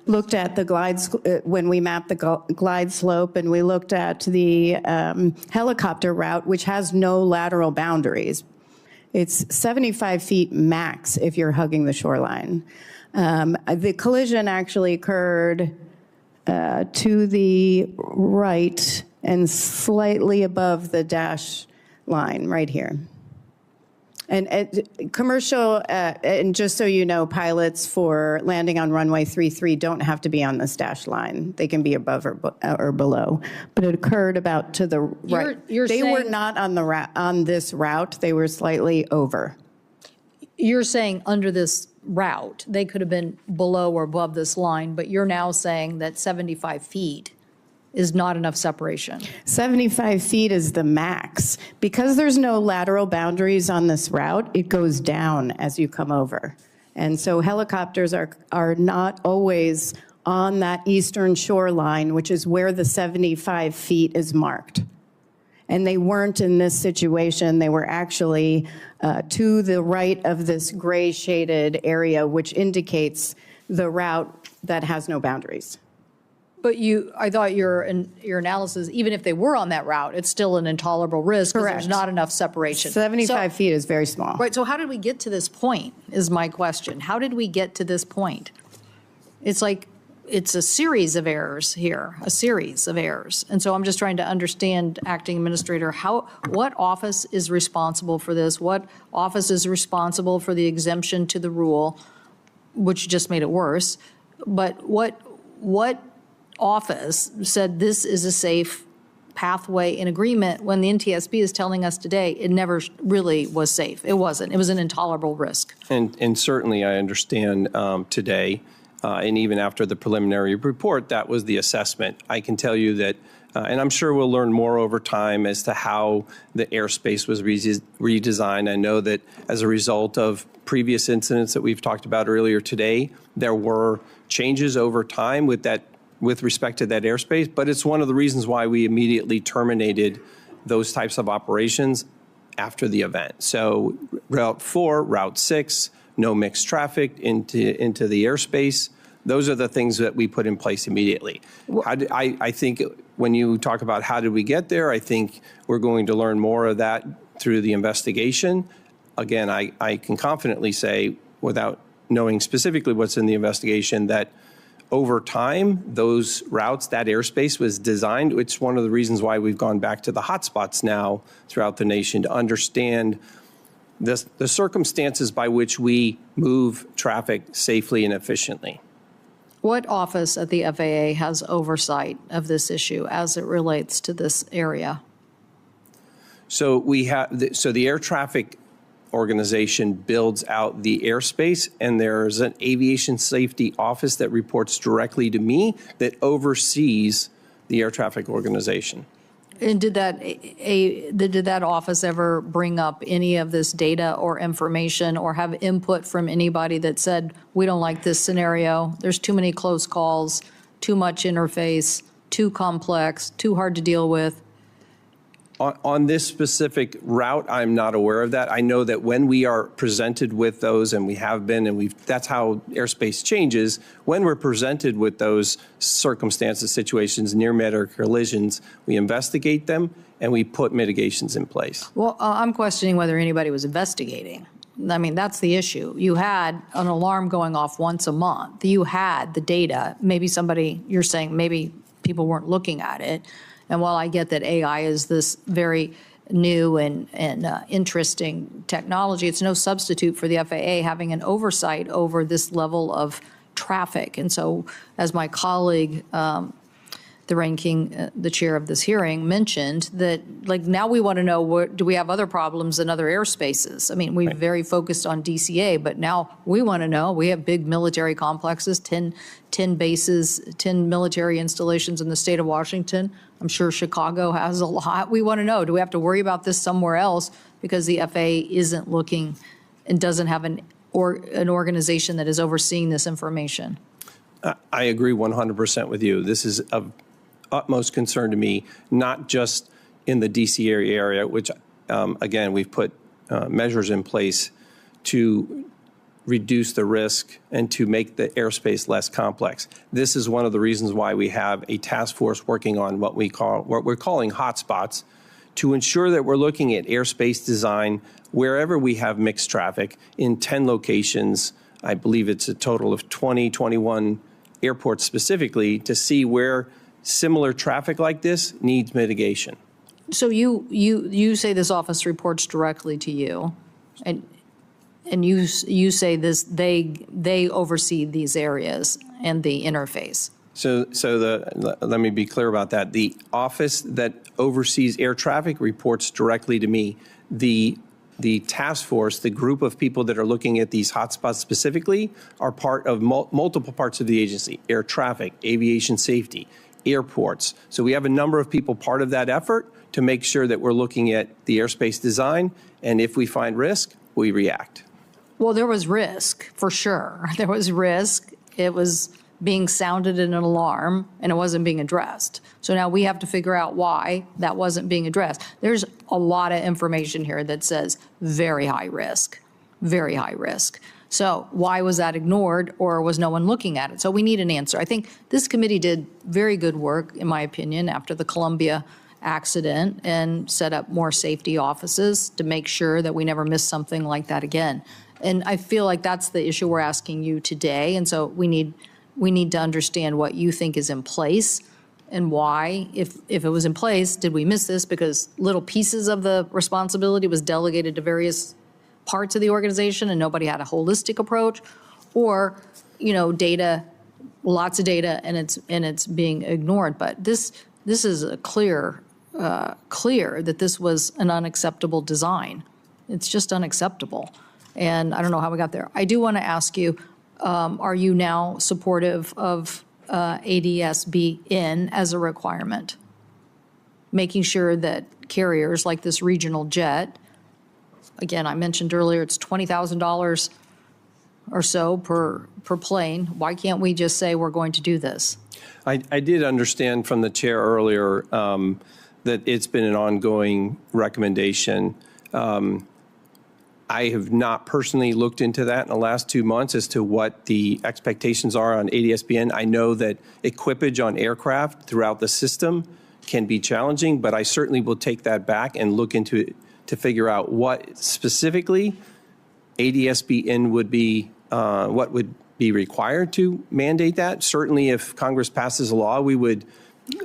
looked at the when we mapped the glide slope and we looked at the helicopter route, which has no lateral boundaries, it's 75 feet max if you're hugging the shoreline. The collision actually occurred to the right and slightly above the dash line right here. And commercial, and just so you know, pilots for landing on runway 33 don't have to be on this dash line. They can be above or below. But it occurred about to the right. They were not on the on this route. They were slightly over. You're saying under this route, they could have been below or above this line, but you're now saying that 75 feet is not enough separation. 75 feet is the max. Because there's no lateral boundaries on this route, it goes down as you come over. And so helicopters are not always on that eastern shoreline, which is where the 75 feet is marked. And they weren't in this situation. They were actually to the right of this gray shaded area, which indicates the route that has no boundaries. But I thought your analysis, even if they were on that route, it's still an intolerable risk because there's not enough separation. 75 feet is very small. Right, so how did we get to this point is my question. How did we get to this point? It's like, it's a series of errors here, a series of errors. And so I'm just trying to understand, Acting Administrator, what office is responsible for this? What office is responsible for the exemption to the rule, which just made it worse? But what office said this is a safe pathway in agreement when the NTSB is telling us today it never really was safe? It wasn't. It was an intolerable risk. And certainly I understand today, and even after the preliminary report, that was the assessment. I can tell you that, and I'm sure we'll learn more over time as to how the airspace was redesigned. I know that as a result of previous incidents that we've talked about earlier today, there were changes over time with respect to that airspace, but it's one of the reasons why we immediately terminated those types of operations after the event. So Route 4, Route 6, no mixed traffic into the airspace. Those are the things that we put in place immediately. I think when you talk about how did we get there, I think we're going to learn more of that through the investigation. Again, I can confidently say, without knowing specifically what's in the investigation, that over time, those routes, that airspace was designed. It's one of the reasons why we've gone back to the hotspots now throughout the nation to understand the circumstances by which we move traffic safely and efficiently. What office at the FAA has oversight of this issue as it relates to this area? So we have, the air traffic organization builds out the airspace, and there's an aviation safety office that reports directly to me that oversees the air traffic organization. And did that office ever bring up any of this data or information or have input from anybody that said, we don't like this scenario, there's too many close calls, too much interface, too complex, too hard to deal with? On this specific route, I'm not aware of that. I know that when we are presented with those, and we have been, and that's how airspace changes, when we're presented with those circumstances, situations, near-miss or collisions, we investigate them and we put mitigations in place. Well, I'm questioning whether anybody was investigating. I mean, that's the issue. You had an alarm going off once a month. You had the data. Maybe you're saying maybe people weren't looking at it. And while I get that AI is this very new and interesting technology, it's no substitute for the FAA having an oversight over this level of traffic. And so, as my colleague, the chair of this hearing mentioned, that like now we want to know, do we have other problems in other airspaces? I mean, we're very focused on DCA, but now we want to know, we have big military complexes, 10 bases, 10 military installations in the state of Washington. I'm sure Chicago has a lot. We want to know, do we have to worry about this somewhere else because the FAA isn't looking and doesn't have an organization that is overseeing this information? I agree 100% with you. This is of utmost concern to me, not just in the DC area, which, again, we've put measures in place to reduce the risk and to make the airspace less complex. This is one of the reasons why we have a task force working on what we're calling hotspots, to ensure that we're looking at airspace design wherever we have mixed traffic in 10 locations. I believe it's a total of 21 airports specifically, to see where similar traffic like this needs mitigation. So you say this office reports directly to you, and you say this they oversee these areas and the interface. So let me be clear about that. The office that oversees air traffic reports directly to me. The task force, the group of people that are looking at these hotspots specifically, are part of multiple parts of the agency: air traffic, aviation safety, airports. So we have a number of people part of that effort to make sure that we're looking at the airspace design, and if we find risk, we react. Well, there was risk, for sure. There was risk. It was being sounded in an alarm, and it wasn't being addressed. So now we have to figure out why that wasn't being addressed. There's a lot of information here that says very high risk, very high risk. So why was that ignored, or was no one looking at it? So we need an answer. I think this committee did very good work, in my opinion, after the Columbia accident, and set up more safety offices to make sure that we never miss something like that again. And I feel like that's the issue we're asking you today. And so we need to understand what you think is in place and why. If it was in place, did we miss this because little pieces of the responsibility was delegated to various parts of the organization and nobody had a holistic approach? Or, data, lots of data, and it's being ignored. But this is a clear that this was an unacceptable design. It's just unacceptable. And I don't know how we got there. I do want to ask you, are you now supportive of ADSB in as a requirement? Making sure that carriers like this regional jet, again, I mentioned earlier, it's $20,000 or so per plane. Why can't we just say we're going to do this? I did understand from the chair earlier that it's been an ongoing recommendation. I have not personally looked into that in the last 2 months as to what the expectations are on ADSBN. I know that equipage on aircraft throughout the system can be challenging, but I certainly will take that back and look into it to figure out what specifically ADSBN would be, what would be required to mandate that. Certainly, if Congress passes a law, we would,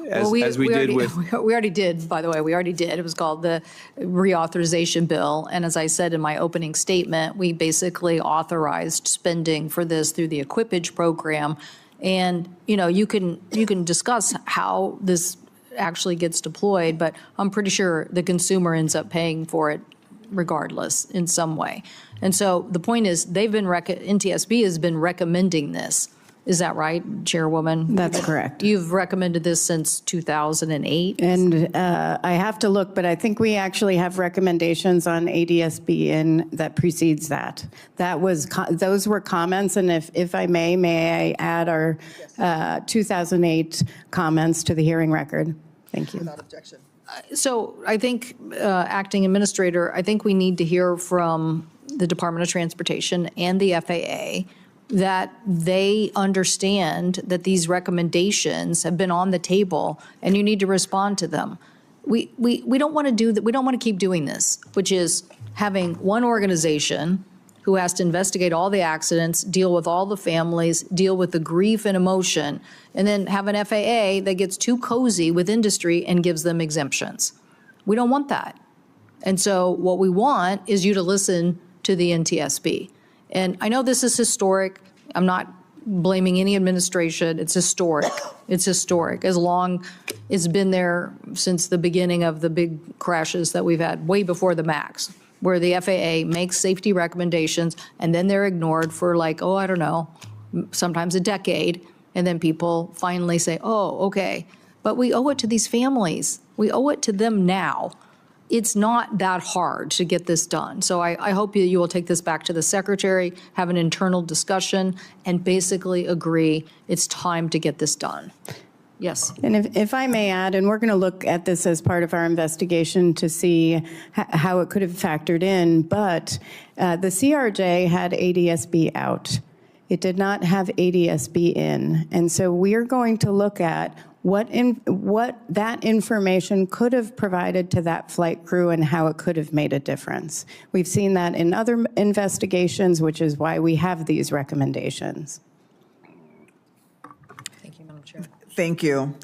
we already did, by the way, we already did. It was called the reauthorization bill. And as I said in my opening statement, we basically authorized spending for this through the equipage program. And, you can discuss how this actually gets deployed, but I'm pretty sure the consumer ends up paying for it regardless in some way. And so the point is, NTSB has been recommending this. Is that right, Chairwoman? That's correct. You've recommended this since 2008? And I have to look, but I think we actually have recommendations on ADSB that precedes that. Those were comments, and if I may I add our 2008 comments to the hearing record? Thank you. Without objection. So I think, Acting Administrator, I think we need to hear from the Department of Transportation and the FAA that they understand that these recommendations have been on the table and you need to respond to them. We don't want to do that. We don't want to keep doing this, which is having one organization who has to investigate all the accidents, deal with all the families, deal with the grief and emotion, and then have an FAA that gets too cozy with industry and gives them exemptions. We don't want that. And so what we want is you to listen to the NTSB. And I know this is historic. I'm not blaming any administration. It's historic. It's historic. It's been there since the beginning of the big crashes that we've had, way before the MAX, where the FAA makes safety recommendations and then they're ignored for I don't know, sometimes a decade. And then people finally say, oh, okay. But we owe it to these families. We owe it to them now. It's not that hard to get this done. So I hope you will take this back to the Secretary, have an internal discussion, and basically agree it's time to get this done. Yes. And if I may add, and we're going to look at this as part of our investigation to see how it could have factored in, but the CRJ had ADSB out. It did not have ADSB in. And so we are going to look at what that information could have provided to that flight crew and how it could have made a difference. We've seen that in other investigations, which is why we have these recommendations. Thank you, Madam Chair. Thank you.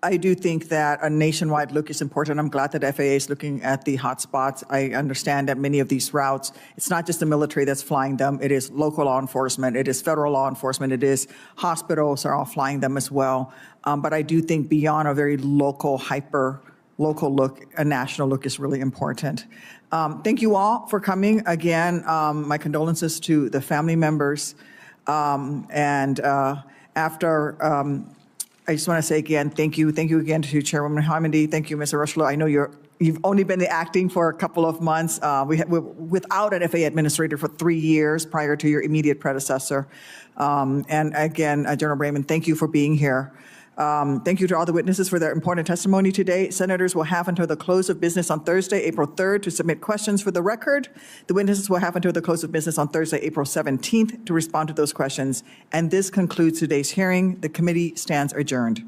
I do think that a nationwide look is important. I'm glad that FAA is looking at the hotspots. I understand that many of these routes, it's not just the military that's flying them. It is local law enforcement. It is federal law enforcement. It is hospitals are all flying them as well. But I do think beyond a very local, local look, a national look is really important. Thank you all for coming. Again, my condolences to the family members. I just want to say again, thank you. Thank you again to Chairwoman Hamidi. Thank you, Mr. Rushlow. I know you've only been acting for a couple of months. We're without an FAA administrator for 3 years prior to your immediate predecessor. And again, General Brayman, thank you for being here. Thank you to all the witnesses for their important testimony today. Senators will have until the close of business on Thursday, April 3rd, to submit questions for the record. The witnesses will have until the close of business on Thursday, April 17th, to respond to those questions. And this concludes today's hearing. The committee stands adjourned.